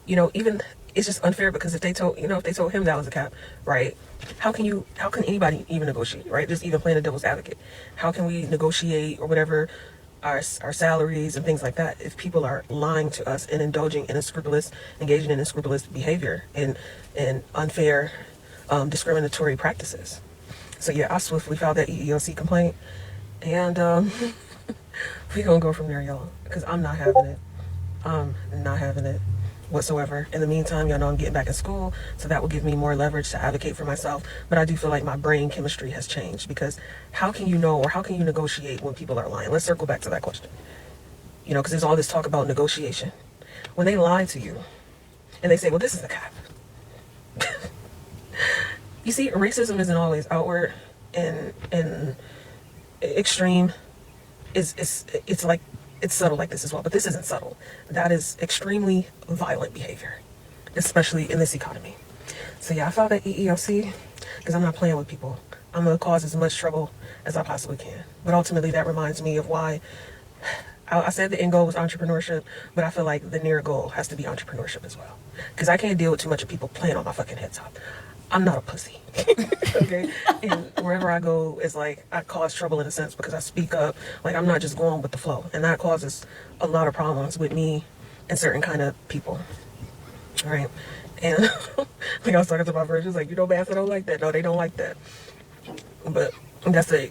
you know, even it's just unfair, because if they told him that was the cap, right? How can anybody even negotiate, right? Just even playing the devil's advocate. How can we negotiate or whatever our salaries and things like that if people are lying to us and engaging in unscrupulous behavior and unfair discriminatory practices? So yeah, I swiftly filed that EEOC complaint, and we're gonna go from there, y'all, because I'm not having it. I'm not having it whatsoever. In the meantime, y'all know I'm getting back in school, so that will give me more leverage to advocate for myself. But I do feel like my brain chemistry has changed, because how can you know, or how can you negotiate when people are lying? Let's circle back to that question. You know, because there's all this talk about negotiation. When they lie to you and they say, well, this is the cap. You see, racism isn't always outward and extreme. It's like, it's subtle like this as well, but this isn't subtle. That is extremely violent behavior, especially in this economy. So yeah, I filed that EEOC because I'm not playing with people. I'm gonna cause as much trouble as I possibly can. But ultimately, that reminds me of why I said the end goal was entrepreneurship, but I feel like the near goal has to be entrepreneurship as well. Because I can't deal with too much of people playing on my fucking head top. I'm not a pussy. Okay? And wherever I go, it's like I cause trouble in a sense because I speak up. Like, I'm not just going with the flow. And that causes a lot of problems with me and certain kind of people. Right? And like I was talking to my friends, like, you know, Bass, I don't like that. No, they don't like that. But that's the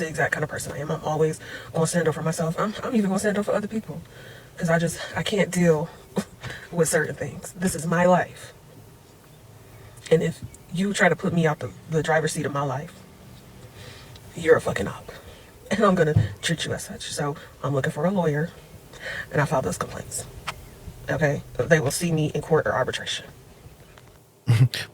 exact kind of person I am. I'm always going to stand up for myself. I'm even going to stand up for other people. Because I can't deal with certain things. This is my life. And if you try to put me out the driver's seat of my life, you're a fucking op. And I'm going to treat you as such. So I'm looking for a lawyer, and I filed those complaints. Okay? They will see me in court or arbitration.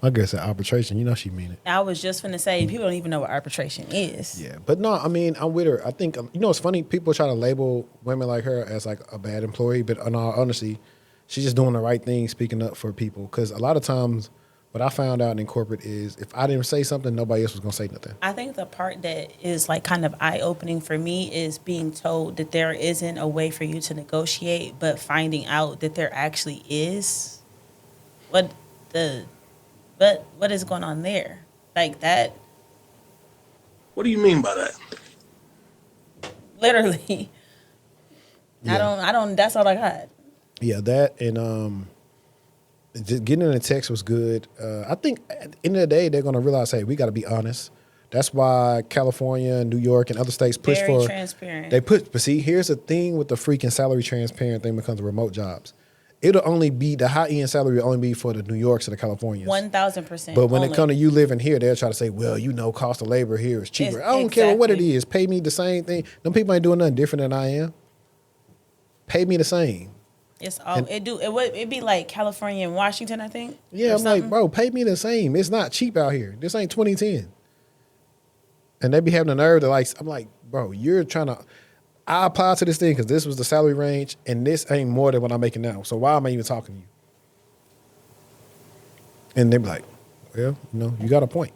My girl said arbitration. You know she mean it. I was just finna say, people don't even know what arbitration is. Yeah, but no, I mean, I'm with her. I think, you know, it's funny. People try to label women like her as like a bad employee, but in all honesty, she's just doing the right thing, speaking up for people. Because a lot of times, what I found out in corporate is if I didn't say something, nobody else was going to say nothing. I think the part that is like kind of eye-opening for me is being told that there isn't a way for you to negotiate, but finding out that there actually is. What is going on there? Like that, What do you mean by that? Literally. Yeah. I don't, that's all I got. Yeah, that and just getting in the text was good. I think at the end of the day, they're going to realize, hey, we got to be honest. That's why California, New York, and other states push Very for transparent. They put, but see, here's the thing with the freaking salary transparent thing when it comes to remote jobs. It'll only be the high end salary will only be for the New Yorks and the Californians. 1,000%. But when only. it comes to you living here, they'll try to say, well, you know, cost of labor here is cheaper. It's, I don't care what it exactly. is. Pay me the same thing. Them people ain't doing nothing different than I am. Pay me the same. It's all it'd be like California and Washington, I think. Yeah, I'm like, bro, pay me the same. It's not cheap out here. This ain't 2010. And they be having the nerve to like, I'm like, bro, you're trying to, I applied to this thing because this was the salary range and this ain't more than what I'm making now. So why am I even talking to you? And they be like, well, you know, you got a point.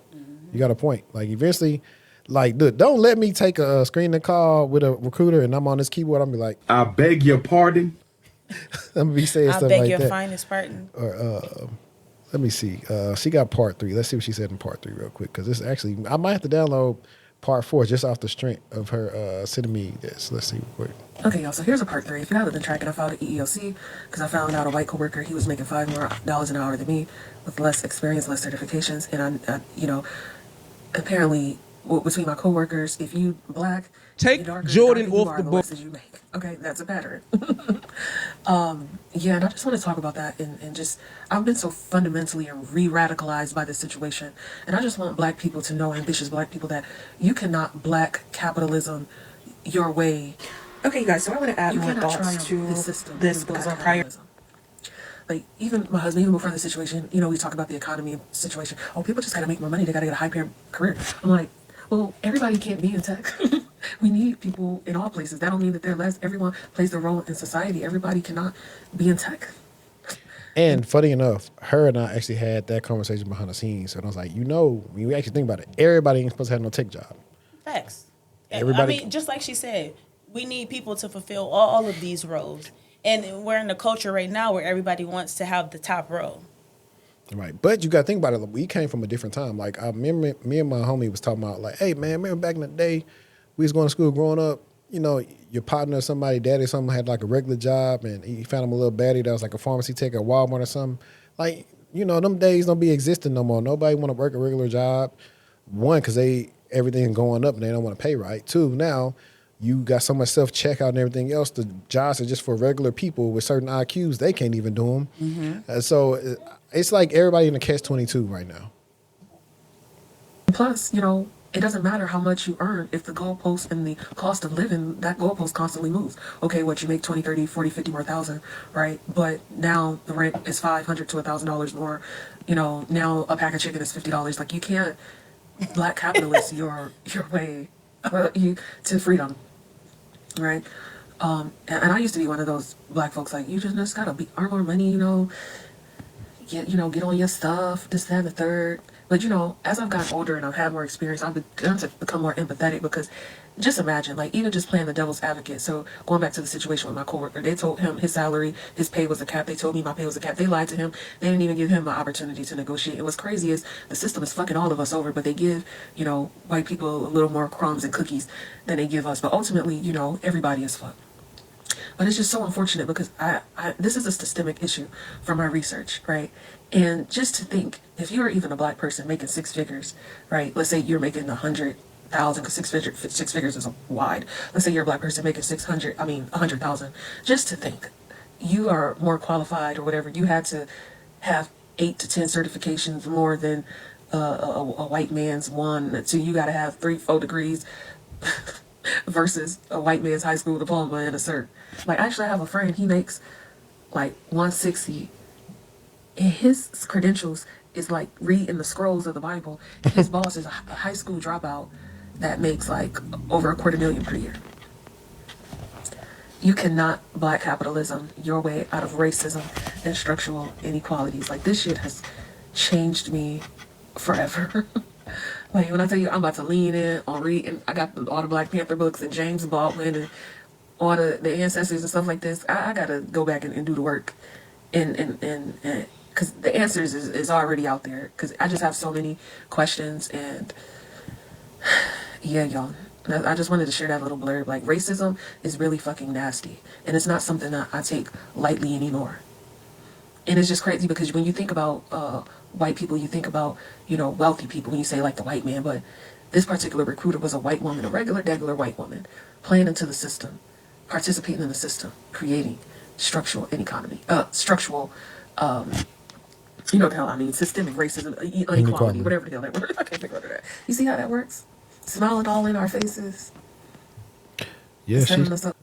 You got a point. Like eventually, like, dude, don't let me take a screening call with a recruiter and I'm on this keyboard. I'm be like, I beg your pardon. I'm gonna be saying I stuff beg like your that. finest pardon. Or let me see. She got part 3. Let's see what she said in part 3 real quick because this actually I might have to download part 4 just off the strength of her sending me this. Let's see real quick. Okay, y'all, so here's a part 3. If you haven't been tracking, I filed an EEOC because I found out a white coworker, he was making $5 more an hour than me with less experience, less certifications. And I you know, apparently between my coworkers, if you black, Take you darker, Jordan you off are, the the book. less that you make. Okay, that's a pattern. Yeah, and I just want to talk about that and just, I've been so fundamentally re-radicalized by this situation. And I just want black people to know, ambitious black people, that you cannot black capitalism your way. Okay, you guys, so I want to add You more cannot thoughts to triumph system this through because black on prior. capitalism. Like, even my husband, even before the situation, you know, we talk about the economy and situation. Oh, people just got to make more money. They got to get a high-paid career. I'm like, well, everybody can't be in tech. We need people in all places. That don't mean that they're less. Everyone plays their role in society. Everybody cannot be in tech. And funny enough, her and I actually had that conversation behind the scenes. And I was like, you know, when you actually think about it, everybody ain't supposed to have no tech job. Facts. Everybody- I mean, just like she said, we need people to fulfill all of these roles. And we're in a culture right now where everybody wants to have the top role. Right. But you got to think about it. We came from a different time. Like, I remember me and my homie was talking about, like, hey, man, remember back in the day, we was going to school growing up, you know, your partner or somebody, daddy or something had like a regular job and he found him a little baddie that was like a pharmacy tech at Walmart or something. Like, you know, them days don't be existing no more. Nobody want to work a regular job. One, because everything going up and they don't want to pay right. Two, now you got so much self-checkout and everything else. The jobs are just for regular people with certain IQs. They can't even do them. Mm-hmm. So it's like everybody in the catch-22 right now. Plus, you know, it doesn't matter how much you earn if the goalpost and the cost of living, that goalpost constantly moves. Okay, what, you make 20, 30, 40, 50 more thousand, right? But now the rent is $500 to $1,000 more. You know, now a pack of chicken is $50. Like, you can't black capitalist your way to freedom, right? And I used to be one of those black folks like, you just gotta earn more money, you know, get on your stuff, this, that, and the third. But, you know, as I've gotten older and I've had more experience, I've begun to become more empathetic because just imagine, like, even just playing the devil's advocate. So going back to the situation with my coworker, they told him his salary, his pay was a cap. They told me my pay was a cap. They lied to him. They didn't even give him an opportunity to negotiate. And what's crazy is the system is fucking all of us over, but they give, you know, white people a little more crumbs and cookies than they give us. But ultimately, you know, everybody is fucked. But it's just so unfortunate because this is a systemic issue from my research, right? And just to think, if you're even a black person making 6 figures, right? Let's say you're making 100,000, because 6 figures is wide. Let's say you're a black person making 100,000. Just to think, you are more qualified or whatever. You had to have 8 to 10 certifications more than a white man's 1. So you got to have 3, 4 degrees. Versus a white man's high school diploma and a cert. Like, actually, I have a friend, he makes like 160, and his credentials is like reading the scrolls of the Bible. His boss is a high school dropout that makes like over $250,000 per year. You cannot black capitalism your way out of racism and structural inequalities. Like, this shit has changed me forever. Like, when I tell you I'm about to lean in on reading, I got all the Black Panther books and James Baldwin and all the ancestors and stuff like this. I gotta go back and do the work, and because the answers is already out there. Because I just have so many questions, and Yeah, y'all. I just wanted to share that little blurb. Like, racism is really fucking nasty. And it's not something that I take lightly anymore. And it's just crazy because when you think about white people, you think about, wealthy people when you say, like, the white man. But this particular recruiter was a white woman, a regular white woman, playing into the system, participating in the system, creating structural inequality, the hell I mean, systemic racism, inequality, whatever the hell that word. I can't think of that. You see how that works? Smiling all in our faces. Yeah,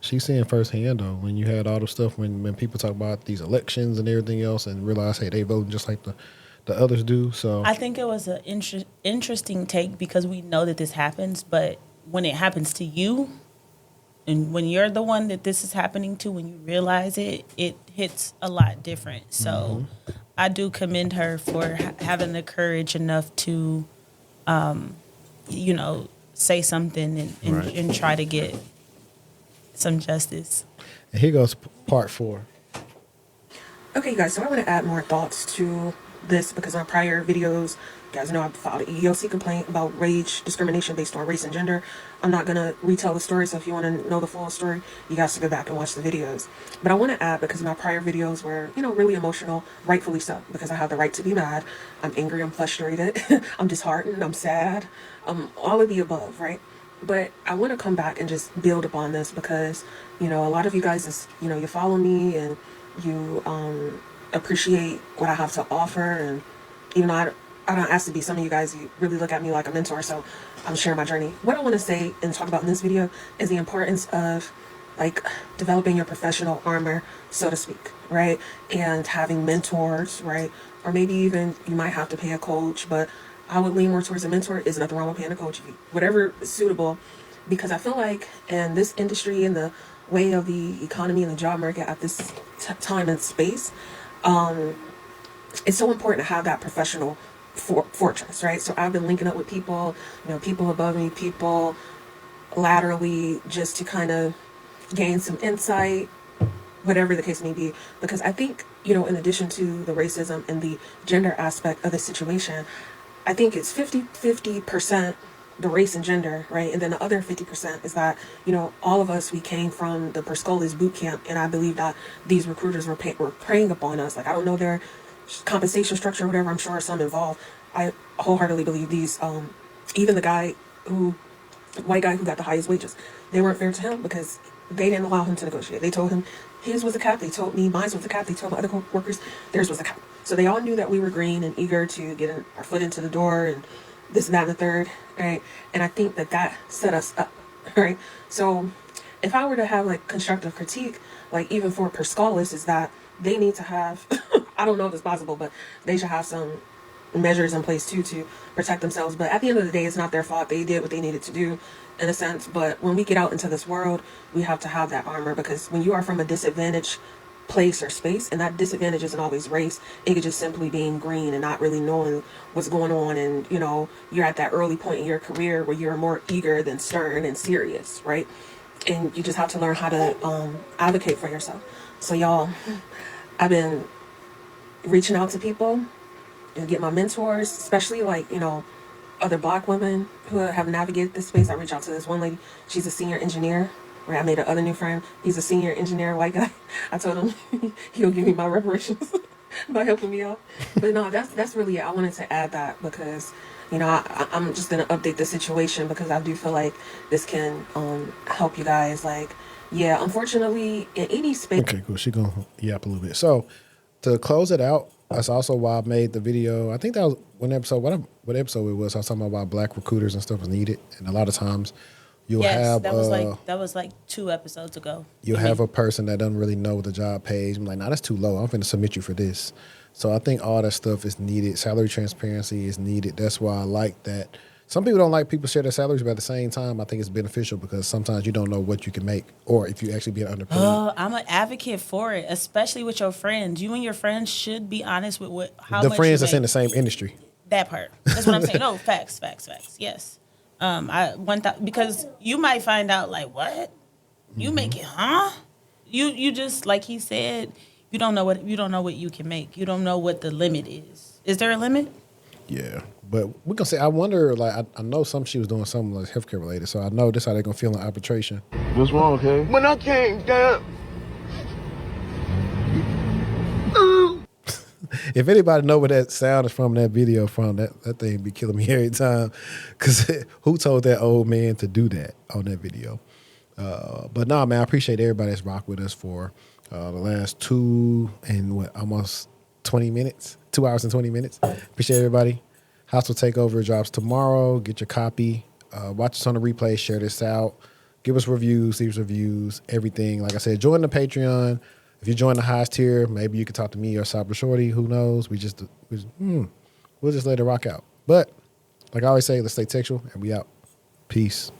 she's seeing firsthand though. When you had all the stuff when people talk about these elections and everything else, and realize, hey, they voting just like the others do. So I think it was an interesting take because we know that this happens, but when it happens to you, and when you're the one that this is happening to, when you realize it, it hits a lot different. So I do commend her for having the courage enough to, say something and try to get some justice. And here goes part 4. Okay, guys, so I want to add more thoughts to this because in our prior videos, you guys know I filed an EEOC complaint about wage discrimination based on race and gender. I'm not going to retell the story, so if you want to know the full story, you guys should go back and watch the videos. But I want to add, because my prior videos were, really emotional, rightfully so, because I have the right to be mad. I'm angry, I'm frustrated, I'm disheartened, I'm sad, all of the above, right? But I want to come back and just build upon this because, a lot of you guys, you follow me and you appreciate what I have to offer. And, I don't ask to be some of you guys, you really look at me like a mentor. So I'm sharing my journey. What I want to say and talk about in this video is the importance of developing your professional armor, so to speak, right? And having mentors, right? Or maybe even you might have to pay a coach, but I would lean more towards a mentor. There's nothing wrong with paying a coach, whatever is suitable, because I feel like in this industry and the way of the economy and the job market at this time and space, it's so important to have that professional fortress, right? So I've been linking up with people, people above me, people laterally, just to kind of gain some insight, whatever the case may be, because I think, in addition to the racism and the gender aspect of the situation, I think it's 50% the race and gender, right? And then the other 50% is that, all of us, we came from the Perscolis boot camp, and I believe that these recruiters were preying upon us. Like, I don't know their compensation structure or whatever, I'm sure some involved. I wholeheartedly believe these, even the white guy who got the highest wages, they weren't fair to him because they didn't allow him to negotiate. They told him his was a cap, they told me mine was a cap, they told my other workers theirs was a cap. So they all knew that we were green and eager to get our foot into the door and this and that and the third, right? And I think that set us up, right? So if I were to have constructive critique, even for Perscolis, is that they need to have, I don't know if it's possible, but they should have some measures in place too to protect themselves. But at the end of the day, it's not their fault. They did what they needed to do in a sense. But when we get out into this world, we have to have that armor, because when you are from a disadvantaged place or space, and that disadvantage isn't always race, it could just simply being green and not really knowing what's going on, and you're at that early point in your career where you're more eager than stern and serious, right? And you just have to learn how to advocate for yourself. So y'all, I've been reaching out to people and get my mentors, especially other Black women who have navigated this space. I reached out to this one lady. She's a senior engineer. Where I made another new friend. He's a senior engineer, white guy. I told him he'll give me my reparations by helping me out. But no, that's really it. I wanted to add that because, I'm just going to update the situation because I do feel like this can help you guys. Unfortunately, in any space. Okay, cool. She's going to yap a little bit. So to close it out, that's also why I made the video. I think that was one episode. What episode it was? I was talking about Black recruiters and stuff was needed. And a lot of times, that was like 2 episodes ago. You'll have a person that doesn't really know what the job pays. I'm like, nah, that's too low. I'm going to submit you for this. So I think all that stuff is needed. Salary transparency is needed. That's why I like that. Some people don't like people share their salaries, but at the same time, I think it's beneficial because sometimes you don't know what you can make or if you actually be underpaid. I'm an advocate for it, especially with your friends. You and your friends should be honest with how the much friends you that's make. in the same industry. That part. That's what I'm saying. No, facts. Yes. Because you might find out what you make it, huh? You just like he said, you don't know what you can make. You don't know what the limit is. Is there a limit? Yeah, But we're gonna say, I wonder, like, I know she was doing something like healthcare related, so I know this how they're gonna feel in arbitration. What's wrong, okay? When I came down. If anybody know where that sound is from, that video from, that thing be killing me every time. Because who told that old man to do that on that video? But no, man, I appreciate everybody that's rocked with us for the last 2 and almost 20 minutes, 2 hours and 20 minutes. Appreciate everybody. Hostile Takeover drops tomorrow. Get your copy. Watch us on the replay. Share this out. Give us reviews, leave us reviews, everything. Like I said, join the Patreon. If you join the highest tier, maybe you can talk to me or Cybershortieee. Who knows? We'll just let it rock out. But like I always say, let's stay textual, and we out. Peace.